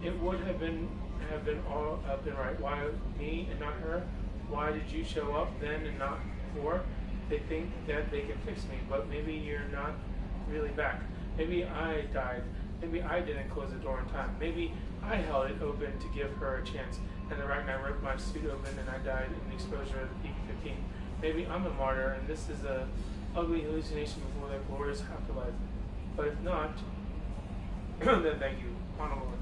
It would have been right. Why me and not her? Why did you show up then and not before? They think that they can fix me, but maybe you're not really back. Maybe I died. Maybe I didn't close the door in time. Maybe I held it open to give her a chance, and the Ragnar ripped my suit open and I died in the exposure of the P-15. Maybe I'm a martyr, and this is a ugly hallucination before that glorious afterlife. But if not, then thank you, Honolulu.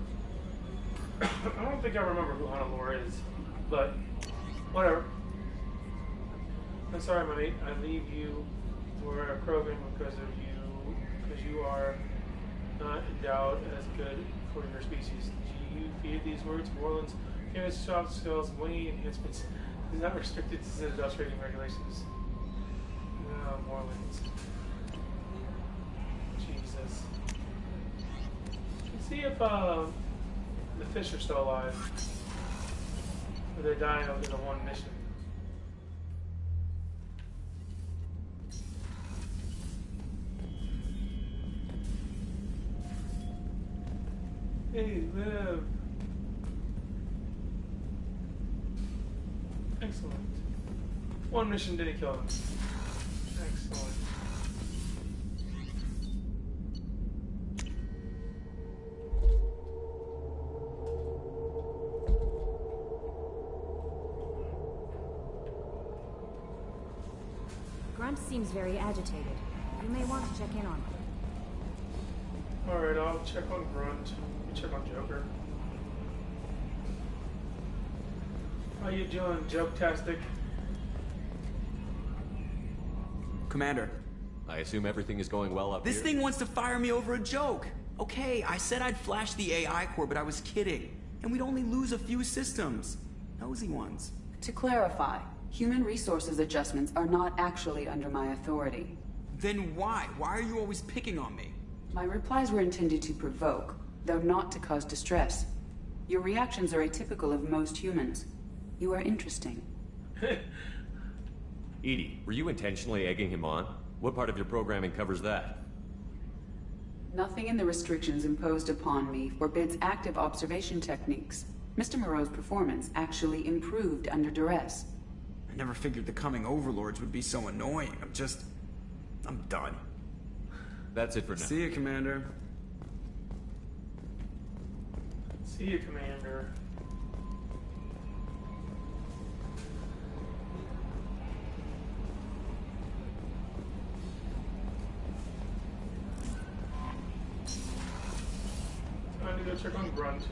I don't think I remember who Honolulu is, but whatever. I'm sorry, my mate. I leave you for a Krogan because you are not endowed as good for your species. Do you feed these words? Moreland's famous soft skills, wing enhancements is not restricted to Citadel's trading regulations. No, Moreland's. Jesus. Let's see if the fish are still alive. Or they're dying over the one mission. Hey, live. Excellent. One mission didn't kill him. Excellent. Grunt seems very agitated. You may want to check in on him. Alright, I'll check on Grunt. Check on Joker. How you doing, Joke-tastic? Commander. I assume everything is going well up This here? thing wants to fire me over a joke. Okay, I said I'd flash the AI core, but I was kidding. And we'd only lose a few systems. Nosy ones. To clarify, human resources adjustments are not actually under my authority. Then why? Why are you always picking on me? My replies were intended to provoke, though not to cause distress. Your reactions are atypical of most humans. You are interesting. Edie, were you intentionally egging him on? What part of your programming covers that? Nothing in the restrictions imposed upon me forbids active observation techniques. Mr. Moreau's performance actually improved under duress. I never figured the coming overlords would be so annoying. I'm done. That's it for now. See you, Commander. See you, Commander. Time to go check on Grunt.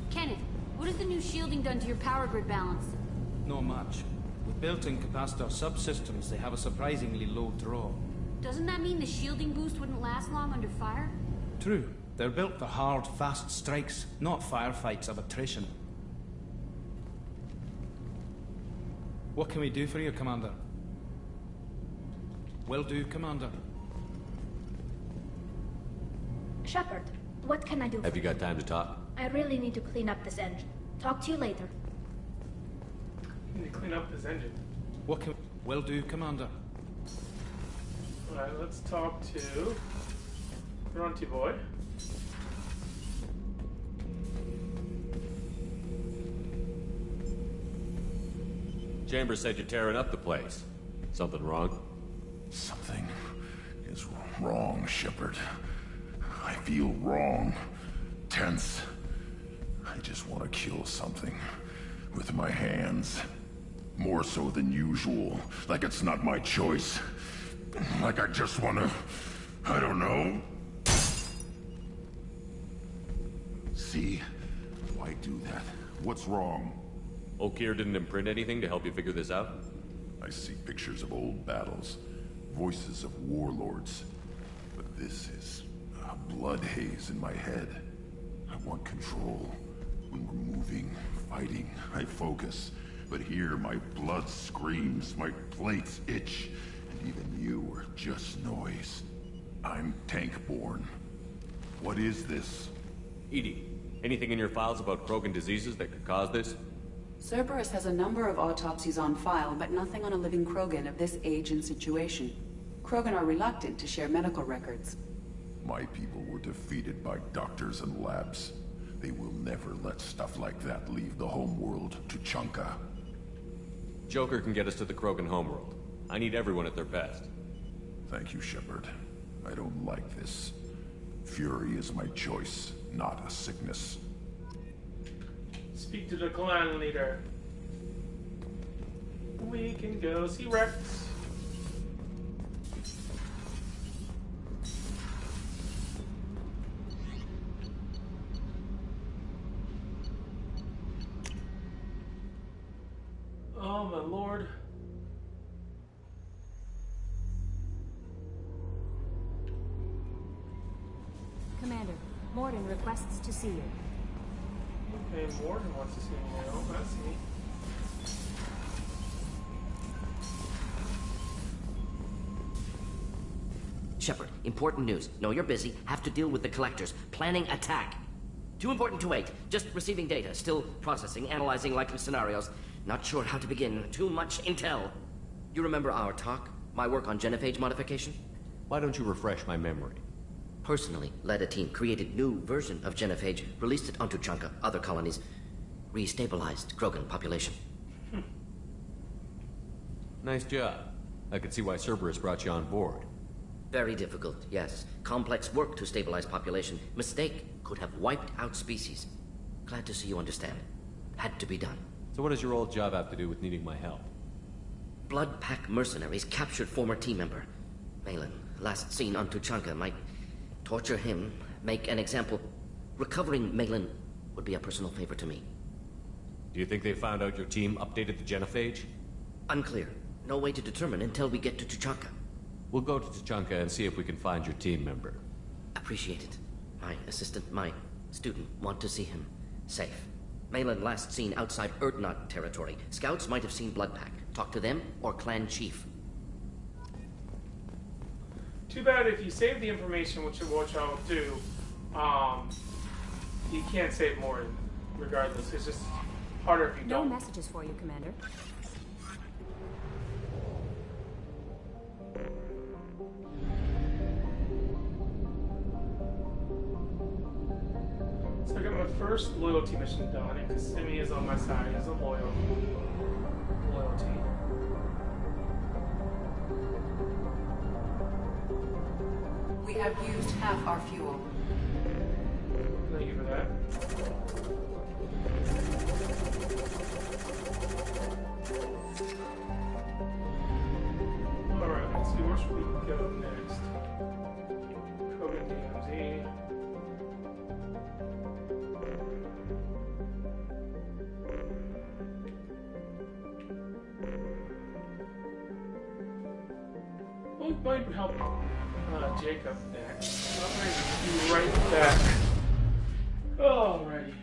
Kenneth, what has the new shielding done to your power grid balance? Not much. With built-in capacitor subsystems, they have a surprisingly low draw. Doesn't that mean the shielding boost wouldn't last long under fire? True. They're built for hard, fast strikes, not firefights of attrition. What can we do for you, Commander? Will do, Commander. Shepard, what can I do? Have you got time to talk? I really need to clean up this engine. Talk to you later. You need to clean up this engine. What can... Will do, Commander. Alright, let's talk to Grunty Boy. Chambers said you're tearing up the place. Something wrong? Something is wrong, Shepard. I feel wrong. Tense. I just want to kill something. With my hands. More so than usual. Like it's not my choice. Like I just want to... I don't know. See? Why do that? What's wrong? Okeer didn't imprint anything to help you figure this out? I see pictures of old battles. Voices of warlords. But this is a blood haze in my head. I want control. When we're moving, fighting, I focus. But here, my blood screams, my plates itch, and even you are just noise. I'm tank-born. What is this? EDI, anything in your files about Krogan diseases that could cause this? Cerberus has a number of autopsies on file, but nothing on a living Krogan of this age and situation. Krogan are reluctant to share medical records. My people were defeated by doctors and labs. They will never let stuff like that leave the homeworld to Tuchanka. Joker can get us to the Krogan homeworld. I need everyone at their best. Thank you, Shepard. I don't like this. Fury is my choice, not a sickness. Speak to the clan leader. We can go see Rex. Oh my lord. Commander, Mordin requests to see you. Okay, Mordin wants to see me now. I see. Shepard, important news. Know you're busy. Have to deal with the collectors. Planning attack. Too important to wait. Just receiving data. Still processing, analyzing likely scenarios. Not sure how to begin. Too much intel. You remember our talk? My work on genophage modification? Why don't you refresh my memory? Personally led a team, created new version of genophage, released it onto Tuchanka, other colonies, restabilized Krogan population. Nice job. I could see why Cerberus brought you on board. Very difficult, yes. Complex work to stabilize population. Mistake could have wiped out species. Glad to see you understand. Had to be done. So what does your old job have to do with needing my help? Blood Pack mercenaries captured former team member. Malin, last seen on Tuchanka, might torture him, make an example. Recovering Malin would be a personal favor to me. Do you think they found out your team updated the genophage? Unclear. No way to determine until we get to Tuchanka. We'll go to Tuchanka and see if we can find your team member. Appreciate it. My assistant, my student, want to see him safe. Malin last seen outside Urdnot territory. Scouts might have seen Blood Pack. Talk to them or clan chief. Too bad if you save the information, which I'll do, you can't save more regardless. It's just harder if you No don't. messages for you, Commander. So I got my first loyalty mission done, and Kissimmee is on my side as a loyalty. We have used half our fuel. Thank you for that. Alright, let's see where should we go next. Coding DMZ. Well, it might help Jacob next. I'm going to be right back. Alrighty.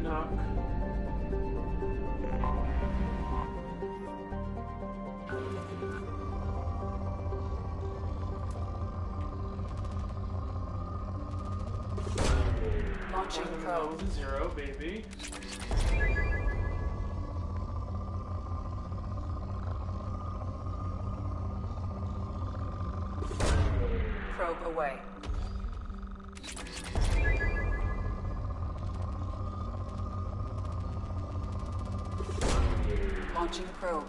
Knock. Launching probe. 0, baby. Probe away. Launching probe.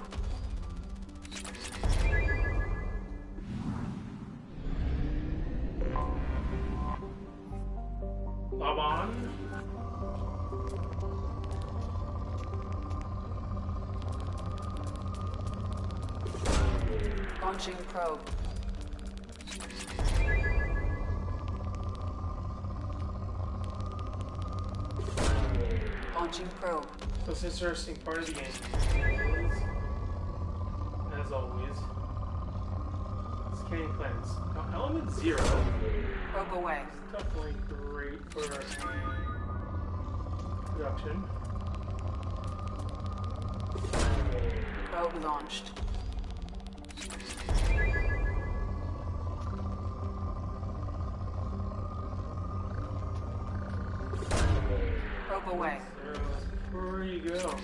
Lob on. Launching probe. Launching probe. This is interesting part of the game. As always. Scanning planets. Now, element 0. Probe away. Is definitely great for production. Probe launched. Probe away. Where you go?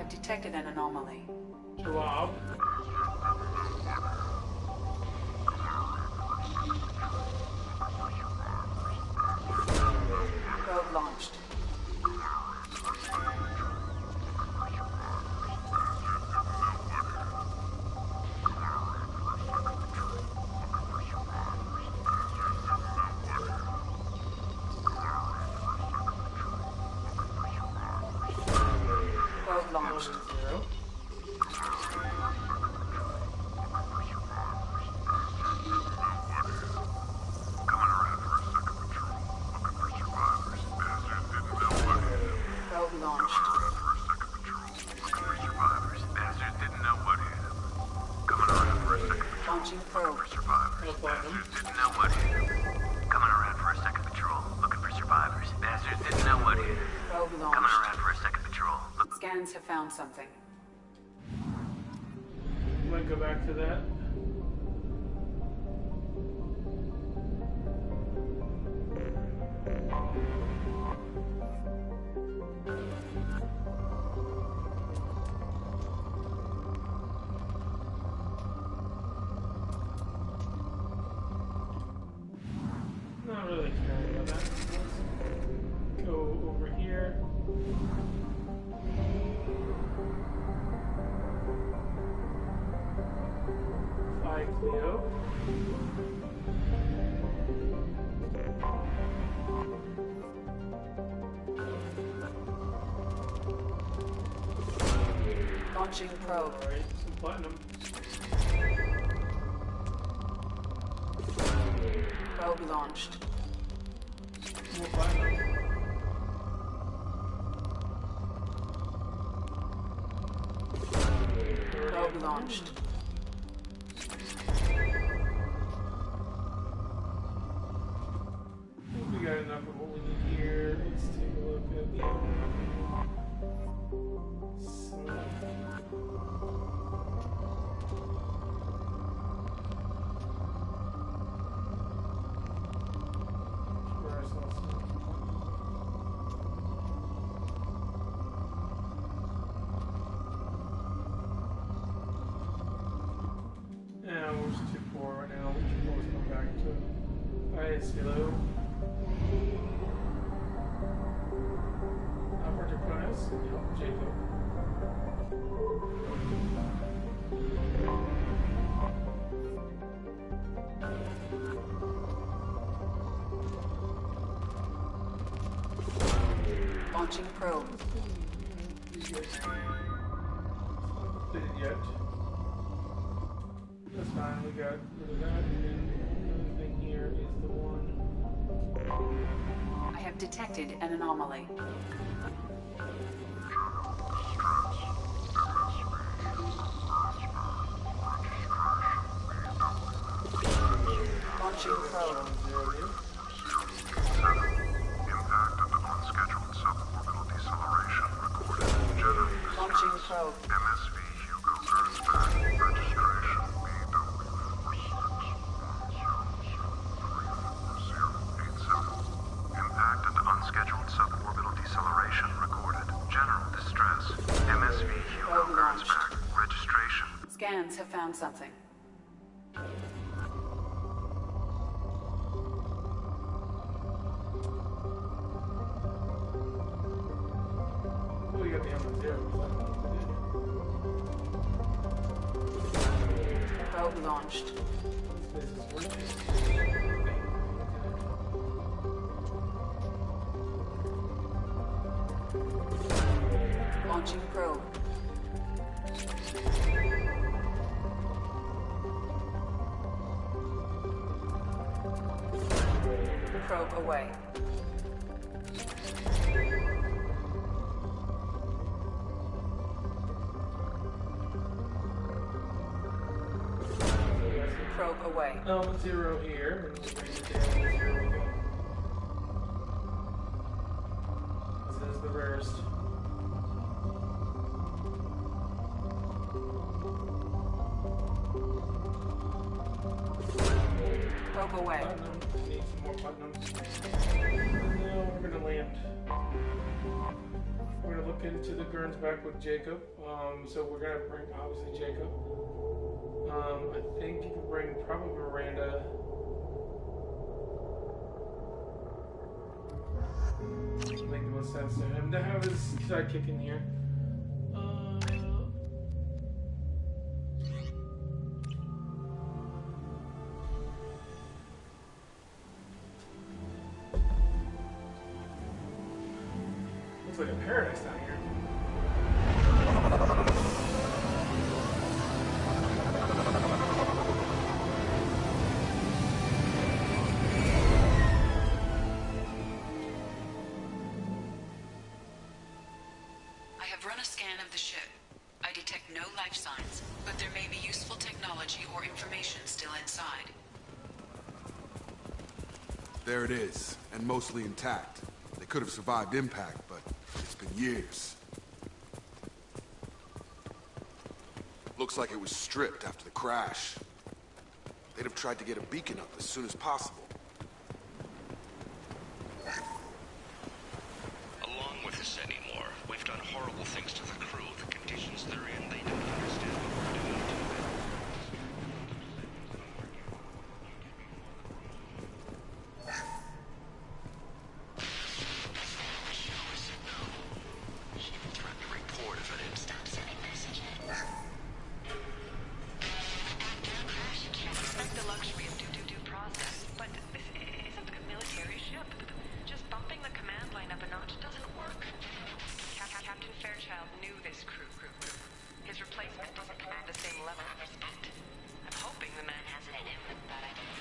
have detected an anomaly. Wow. Probe launched. Probe launched. Probe launched. Launching probe. Didn't know what hit him. Coming around for a second patrol, looking for survivors. Bastards didn't know what hit him. Probe Coming launched. around for a second patrol. Scans have found something. Might go back to that. Not really caring about that. Let's go over here. Fly Cleo. Launching probe. Alright, some platinum. Probe launched. More platinum. Probe launched. I think we got enough of what we need here. Let's take a look at the yeah, we're just too poor right now. We should always come back to it. Alright, hello. Albert Aquinas, Jacob. Launching probe. Did it yet? That's fine, we got rid of that. And the other thing here is the one. I have detected an anomaly. Launching probe. Impact and unscheduled suborbital deceleration recorded. General Launching probe. MSV Hugo Gernsback. Registration BW. Impact and unscheduled suborbital deceleration recorded. General distress. MSV Hugo Gernsback. Registration. Scans have found something. We got the M0. Probe launched. This is working. Launching probe. Probe away. Probe away. Element 0 here. And we'll bring it down to 0 again. This is the rarest. Probe away. Platinum. Need some more platinum. And now we're gonna land. We're gonna gonna look into the Gernsback with Jacob. So we're gonna bring obviously Jacob. I think you can bring probably Miranda. Make the most sense to him to have his sidekick in here. Looks like a paradise down here. I have run a scan of the ship. I detect no life signs, but there may be useful technology or information still inside. There it is, and mostly intact. They could have survived impact, but it's been years. Looks like it was stripped after the crash. They'd have tried to get a beacon up as soon as possible. Along with this anymore, we've done horrible things to the crew. The conditions they're in, they don't understand what we're doing to them. She will threaten to report if it is. Stop sending messages. Expect the luxury of due process, but this isn't a military ship. Just bumping the command line up a notch doesn't work. Captain Fairchild knew this crew. His replacement doesn't command the same level of respect. I'm hoping the man has it in him, but I don't know.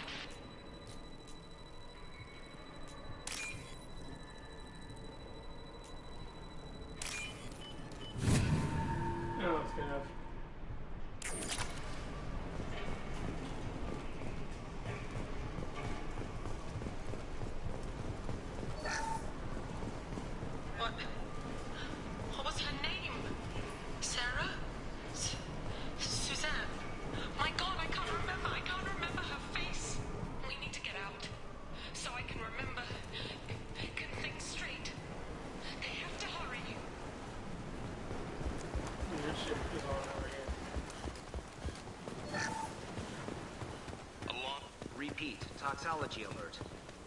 Oh, that's good enough. What was her name? Sarah? Suzanne? My God, I can't remember her face. We need to get out, so I can remember, can think straight. They have to hurry. Your ship is on over here. Repeat, toxology alert.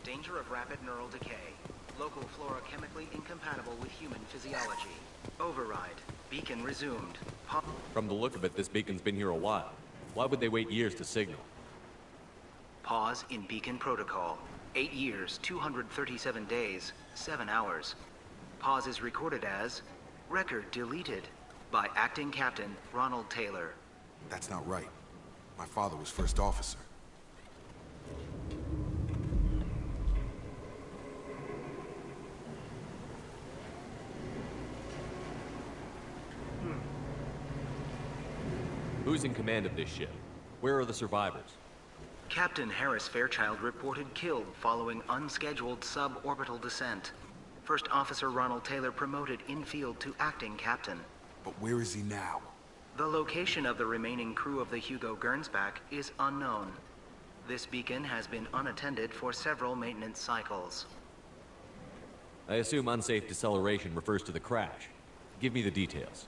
Danger of rapid neural decay. Local flora chemically incompatible with human physiology. Override. Beacon resumed. From the look of it, this beacon's been here a while. Why would they wait years to signal? Pause in beacon protocol. 8 years, 237 days, 7 hours. Pause is recorded as record deleted by acting captain Ronald Taylor. That's not right. My father was first officer. Who's in command of this ship? Where are the survivors? Captain Harris Fairchild reported killed following unscheduled suborbital descent. First Officer Ronald Taylor promoted in-field to acting captain. But where is he now? The location of the remaining crew of the Hugo Gernsback is unknown. This beacon has been unattended for several maintenance cycles. I assume unsafe deceleration refers to the crash. Give me the details.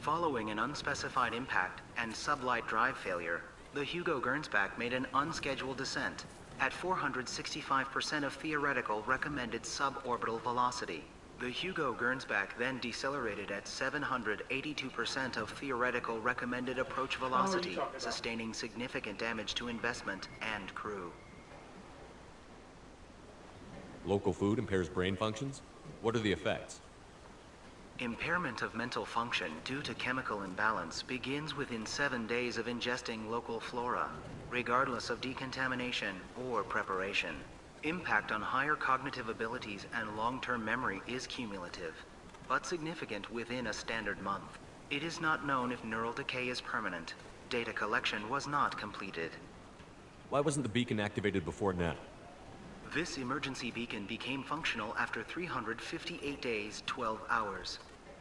Following an unspecified impact and sublight drive failure, the Hugo Gernsback made an unscheduled descent at 465% of theoretical recommended suborbital velocity. The Hugo Gernsback then decelerated at 782% of theoretical recommended approach velocity, sustaining significant damage to investment and crew. Local food impairs brain functions? What are the effects? Impairment of mental function due to chemical imbalance begins within 7 days of ingesting local flora, regardless of decontamination or preparation. Impact on higher cognitive abilities and long-term memory is cumulative, but significant within a standard month. It is not known if neural decay is permanent. Data collection was not completed. Why wasn't the beacon activated before now? This emergency beacon became functional after 358 days, 12 hours,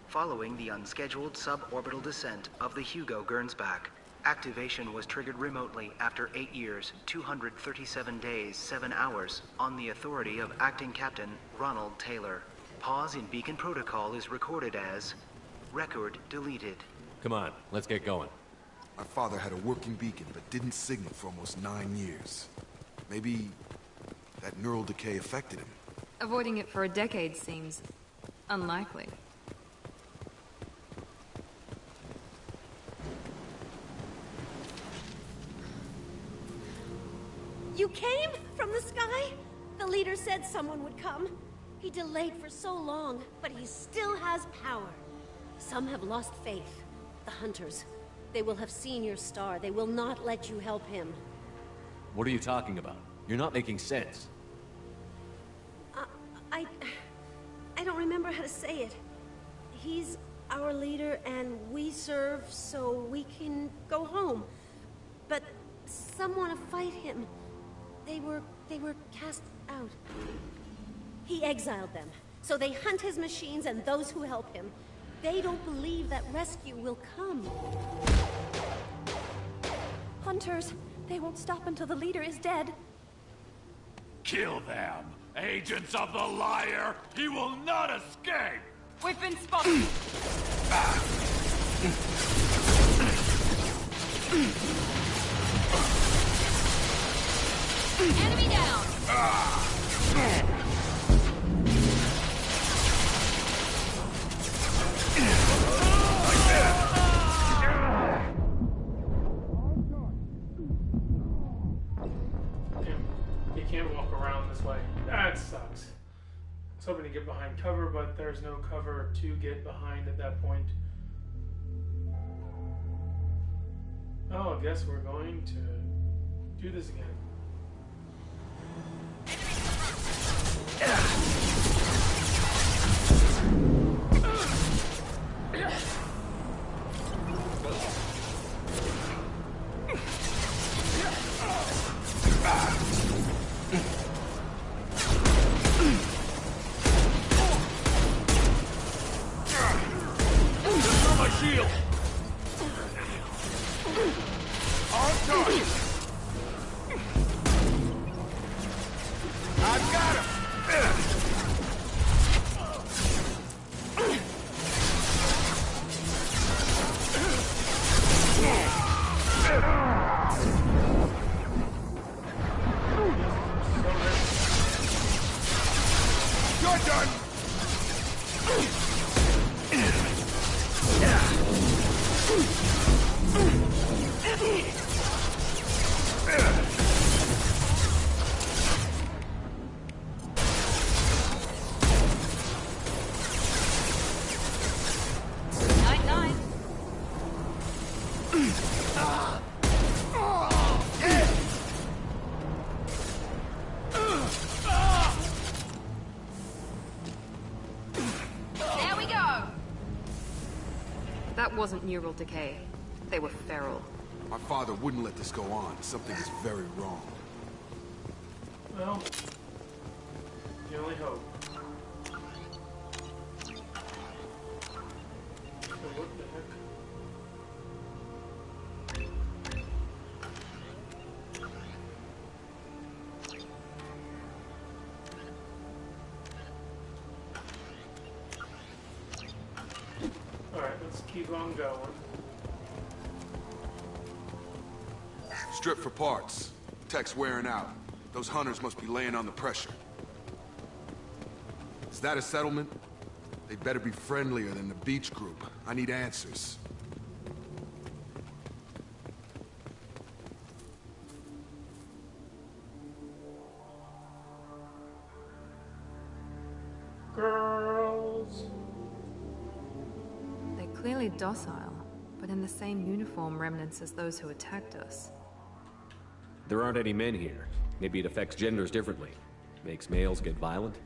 following the unscheduled suborbital descent of the Hugo Gernsback. Activation was triggered remotely after 8 years, 237 days, 7 hours, on the authority of Acting Captain Ronald Taylor. pause in beacon protocol is recorded as record deleted. Come on, let's get going. My father had a working beacon, but didn't signal for almost 9 years. Maybe that neural decay affected him. Avoiding it for a decade seems unlikely. You came from the sky? The leader said someone would come. He delayed for so long, but he still has power. Some have lost faith. The Hunters. They will have seen your star. They will not let you help him. What are you talking about? You're not making sense. I don't remember how to say it. He's our leader, and we serve so we can go home. But some want to fight him. They were cast out. He exiled them, so they hunt his machines and those who help him. They don't believe that rescue will come. Hunters, they won't stop until the leader is dead. Kill them! Agents of the Liar! He will not escape! We've been spotted! Enemy down! You can't walk around this way. That sucks. I was hoping to get behind cover, but there's no cover to get behind at that point. Oh, I guess we're going to do this again. My shield! On target! I've got him! You're done! Night-night. There we go! That wasn't neural decay. They were feral. My father wouldn't let this go on. Something is very wrong. Well, you only hope. So what the heck? Alright, let's keep on going. Strip for parts. Tech's wearing out. Those hunters must be laying on the pressure. Is that a settlement? They'd better be friendlier than the beach group. I need answers. Girls! They're clearly docile, but in the same uniform remnants as those who attacked us. There aren't any men here. Maybe it affects genders differently. Makes males get violent?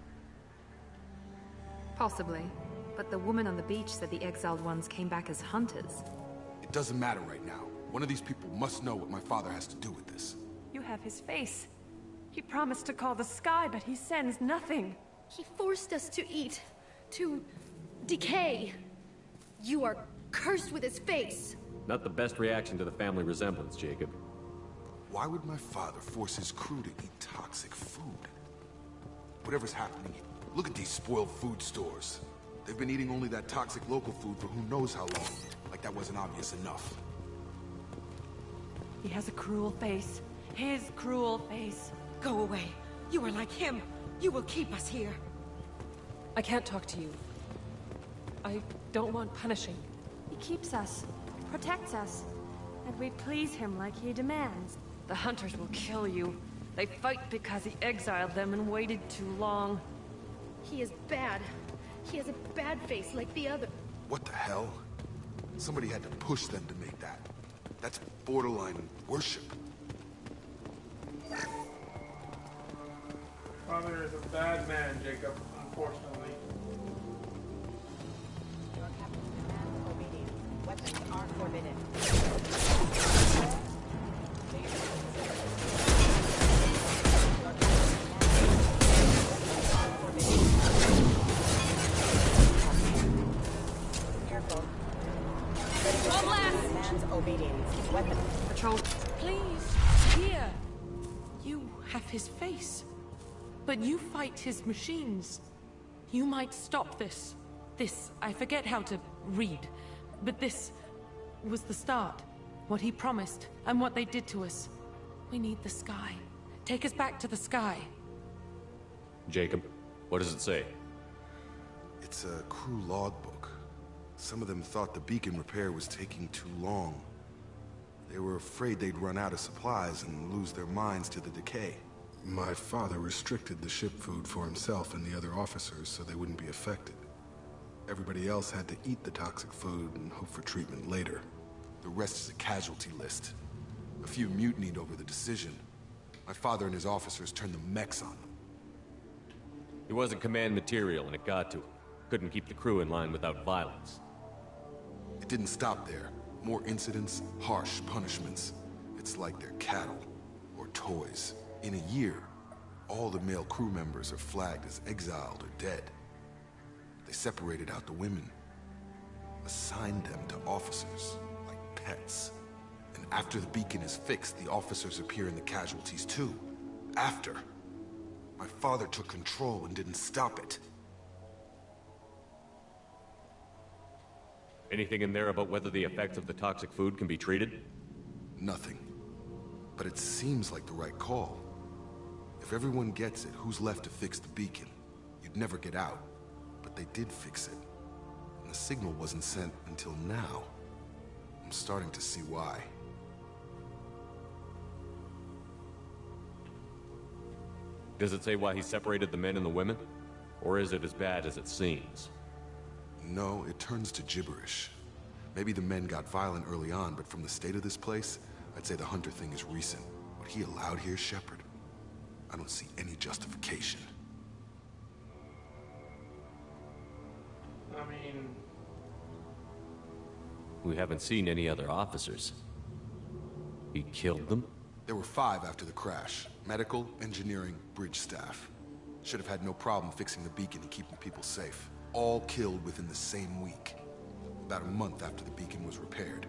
Possibly. But the woman on the beach said the exiled ones came back as hunters. It doesn't matter right now. One of these people must know what my father has to do with this. You have his face. He promised to call the sky, but he sends nothing. He forced us to eat, to decay. You are cursed with his face. Not the best reaction to the family resemblance, Jacob. Why would my father force his crew to eat toxic food? Whatever's happening, Look at these spoiled food stores. They've been eating only that toxic local food for who knows how long. Like that wasn't obvious enough. He has a cruel face. His cruel face. Go away. You are like him. You will keep us here. I can't talk to you. I don't want punishing. He keeps us, protects us, and we please him like he demands. The hunters will kill you. They fight because he exiled them and waited too long. He is bad. He has a bad face like the other. What the hell? Somebody had to push them to make that. That's borderline worship. Father is a bad man, Jacob, unfortunately. Your captain demands obedience. Weapons are forbidden. Careful. One last! Demands obedience. Weapons. Patrol, please, here. You have his face. But you fight his machines. You might stop this. This, I forget how to read. But this was the start. What he promised, and what they did to us. We need the sky. Take us back to the sky. Jacob, what does it say? It's a crew logbook. Some of them thought the beacon repair was taking too long. They were afraid they'd run out of supplies and lose their minds to the decay. My father restricted the ship food for himself and the other officers so they wouldn't be affected. Everybody else had to eat the toxic food and hope for treatment later. The rest is a casualty list. A few mutinied over the decision. My father and his officers turned the mechs on them. He wasn't command material and it got to him. Couldn't keep the crew in line without violence. It didn't stop there. More incidents, harsh punishments. It's like they're cattle or toys. In a year, all the male crew members are flagged as exiled or dead. They separated out the women, assigned them to officers, like pets. And after the beacon is fixed, the officers appear in the casualties too. After. My father took control and didn't stop it. Anything in there about whether the effects of the toxic food can be treated? Nothing. But it seems like the right call. If everyone gets it, who's left to fix the beacon? You'd never get out. But they did fix it. And the signal wasn't sent until now. I'm starting to see why. Does it say why he separated the men and the women? Or is it as bad as it seems? No, it turns to gibberish. Maybe the men got violent early on, but from the state of this place, I'd say the Hunter thing is recent. What he allowed here, Shepard, I don't see any justification. I mean... We haven't seen any other officers. He killed them? There were 5 after the crash. Medical, engineering, bridge staff. Should have had no problem fixing the beacon and keeping people safe. All killed within the same week. About a month after the beacon was repaired.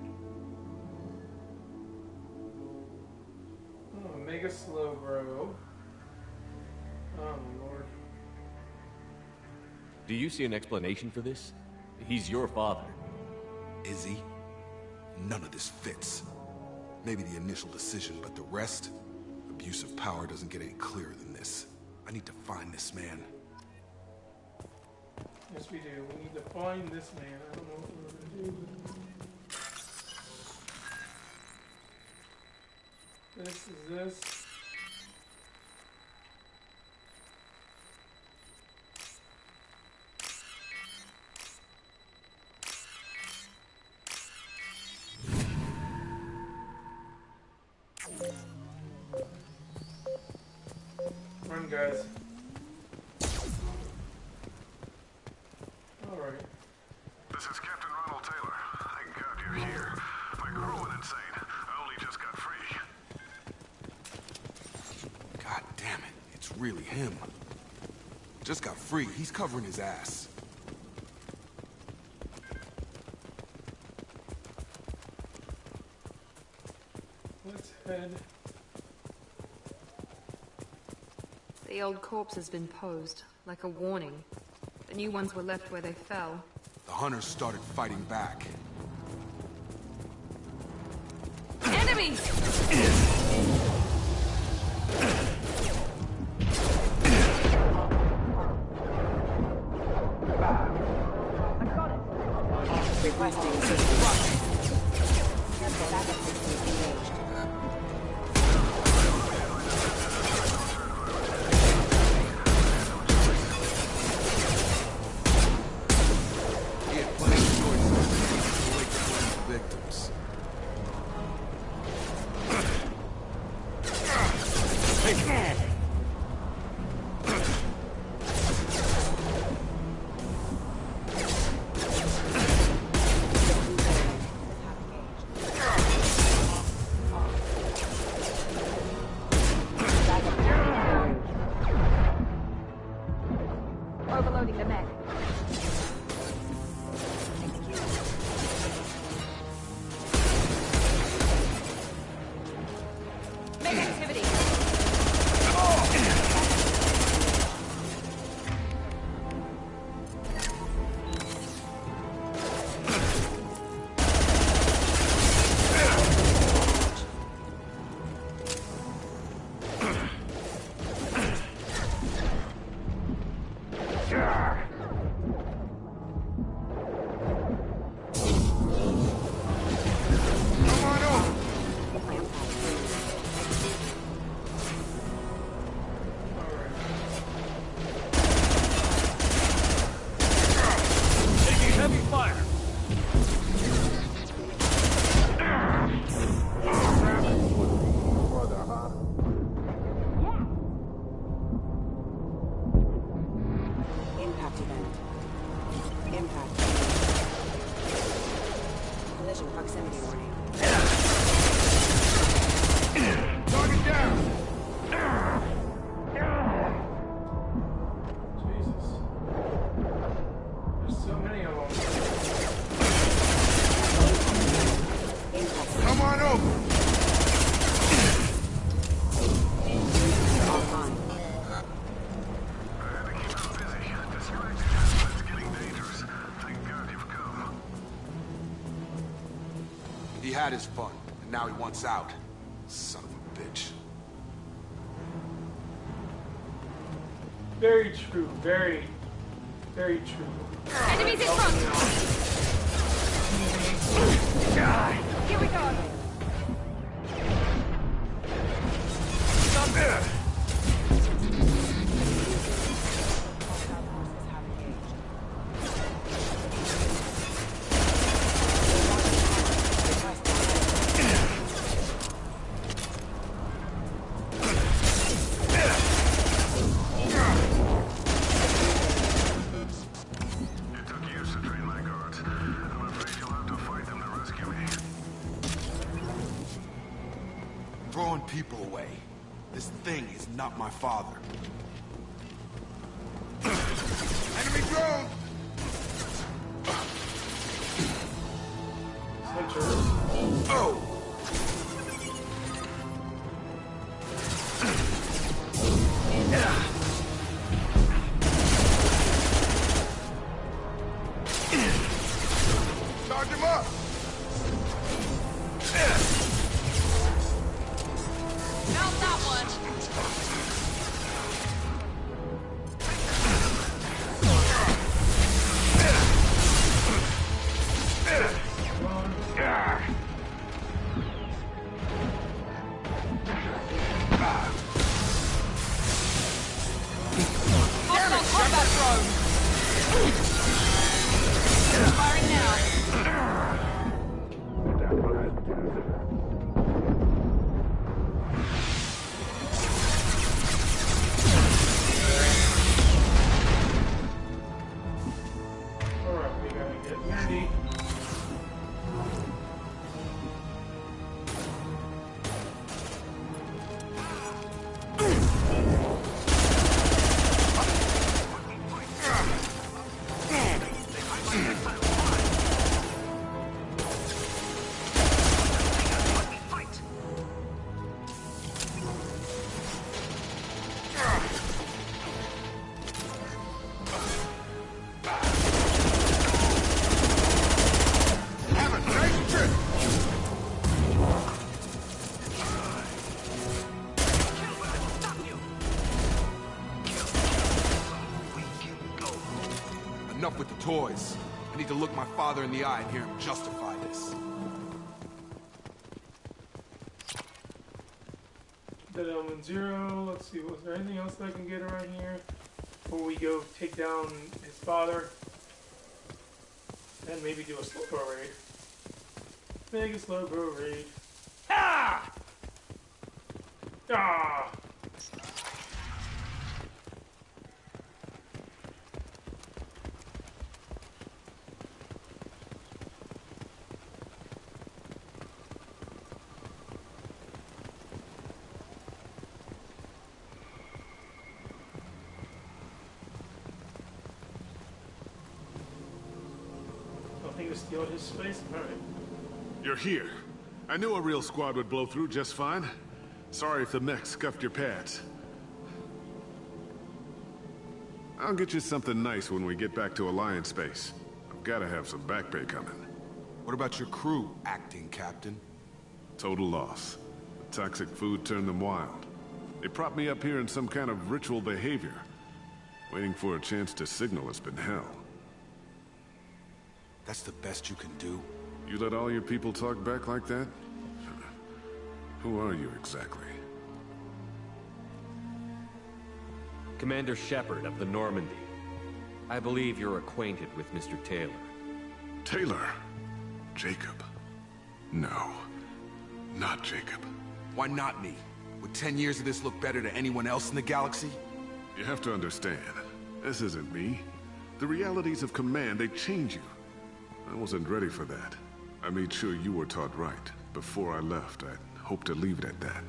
Oh, mega slow, bro. Oh, Lord. Do you see an explanation for this? He's your father. Is he? None of this fits. Maybe the initial decision, but the rest? Abuse of power doesn't get any clearer than this. I need to find this man. Yes, we do. We need to find this man. I don't know what we're gonna do. This is this. Run, guys. Alright. This is Captain Ronald Taylor. I can count you here. My crew went insane. I only just got free. God damn it. It's really him. Just got free. He's covering his ass. Let's head. The old corpse has been posed. like a warning. The new ones were left where they fell. The hunters started fighting back. Enemies! Requesting assistance. Careful, backup systems engaged. He had plenty of choices to wake the victims. Overloading the mech. Mech activity. Taking heavy fire. Impact event. Impact. Collision proximity warning. Target down. Jesus. There's so many of them. Come on over. Online. He had his fun, and now he wants out. Son of a bitch. Very true. Very, very true. Enemies in front! Here we go! Stop there. Throwing people away. This thing is not my father. Enemy drone! Oh! Charge him up! Not that one! Hostile combat drone. Firing now. toys. I need to look my father in the eye and hear him justify this. Dead Element 0. Let's see, was there anything else that I can get around here before we go take down his father? And maybe do a slow-go raid. Make a slow-go raid. Ah! Ah! Nothing to steal his space? Alright. You're here. I knew a real squad would blow through just fine. Sorry if the mech scuffed your pads. I'll get you something nice when we get back to Alliance space. I've gotta have some back pay coming. What about your crew, acting captain? Total loss. The toxic food turned them wild. They propped me up here in some kind of ritual behavior. Waiting for a chance to signal has been hell. That's the best you can do? You let all your people talk back like that? Who are you exactly? Commander Shepard of the Normandy. I believe you're acquainted with Mr. Taylor. Taylor? Jacob? No. Not Jacob. Why not me? Would 10 years of this look better to anyone else in the galaxy? You have to understand, this isn't me. The realities of command, they change you. I wasn't ready for that. I made sure you were taught right. Before I left, I hoped to leave it at that.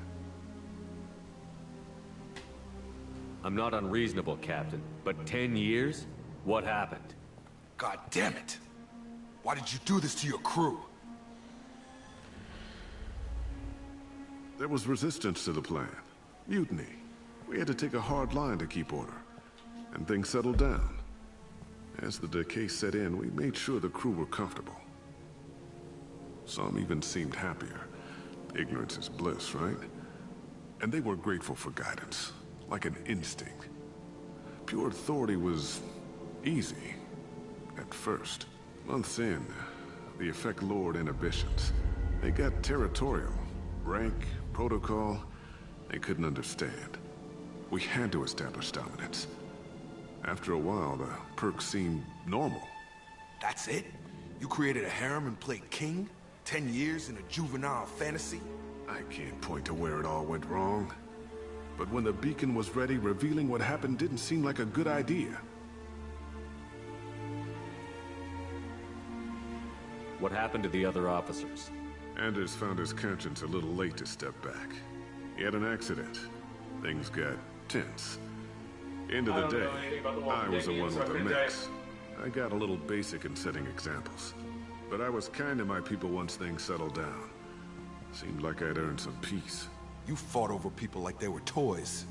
I'm not unreasonable, Captain, but 10 years? What happened? God damn it! Why did you do this to your crew? There was resistance to the plan. Mutiny. We had to take a hard line to keep order. And things settled down. As the decay set in, we made sure the crew were comfortable. Some even seemed happier. Ignorance is bliss, right? And they were grateful for guidance, like an instinct. Pure authority was easy, at first. Months in, the effect lowered inhibitions. They got territorial. Rank, protocol, they couldn't understand. We had to establish dominance. After a while, the perks seemed normal. That's it? You created a harem and played king? 10 years in a juvenile fantasy? I can't point to where it all went wrong. But when the beacon was ready, revealing what happened didn't seem like a good idea. What happened to the other officers? Anders found his conscience a little late to step back. He had an accident. Things got tense. End of the day, I was the one with the mix. I got a little basic in setting examples. But I was kind to my people once things settled down. Seemed like I'd earned some peace. You fought over people like they were toys.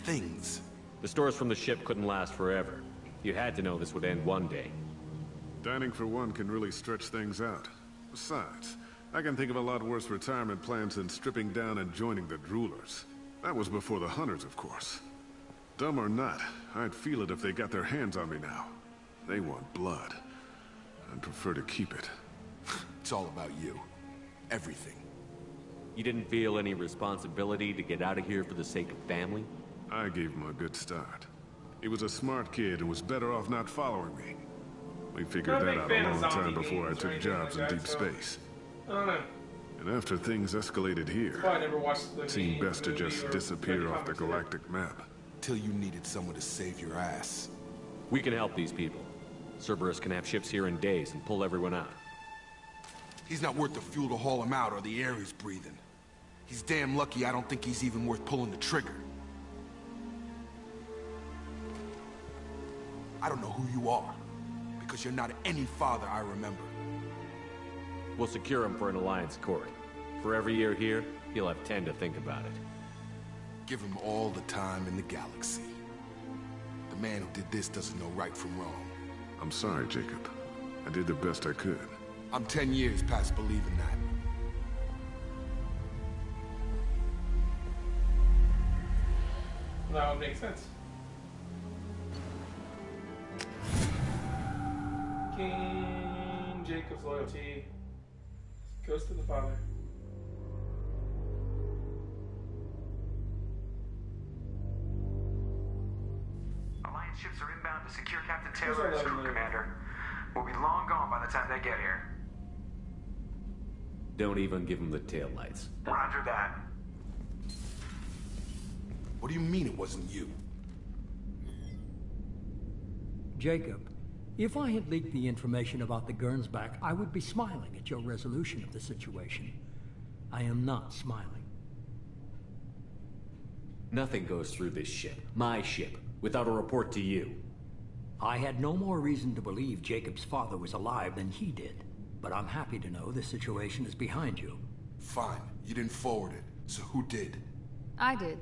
Things. The stores from the ship couldn't last forever. You had to know this would end one day. Dining for one can really stretch things out. Besides, I can think of a lot worse retirement plans than stripping down and joining the Droolers. That was before the Hunters, of course. Dumb or not, I'd feel it if they got their hands on me now. They want blood. I'd prefer to keep it. It's all about you. Everything. You didn't feel any responsibility to get out of here for the sake of family? I gave him a good start. He was a smart kid and was better off not following me. We figured that out a long time before I took jobs in deep space. I don't know. And after things escalated here, it seemed best to just disappear off the galactic map. Till you needed someone to save your ass. We can help these people. Cerberus can have ships here in days and pull everyone out. He's not worth the fuel to haul him out or the air he's breathing. He's damn lucky I don't think he's even worth pulling the trigger. I don't know who you are, because you're not any father I remember. We'll secure him for an Alliance court. For every year here, he'll have 10 to think about it. Give him all the time in the galaxy. The man who did this doesn't know right from wrong. I'm sorry, Jacob. I did the best I could. I'm 10 years past believing that. That would make sense. Gain Jacob's loyalty. Goes to the father. Alliance ships are inbound to secure Captain Taylor and his crew, Commander. We'll be long gone by the time they get here. Don't even give him the taillights. Roger that. What do you mean it wasn't you? Jacob, if I had leaked the information about the Gernsback, I would be smiling at your resolution of the situation. I am not smiling. Nothing goes through this ship, my ship, without a report to you. I had no more reason to believe Jacob's father was alive than he did. But I'm happy to know the situation is behind you. Fine. You didn't forward it. So who did? I did.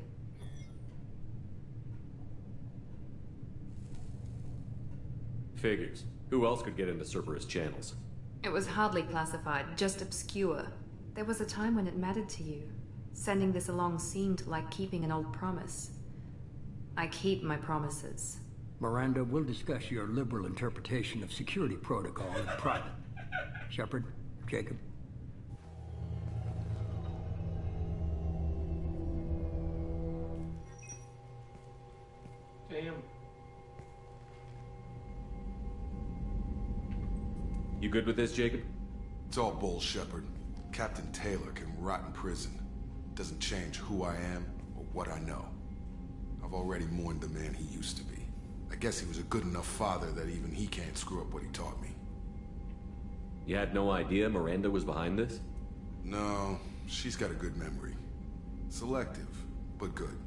Figures. Who else could get into Cerberus channels? It was hardly classified, just obscure. There was a time when it mattered to you. Sending this along seemed like keeping an old promise. I keep my promises. Miranda, we'll discuss your liberal interpretation of security protocol in private. Shepard, Jacob. Damn. You good with this, Jacob? It's all bull, Shepard. Captain Taylor can rot in prison. Doesn't change who I am or what I know. I've already mourned the man he used to be. I guess he was a good enough father that even he can't screw up what he taught me. You had no idea Miranda was behind this? No, she's got a good memory. Selective, but good.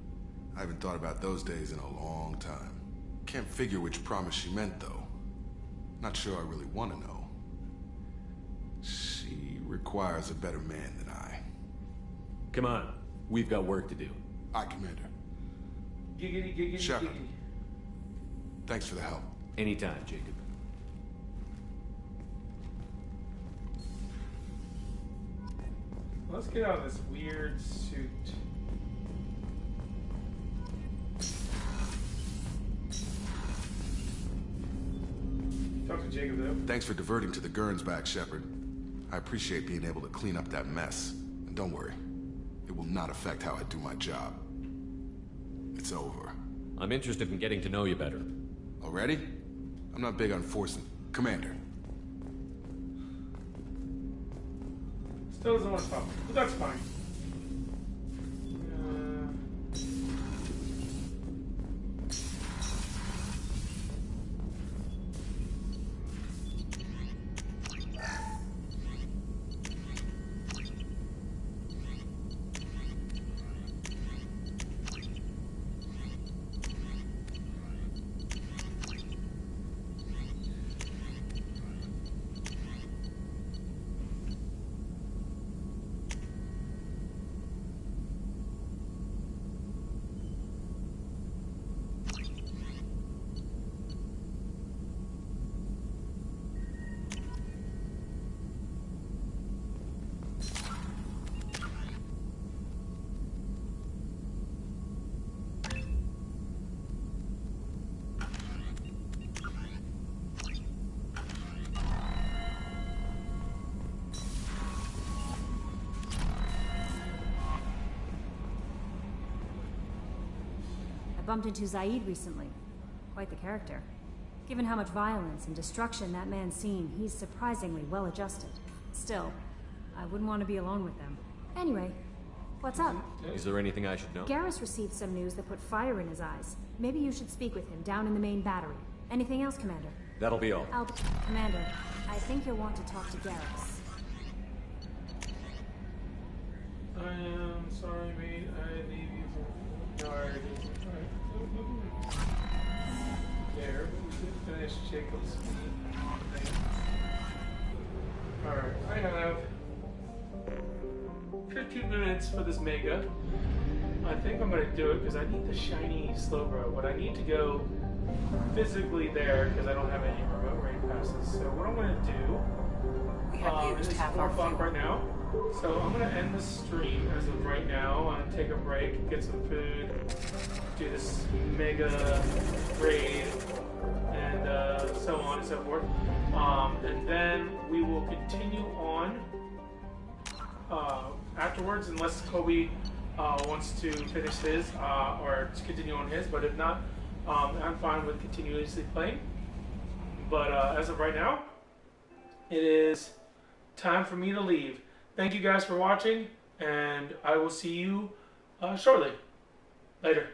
I haven't thought about those days in a long time. Can't figure which promise she meant, though. Not sure I really want to know. She requires a better man than I. Come on, we've got work to do. Aye, Commander. Giggity, giggity, Shepard. giggity. Thanks for the help. Anytime, Jacob. Let's get out of this weird suit. Talk to Jacob, though. Thanks for diverting to the Gernsback, Shepard. I appreciate being able to clean up that mess. And don't worry, it will not affect how I do my job. It's over. I'm interested in getting to know you better. Already? I'm not big on forcing. Commander. Still doesn't want to talk, but that's fine. Bumped into Zaid recently. Quite the character. Given how much violence and destruction that man's seen, he's surprisingly well adjusted. Still, I wouldn't want to be alone with them. Anyway, what's up? Is there anything I should know? Garrus received some news that put fire in his eyes. Maybe you should speak with him down in the main battery. Anything else, Commander? That'll be all. Commander, I think you'll want to talk to Garrus. I am sorry, mate. I leave you for yard. There, but we did finish Jacob's thing. Alright, I have 15 minutes for this mega. I think I'm gonna do it because I need the shiny Slowbro, but I need to go physically there because I don't have any remote raid passes. So what I'm gonna do, it's 4 o'clock right now. So I'm gonna end the stream as of right now and take a break, get some food, do this mega raid, and so on and so forth. And then we will continue on afterwards, unless Kobe wants to finish his or to continue on his. But if not, I'm fine with continuously playing. But as of right now, it is time for me to leave. Thank you guys for watching, and I will see you shortly. Later.